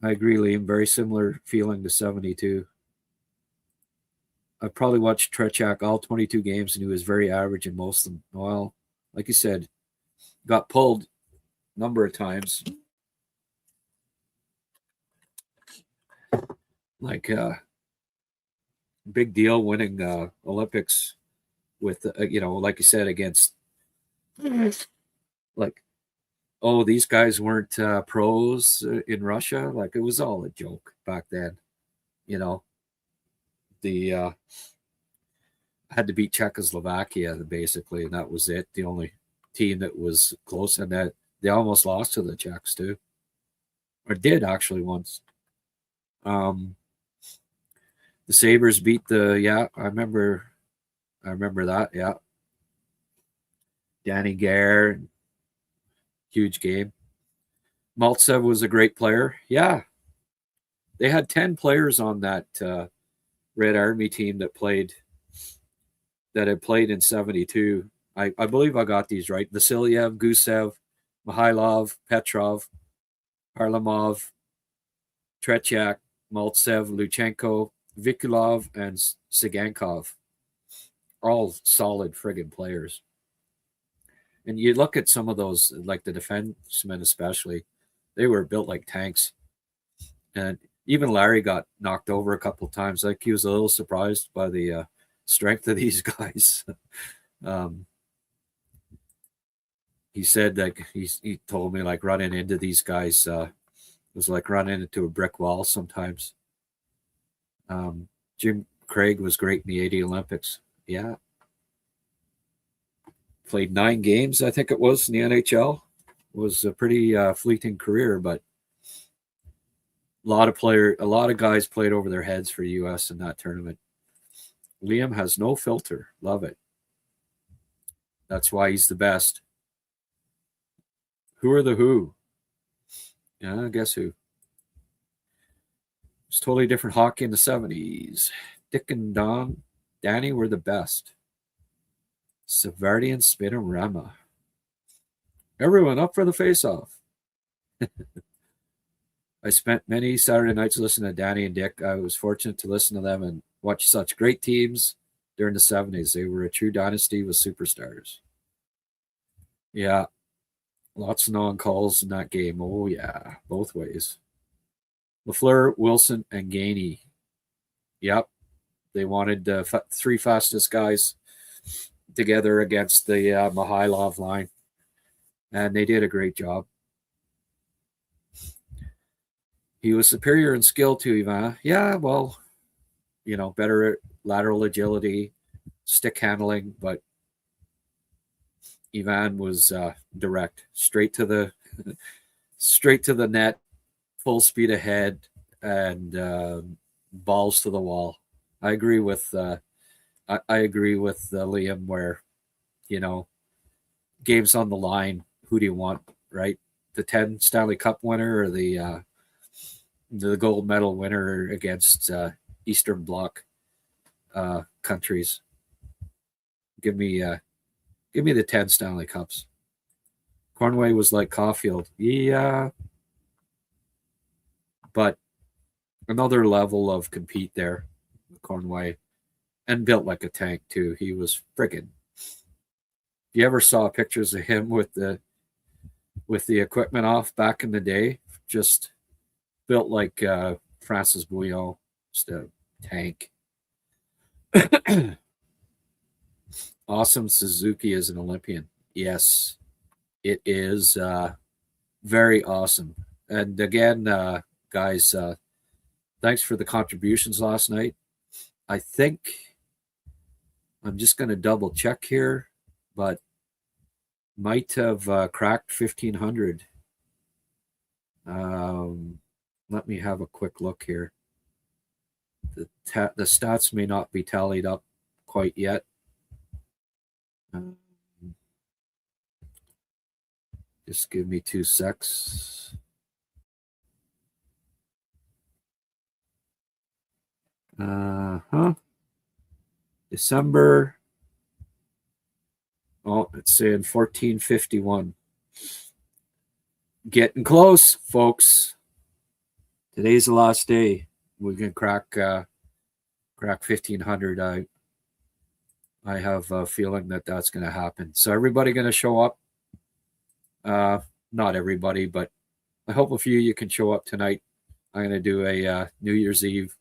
I agree, Liam. Very similar feeling to 72. I probably watched Tretiak all 22 games, and he was very average in most of them. Well, like you said, got pulled a number of times. Like big deal winning Olympics with like you said, against like, oh, these guys weren't pros in Russia. Like, it was all a joke back then. The had to beat Czechoslovakia basically, and that was it. The only team that was close, and that they almost lost to the Czechs too, or did actually once. The Sabres beat the I remember that. Yeah, Danny Gare, huge game. Maltsev was a great player. Yeah, they had 10 players on that Red Army team that had played in 72. I believe I got these right. Vasilyev, Gusev, Mihailov, Petrov, Harlamov, Tretiak, Maltsev, Luchenko, Vikulov, and Sigankov. All solid friggin' players. And you look at some of those, like the defensemen especially, they were built like tanks. And even Larry got knocked over a couple of times. Like he was a little surprised by the strength of these guys. He said that he told me like running into these guys was like running into a brick wall sometimes. Jim Craig was great in the 80 Olympics. Yeah. Played 9 games, I think it was, in the NHL. Was a pretty fleeting career, but a lot of guys played over their heads for U.S. in that tournament. Liam has no filter. Love it. That's why he's the best. Who are the who? Yeah, guess who? It's totally different hockey in the 70s. Dick and Danny were the best. Savardian, Spin, and Rama. Everyone up for the face-off. I spent many Saturday nights listening to Danny and Dick. I was fortunate to listen to them and watch such great teams during the 70s. They were a true dynasty with superstars. Yeah. Lots of non-calls in that game. Oh, yeah. Both ways. LaFleur, Wilson, and Gainey. Yep. They wanted the 3 fastest guys together against the Mihailov line. And they did a great job. He was superior in skill to Ivan. Yeah, well, better lateral agility, stick handling, but Ivan was direct, straight to the net, full speed ahead, and balls to the wall. I agree with Liam where, games on the line. Who do you want, right? The 10 Stanley Cup winner or the gold medal winner against Eastern Bloc countries? Give me the 10 Stanley Cups. Conway was like Caulfield. Yeah. But another level of compete there, Conway. And built like a tank, too. He was friggin'. You ever saw pictures of him with the equipment off back in the day? Just built like Francis Bouillon. Just a tank. Awesome Suzuki is an Olympian. Yes, it is very awesome. And again, guys, thanks for the contributions last night. I think I'm just going to double check here, but might have cracked 1,500. Let me have a quick look here. The stats may not be tallied up quite yet. Just give me 2 secs. December. Oh, it's saying 1451. Getting close, folks. Today's the last day. We can crack 1,500. I have a feeling that that's going to happen. So everybody going to show up? Not everybody, but I hope a few you can show up tonight. I'm going to do a New Year's Eve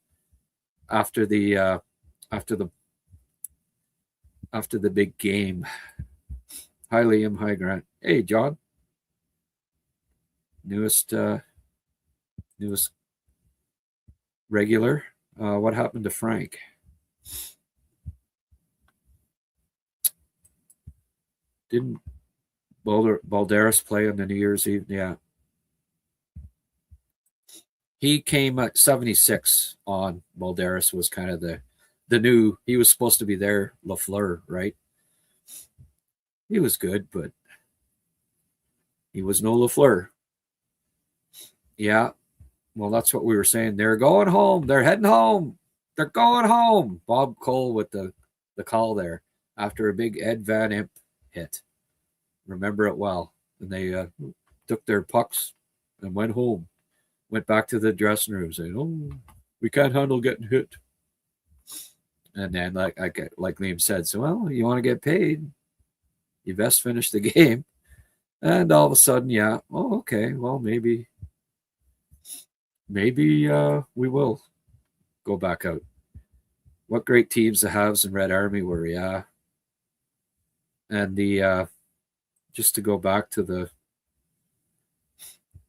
after the big game. Hi, Liam. Hi, Grant. Hey, John. Newest regular. What happened to Frank? Didn't Balderas play on the New Year's Eve? Yeah. He came at 76 on. Balderas was kind of the new, he was supposed to be there, LaFleur, right? He was good, but he was no LaFleur. Yeah. Well, that's what we were saying. They're going home. They're heading home. They're going home. Bob Cole with the call there after a big Ed Van Imp hit. Remember it well. And they took their pucks and went home. Went back to the dressing room saying, "Oh, we can't handle getting hit." And then, like Liam said, so, well, you want to get paid, you best finish the game. And all of a sudden, yeah, oh, okay, well, maybe we will go back out. What great teams the Habs and Red Army were, yeah. And the just to go back to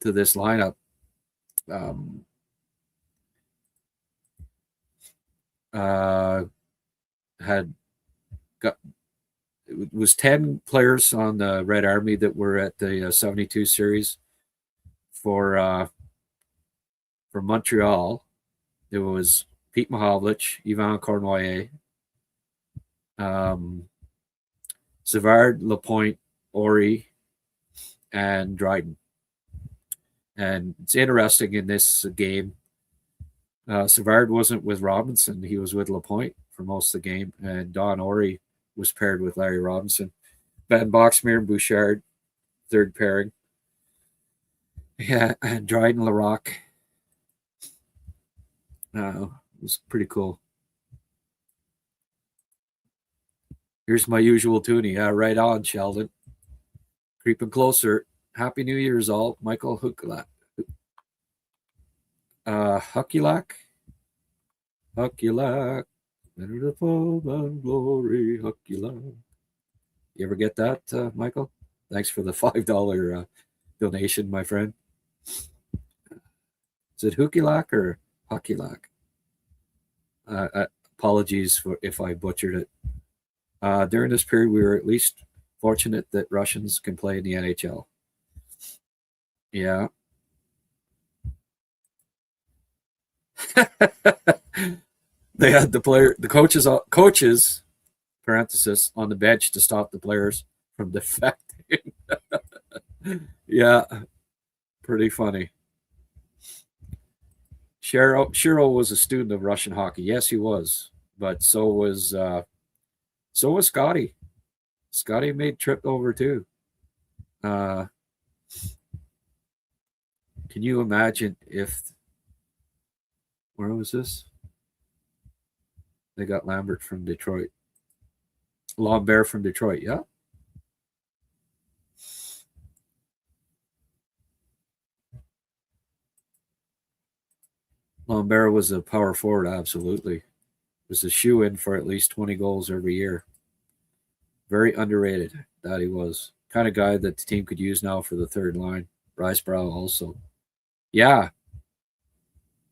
this lineup, it was 10 players on the Red Army that were at the 72 series. For Montreal, it was Pete Mahovlich, Yvan Cournoyer, Savard, Lapointe, Ori, and Dryden. And it's interesting in this game, Savard wasn't with Robinson. He was with Lapointe for most of the game. And Don Ori was paired with Larry Robinson. Ben Boxmeer and Bouchard, third pairing. Yeah, and Dryden Larocque. It was pretty cool. Here's my usual toonie. Right on, Sheldon. Creeping closer. Happy New Year's all. Michael Hukulak. Hukulak. Better to fall than glory. Hukulak. You ever get that, Michael? Thanks for the $5 donation, my friend. Is it Hukulak or Hukulak? Apologies for if I butchered it. During this period, we were at least fortunate that Russians can play in the NHL. Yeah. They had the coaches, parenthesis, on the bench to stop the players from defecting. Yeah. Pretty funny. Shiro was a student of Russian hockey. Yes, he was. But so was Scotty. Scotty made trip over too. Can you imagine if, where was this? They got Lambert from Detroit. Lambert from Detroit, yeah. Lambert was a power forward, absolutely. Was a shoe-in for at least 20 goals every year. Very underrated, that he was. Kind of guy that the team could use now for the third line. Ricebrough also. Yeah.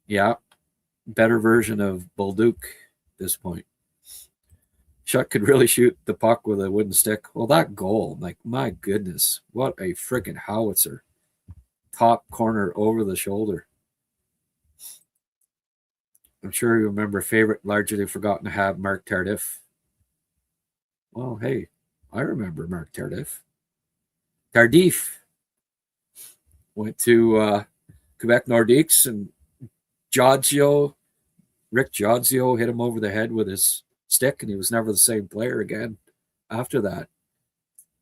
Yeah. Better version of Bolduc at this point. Chuck could really shoot the puck with a wooden stick. Well, that goal, like, my goodness. What a freaking howitzer. Top corner over the shoulder. I'm sure you remember favorite, largely forgotten to have Mark Tardif. Well, hey, I remember Mark Tardif. Tardif went to Quebec Nordiques, and Rick Jodzio hit him over the head with his stick, and he was never the same player again after that.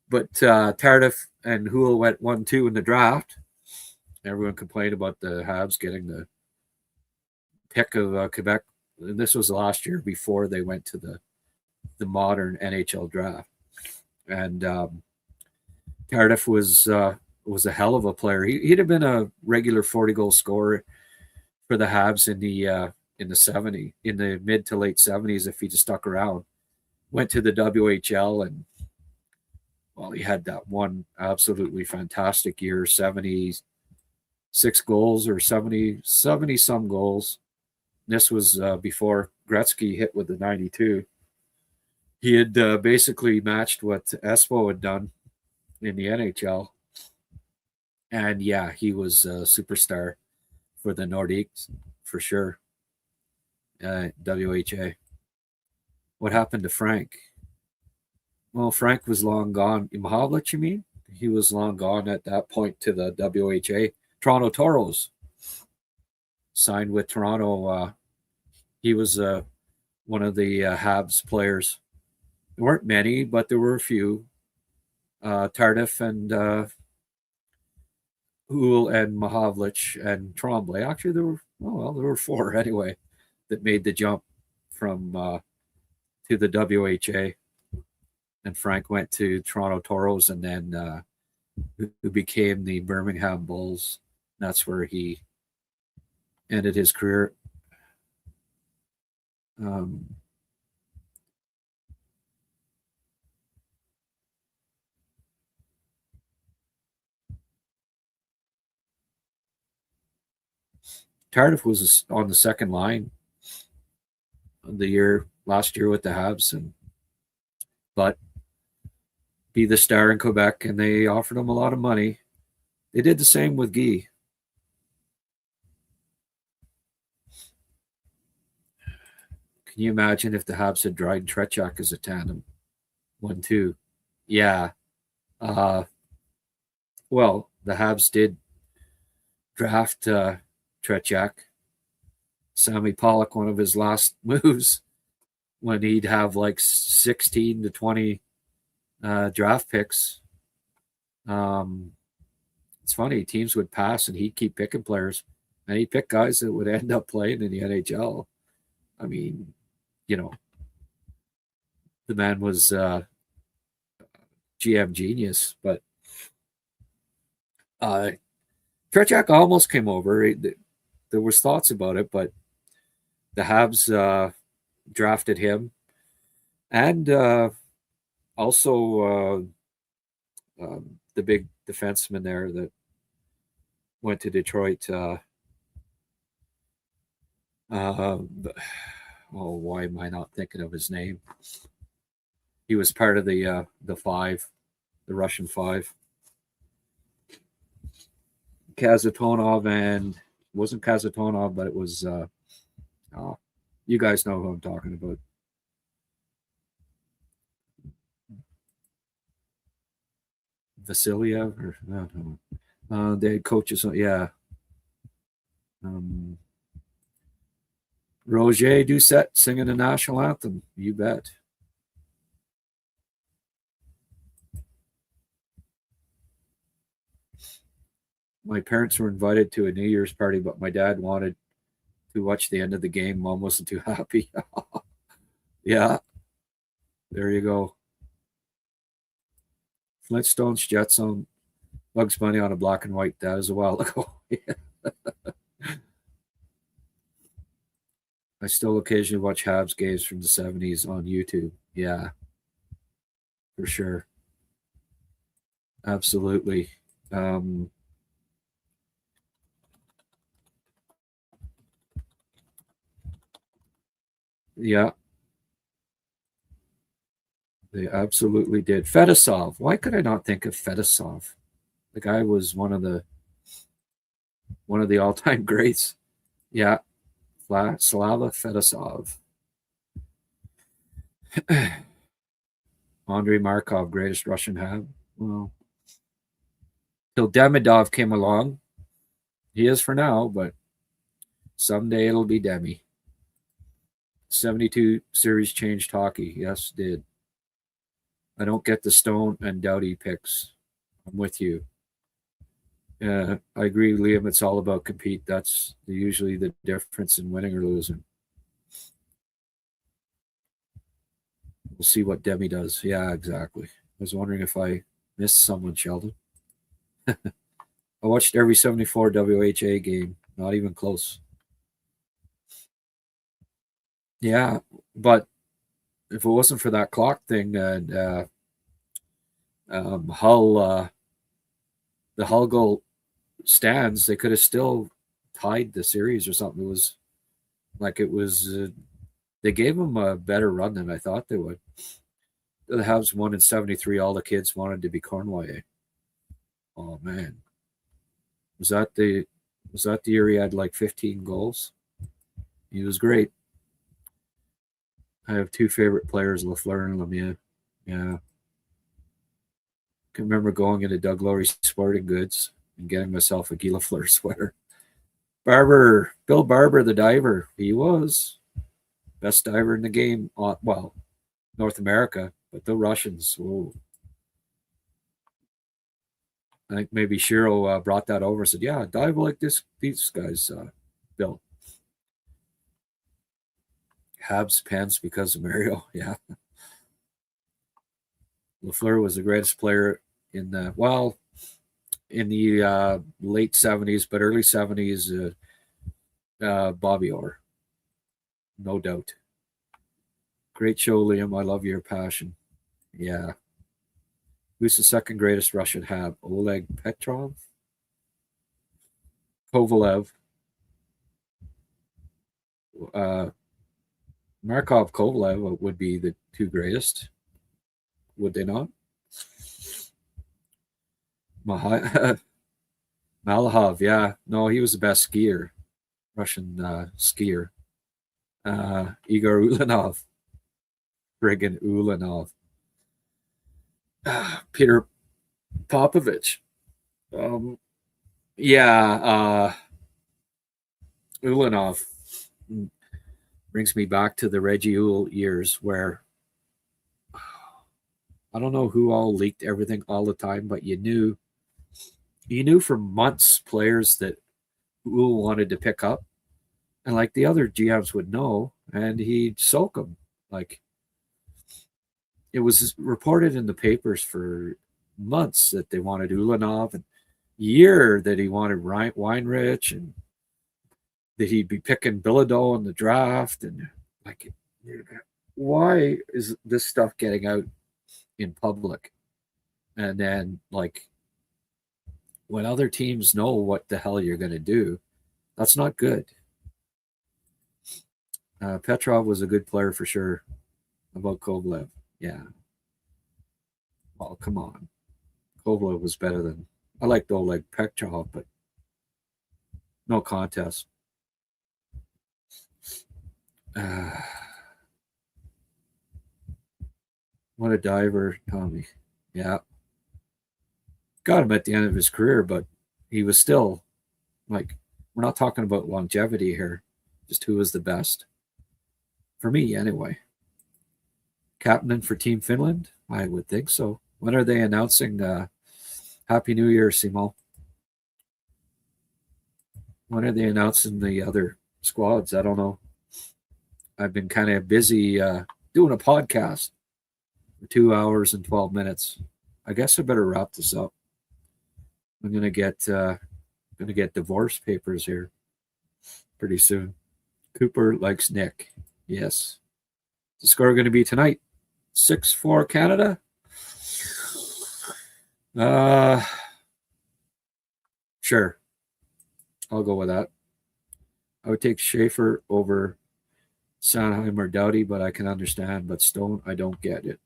But Tardif and Houle went 1-2 in the draft. Everyone complained about the Habs getting the pick of Quebec. And this was last year before they went to the modern NHL draft. And Tardif was a hell of a player. He'd have been a regular 40-goal scorer for the Habs in the mid to late 70s if he just stuck around. Went to the WHL, and well, he had that one absolutely fantastic year, 76 goals or 70 some goals. This was before Gretzky hit with the 92. He had basically matched what Espo had done in the NHL. And yeah, he was a superstar for the Nordiques, for sure. WHA. What happened to Frank? Well, Frank was long gone. Mahovlich, you mean? He was long gone at that point to the WHA. Toronto Toros. Signed with Toronto. He was one of the Habs players. There weren't many, but there were a few. Tardif and Houle and Mahovlich and Tremblay. Actually, there were 4 anyway that made the jump from to the WHA. And Frank went to Toronto Toros, and then who became the Birmingham Bulls. That's where he ended his career. Tardif was on the second line last year with the Habs, but be the star in Quebec, and they offered him a lot of money. They did the same with Guy. Can you imagine if the Habs had tried Tretiak as a tandem? 1-2. Yeah. Well, the Habs did draft Tretiak. Sammy Pollock, one of his last moves, when he'd have like 16 to 20 draft picks. It's funny, teams would pass and he'd keep picking players, and he'd pick guys that would end up playing in the NHL. I mean, the man was GM genius, but Tretiak almost came over. There was thoughts about it, but the Habs drafted him, and also the big defenseman there that went to Detroit. Why am I not thinking of his name? He was part of the five, the Russian five. Kazatonov, and wasn't Kazatonov, but it was you guys know who I'm talking about. Vasiliev, or no. They had coaches, yeah. Roger Doucette singing the national anthem. You bet. My parents were invited to a New Year's party, but my dad wanted to watch the end of the game. Mom wasn't too happy. Yeah. There you go. Flintstones, Jetson, Bugs Bunny on a black and white. That was a while ago. I still occasionally watch Habs games from the 70s on YouTube. Yeah, for sure. Absolutely. Yeah. They absolutely did. Fedosov. Why could I not think of Fedosov? The guy was one of the all-time greats. Yeah. Slava Fedosov. Andrei Markov, greatest Russian Hab. Well, till Demidov came along. He is for now, but someday it'll be Demi. 72 series changed hockey. Yes, did. I don't get the Stone and Doughty picks. I'm with you. I agree, Liam. It's all about compete. That's usually the difference in winning or losing. We'll see what Demi does. Yeah, exactly. I was wondering if I missed someone, Sheldon. I watched every 74 WHA game. Not even close. Yeah, but if it wasn't for that clock thing and Hull, the Hull goal stands, they could have still tied the series or something. It was they gave them a better run than I thought they would. The Habs won in 73. All the kids wanted to be Cornwall. Oh man, was that the year he had like 15 goals? He was great. I have two favorite players, Lafleur and Lemieux. Yeah. I can remember going into Doug Lowry's Sporting Goods and getting myself a Guy Lafleur sweater. Bill Barber, the diver. He was best diver in the game. Well, North America, but the Russians. Whoa. I think maybe Shiro brought that over and said, yeah, dive like these guys, Bill. Habs pants because of Mario. Yeah. Lafleur was the greatest player in the late 70s, but early 70s, Bobby Orr. No doubt. Great show, Liam. I love your passion. Yeah. Who's the second greatest Russian Hab? Oleg Petrov? Kovalev? Markov, Kovalev would be the two greatest. Would they not? Malahov, yeah. No, he was the best skier. Russian skier. Igor Ulanov. Friggin' Ulanov. Peter Popovich. Ulanov brings me back to the Reggie Uhl years where I don't know who all leaked everything all the time, but you knew for months players that Uhl wanted to pick up, and like the other GMs would know, and he'd soak them. Like it was reported in the papers for months that they wanted Ulanov, and year that he wanted Weinrich, and that he'd be picking Bilodeau in the draft, and like, why is this stuff getting out in public? And then like when other teams know what the hell you're going to do, that's not good. Petrov was a good player for sure. About Kovalev, yeah. Well, come on. Kovalev was better than, I liked Oleg Petrov, but no contest. What a diver, Tommy. Yeah. Got him at the end of his career, but he was still like, we're not talking about longevity here, just who was the best. For me, anyway. Captain for Team Finland? I would think so. When are they announcing Happy New Year, Simo? When are they announcing the other squads? I don't know. I've been kind of busy doing a podcast for 2 hours and 12 minutes. I guess I better wrap this up. I'm gonna get divorce papers here pretty soon. Cooper likes Nick. Yes. The score going to be tonight? 6-4 Canada? Sure. I'll go with that. I would take Schaefer over Sanheim or Doughty, but I can understand. But Stone, I don't get it.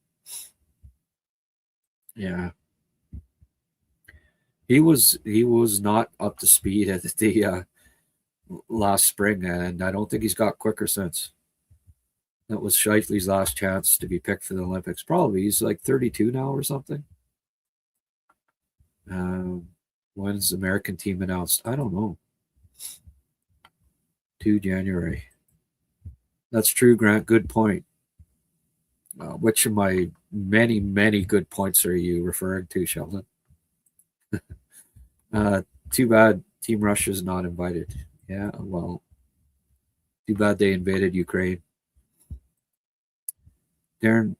Yeah. He was not up to speed at the last spring, and I don't think he's got quicker since. That was Scheifele's last chance to be picked for the Olympics. Probably he's like 32 now or something. When's the American team announced? I don't know. 2 January. That's true, Grant. Good point. Which of my many, many good points are you referring to, Sheldon? Too bad Team Russia's not invited. Yeah, well, too bad they invaded Ukraine. Darren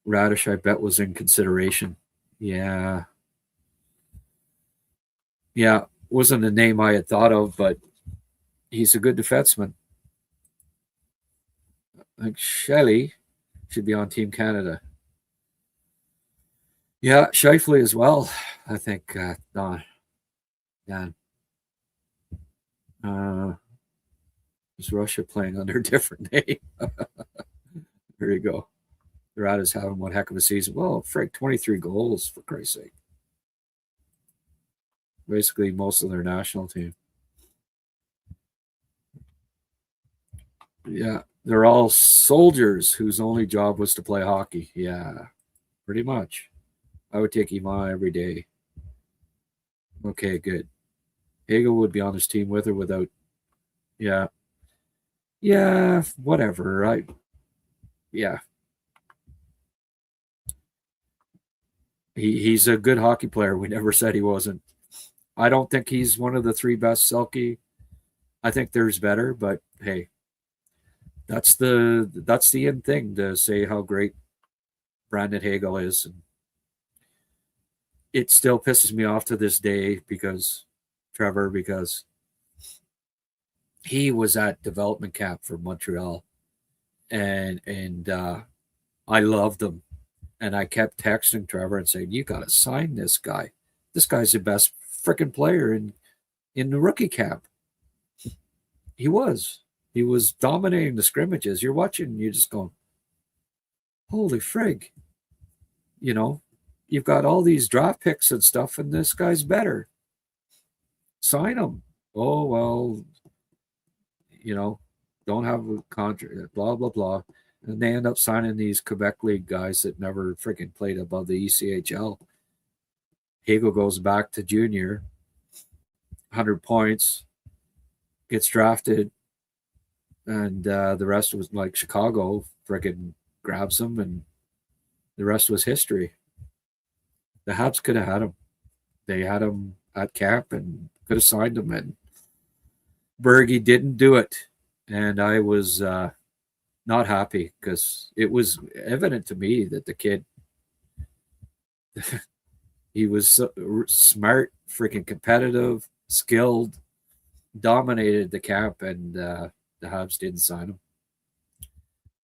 Radish, I bet, was in consideration. Yeah. Yeah, wasn't a name I had thought of, but he's a good defenseman. I think Shelley should be on Team Canada. Yeah, Scheifele as well. I think Don. Yeah. Is Russia playing under a different name? There you go. The Rat is having one heck of a season. Well, Frank, 23 goals, for Christ's sake. basically most of their national team. Yeah, they're all soldiers whose only job was to play hockey. Yeah, pretty much. I would take Ima every day. Okay, good. Hagel would be on his team with or without. Yeah. Yeah, whatever. Yeah. He's a good hockey player. We never said he wasn't. I don't think he's one of the 3 best Selke. I think there's better, but hey, that's the end thing to say how great Brandon Hagel is. And it still pisses me off to this day because he was at development camp for Montreal, and I loved him, and I kept texting Trevor and saying, "You got to sign this guy. This guy's the best freaking player in the rookie camp." He was dominating the scrimmages. You're watching, you're just going, "Holy frig!" You know, you've got all these draft picks and stuff, and this guy's better. Sign him. Oh well. Don't have a contract, blah, blah, blah. And they end up signing these Quebec League guys that never freaking played above the ECHL. Hagel goes back to junior, 100 points, gets drafted, and the rest was like Chicago freaking grabs him, and the rest was history. The Habs could have had him. They had him at camp and could have signed him, and Bergie didn't do it, and I was not happy because it was evident to me that the kid, he was so smart, freaking competitive, skilled, dominated the camp, and the Habs didn't sign him.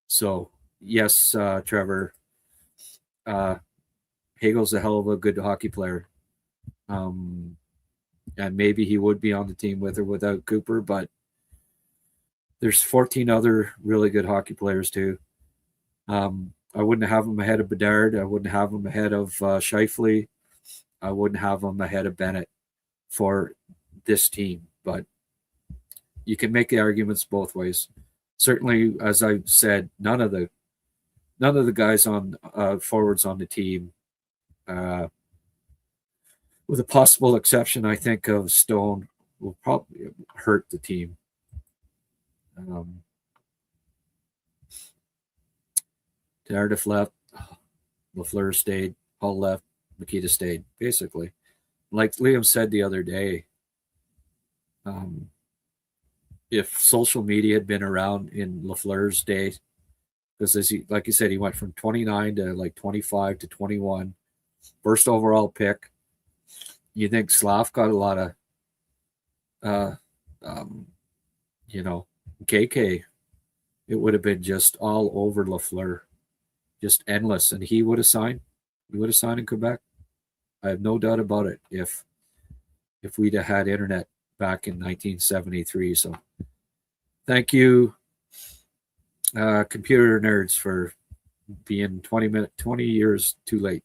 So yes, Trevor, Hagel's a hell of a good hockey player. And maybe he would be on the team with or without Cooper, but there's 14 other really good hockey players too. I wouldn't have him ahead of Bedard. I wouldn't have him ahead of Scheifele. I wouldn't have him ahead of Bennett for this team, but you can make the arguments both ways. Certainly, as I said, none of the guys on forwards on the team, with a possible exception, I think, of Stone, will probably hurt the team. Tardif left, LaFleur stayed, Hull left, Makita stayed, basically. Like Liam said the other day, if social media had been around in LaFleur's day, because like you said, he went from 29 to like 25 to 21, first overall pick. You think Slav got a lot of, KK? It would have been just all over LaFleur, just endless, and he would have signed. He would have signed in Quebec. I have no doubt about it. If we'd have had internet back in 1973, so thank you, computer nerds, for being 20 years too late.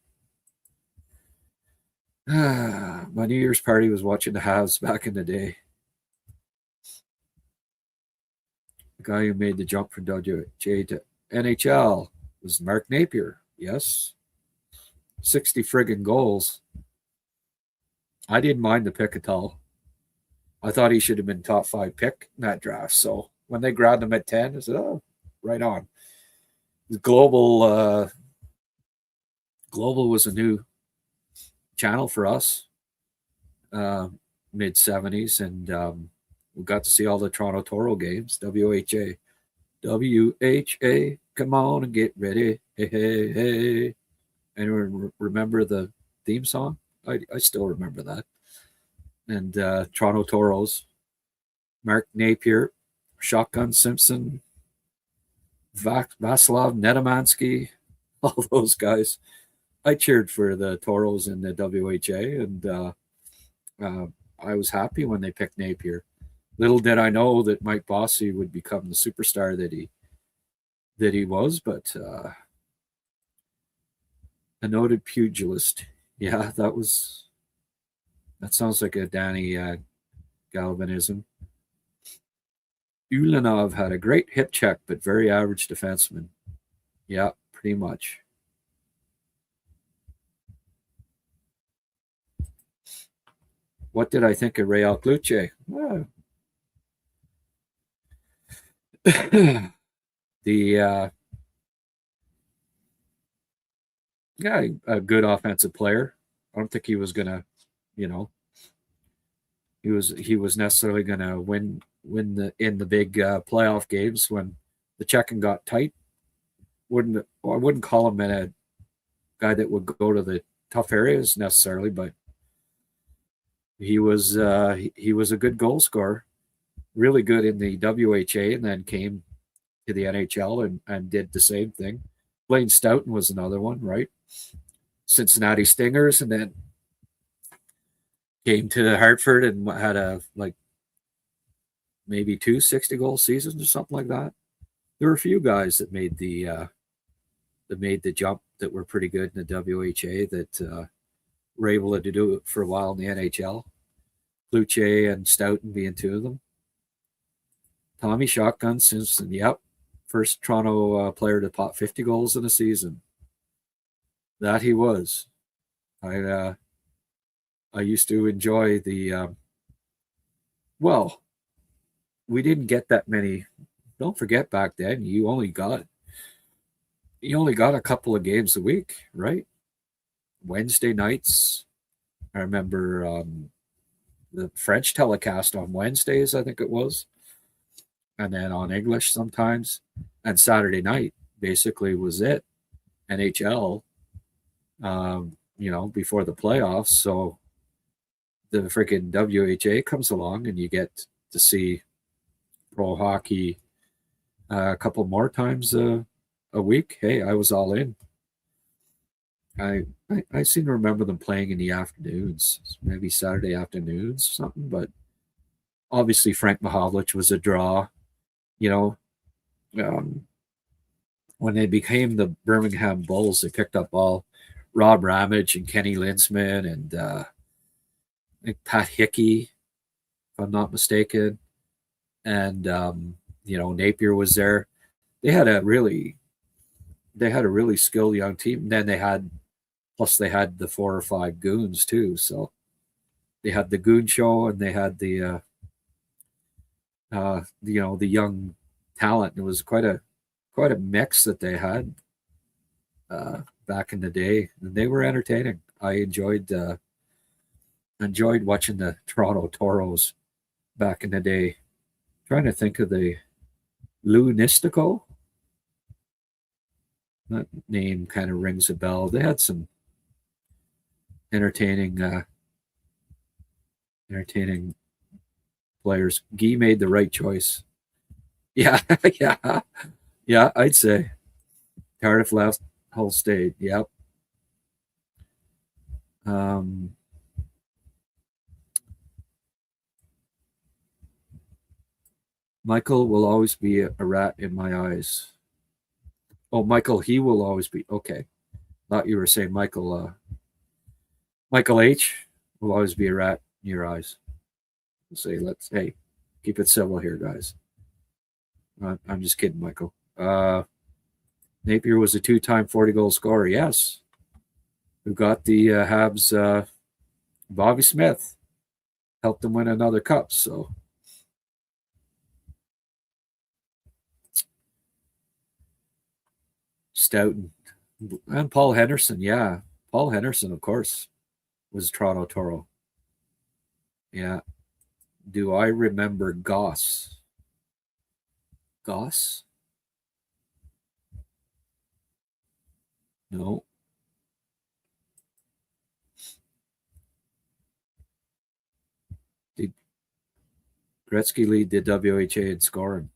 My New Year's party was watching the Habs back in the day. The guy who made the jump from WJ to NHL was Mark Napier. Yes. 60 friggin' goals. I didn't mind the pick at all. I thought he should have been top 5 pick in that draft. So when they grabbed him at 10, I said, oh, right on. Global was a new channel for us, mid 70s, and we got to see all the Toronto Toro games. WHA, come on and get ready, hey, hey, hey. Anyone remember the theme song? I still remember that. And Toronto Toros, Mark Napier, Shotgun Simpson, Vasilov Nedomansky, all those guys. I cheered for the Toros in the WHA, and I was happy when they picked Napier. Little did I know that Mike Bossy would become the superstar that he was, but a noted pugilist. Yeah, that was That sounds like a Danny Galvanism. Ulanov had a great hip check, but very average defenseman. Yeah, pretty much. What did I think of Real Cluche? A good offensive player. I don't think he was gonna, he was necessarily gonna win in the big playoff games when the checking got tight. I wouldn't call him a guy that would go to the tough areas necessarily, but he was a good goal scorer, really good in the WHA, and then came to the NHL and did the same thing. Blaine Stoughton was another one, right? Cincinnati Stingers, and then came to Hartford and had maybe 2 60-goal seasons or something like that. There were a few guys that made the jump that were pretty good in the WHA that were able to do it for a while in the NHL. Cluche and Stoughton being 2 of them. Tommy Shotgun Simpson, yep. First Toronto player to pop 50 goals in a season. That he was. I used to enjoy the we didn't get that many. Don't forget back then you only got a couple of games a week, right? Wednesday nights. I remember the French telecast on Wednesdays, I think it was. And then on English sometimes. And Saturday night basically was it. NHL, before the playoffs. So the freaking WHA comes along and you get to see pro hockey a couple more times a week. Hey, I was all in. I seem to remember them playing in the afternoons, maybe Saturday afternoons or something, but obviously Frank Mahovlich was a draw. When they became the Birmingham Bulls, they picked up all Rob Ramage and Kenny Linsman and I think Pat Hickey, if I'm not mistaken. And, Napier was there. They had a really skilled young team. And then they had the 4 or 5 goons too. So they had the goon show and they had the young talent. It was quite a mix that they had back in the day, and they were entertaining. I enjoyed watching the Toronto Toros back in the day. Trying to think of the Lou Nistico. That name kind of rings a bell. They had some entertaining players. Guy made the right choice. Yeah, yeah, I'd say Cardiff left, Hull stayed. Yep. Michael will always be a rat in my eyes. Oh, Michael, he will always be. Okay. Thought you were saying Michael H will always be a rat in your eyes. Say, hey, keep it civil here, guys. I'm just kidding, Michael. Napier was a 2-time 40-goal scorer, yes. Who got the Habs Bobby Smith. Helped them win another cup, so. Stoughton. And Paul Henderson, yeah. Paul Henderson, of course, was Toronto Toro. Yeah. Do I remember Goss? Goss? No. Did Gretzky lead the WHA in scoring?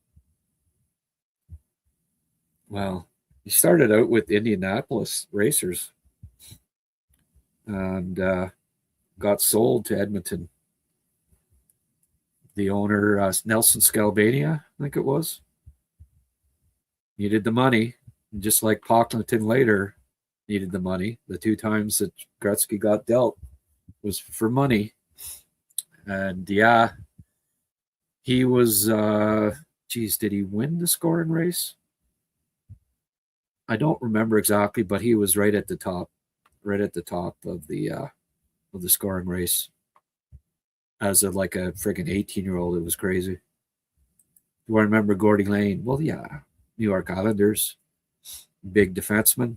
Well, he started out with Indianapolis Racers and got sold to Edmonton. The owner, Nelson Scalabania, I think it was, needed the money. And just like Pocklington later needed the money, the 2 times that Gretzky got dealt was for money. And yeah, he was, did he win the scoring race? I don't remember exactly, but he was right at the top of the scoring race. As a friggin' 18-year-old, it was crazy. Do I remember Gordie Lane? Well, yeah, New York Islanders, big defenseman.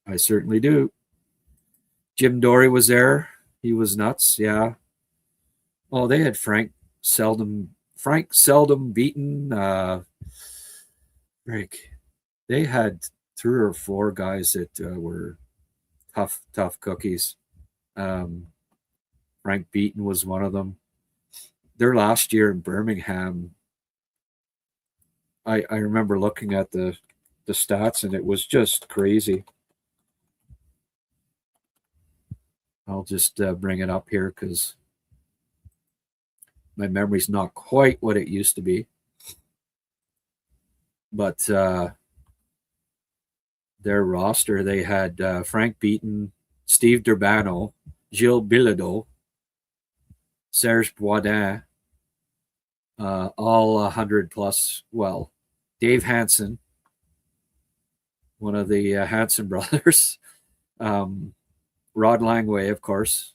I certainly do. Jim Dory was there. He was nuts. Yeah. Oh, they had Frank Seldom beaten. They had 3 or 4 guys that were tough cookies. Frank Beaton was one of them. Their last year in Birmingham, I remember looking at the stats, and it was just crazy. I'll just bring it up here because my memory's not quite what it used to be. But their roster, they had Frank Beaton, Steve Durbano, Gilles Bilodeau, Serge Boisdin, all 100 plus. Well, Dave Hansen, one of the Hansen brothers, Rod Langway, of course.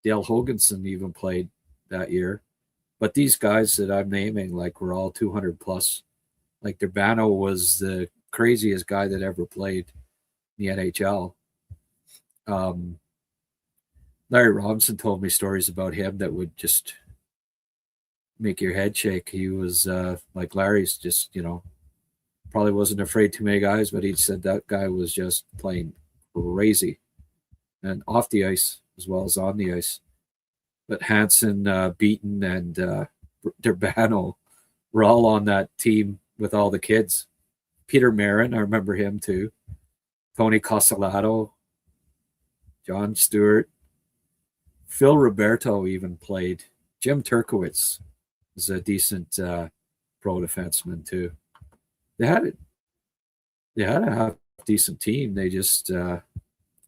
Dale Hoganson even played that year. But these guys that I'm naming, were all 200 plus. Durbano was the craziest guy that ever played in the NHL. Larry Robinson told me stories about him that would just make your head shake. He was Larry's, just, probably wasn't afraid too many guys, but he said that guy was just playing crazy, and off the ice as well as on the ice. But Hansen, Beaton, and Durbano were all on that team with all the kids. Peter Marin, I remember him too. Tony Cosolato, John Stewart, Phil Roberto even played. Jim Turkowitz was a decent pro defenseman too. They had a half decent team. They just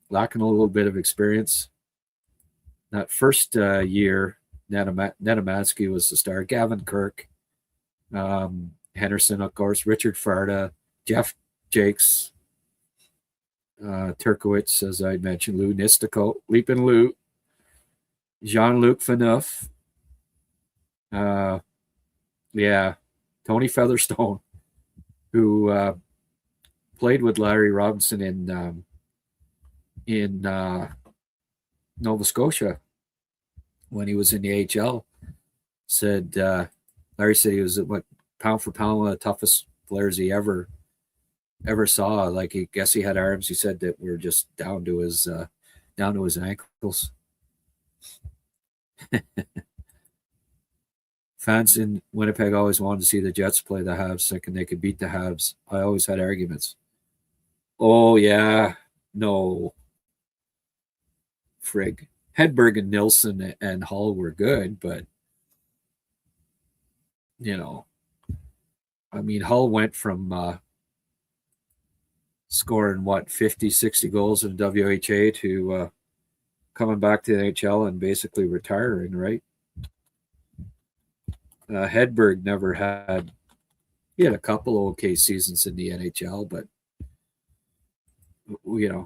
lacking a little bit of experience. That first year, Netamatsky was the star. Gavin Kirk, Henderson, of course, Richard Farda, Jeff Jakes, Turkowitz, as I mentioned, Lou Nistico, Leapin' Lou, Jean-Luc Faneuf, Tony Featherstone, who played with Larry Robinson in Nova Scotia when he was in the AHL. Larry said he was pound for pound one of the toughest players he ever saw. He guess he had arms, he said, that were just down to his ankles. Fans in Winnipeg always wanted to see the Jets play the Habs, thinking they could beat the Habs. I always had arguments. Oh yeah, no. Frig. Hedberg and Nilsson and Hull were good, but Hull went from scoring 50, 60 goals in WHA to coming back to the NHL and basically retiring, right? Hedberg never had. He had a couple of okay seasons in the NHL, but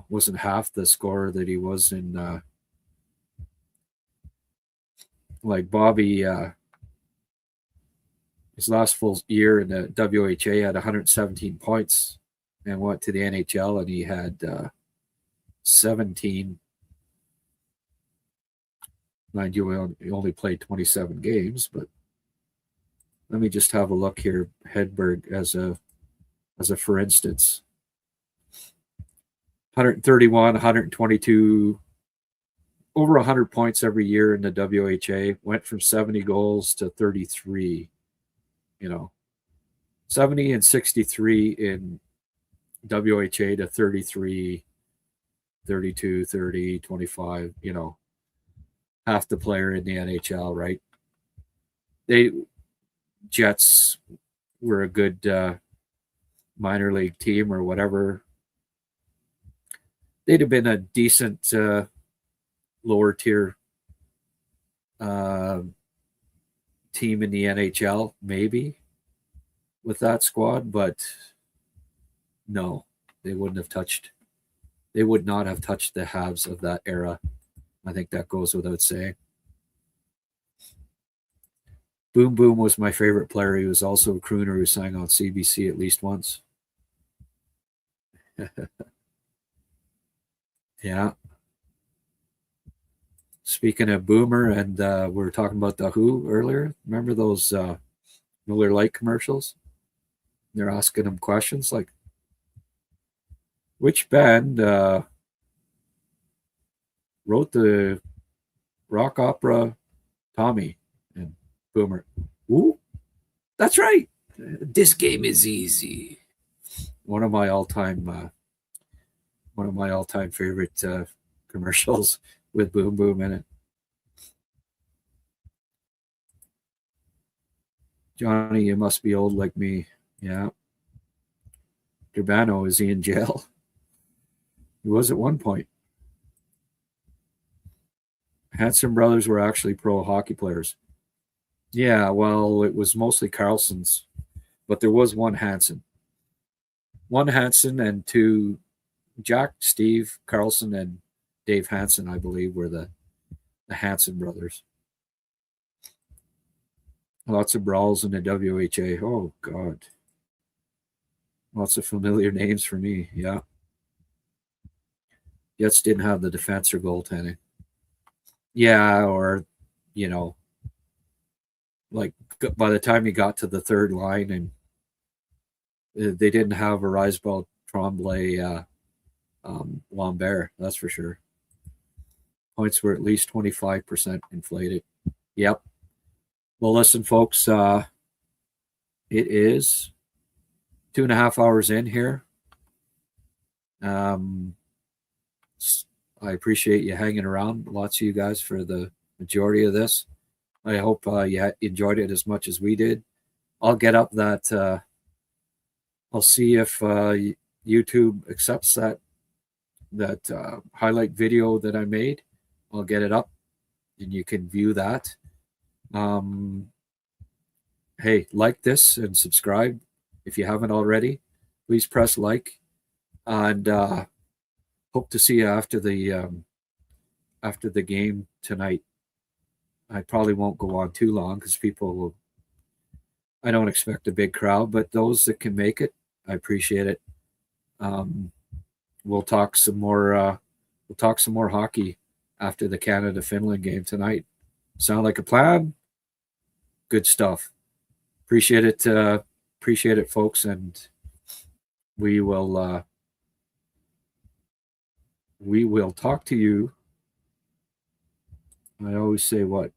wasn't half the scorer that he was in. Bobby, his last full year in the WHA had 117 points and went to the NHL, and he had 17. Mind you, he only played 27 games, but let me just have a look here. Hedberg as a for instance. 131, 122, over 100 points every year in the WHA. Went from 70 goals to 33. 70 and 63 in WHA to 33, 32, 30, 25. Half the player in the NHL, right? Jets were a good minor league team or whatever. They'd have been a decent lower tier team in the NHL, maybe, with that squad, but no, they would not have touched the Habs of that era. I think that goes without saying. Boom Boom was my favorite player. He was also a crooner who sang on CBC at least once. Yeah. Speaking of Boomer, and we were talking about The Who earlier. Remember those Miller Lite commercials? They're asking him questions like, which band wrote the rock opera Tommy? And Boomer, ooh, that's right. This game is easy. One of my all-time favorite commercials with Boom Boom in it. Johnny, you must be old like me. Yeah. Durbano, is he in jail? He was at one point. Hanson brothers were actually pro hockey players. Yeah, well, it was mostly Carlson's, but there was one Hanson. One Hanson and two, Jack, Steve, Carlson, and Dave Hanson, I believe, were the Hanson brothers. Lots of brawls in the WHA. Oh, God. Lots of familiar names for me, yeah. Jets didn't have the defense or goaltending. Yeah, or, like by the time you got to the third line and they didn't have a Risebelt, Tremblay, Lambert, that's for sure. Points were at least 25% inflated. Yep. Well, listen, folks, it is 2.5 hours in here. I appreciate you hanging around. Lots of you guys for the majority of this. I hope you enjoyed it as much as we did. I'll get up that. I'll see if YouTube accepts that highlight video that I made. I'll get it up, and you can view that. Hey, like this and subscribe if you haven't already. Please press like, and hope to see you after the game tonight. I probably won't go on too long because I don't expect a big crowd, but those that can make it, I appreciate it. We'll talk some more hockey after the Canada-Finland game tonight. Sound like a plan? Good stuff. Appreciate it, folks, and we will talk to you. I always say what?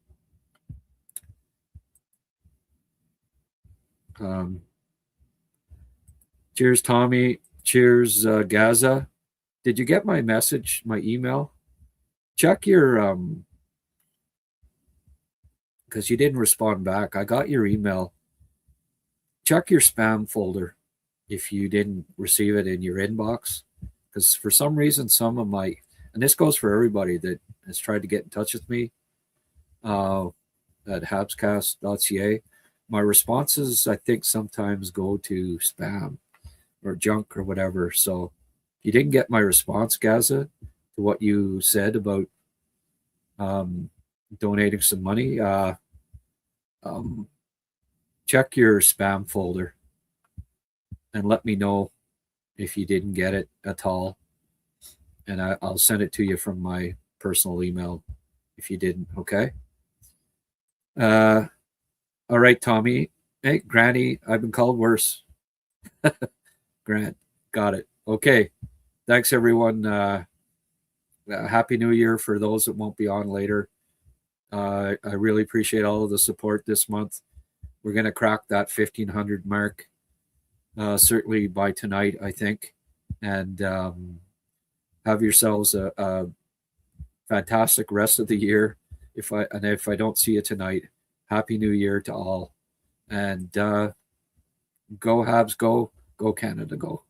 Cheers, Tommy. Cheers, Gaza. Did you get my message, my email? Check your because you didn't respond back. I got your email. Check your spam folder if you didn't receive it in your inbox, because for some reason some of my, and this goes for everybody that has tried to get in touch with me at HabsCast.ca, my responses, I think, sometimes go to spam or junk or whatever. So if you didn't get my response, Gaza, to what you said about donating some money, check your spam folder and let me know if you didn't get it at all. And I'll send it to you from my personal email if you didn't, okay? All right, Tommy. Hey, Granny, I've been called worse. Grant, got it. Okay. Thanks, everyone. Happy New Year for those that won't be on later. I really appreciate all of the support this month. We're going to crack that 1,500 mark, certainly by tonight, I think. And have yourselves a fantastic rest of the year. If I don't see you tonight, Happy New Year to all. And go Habs, go Canada, go.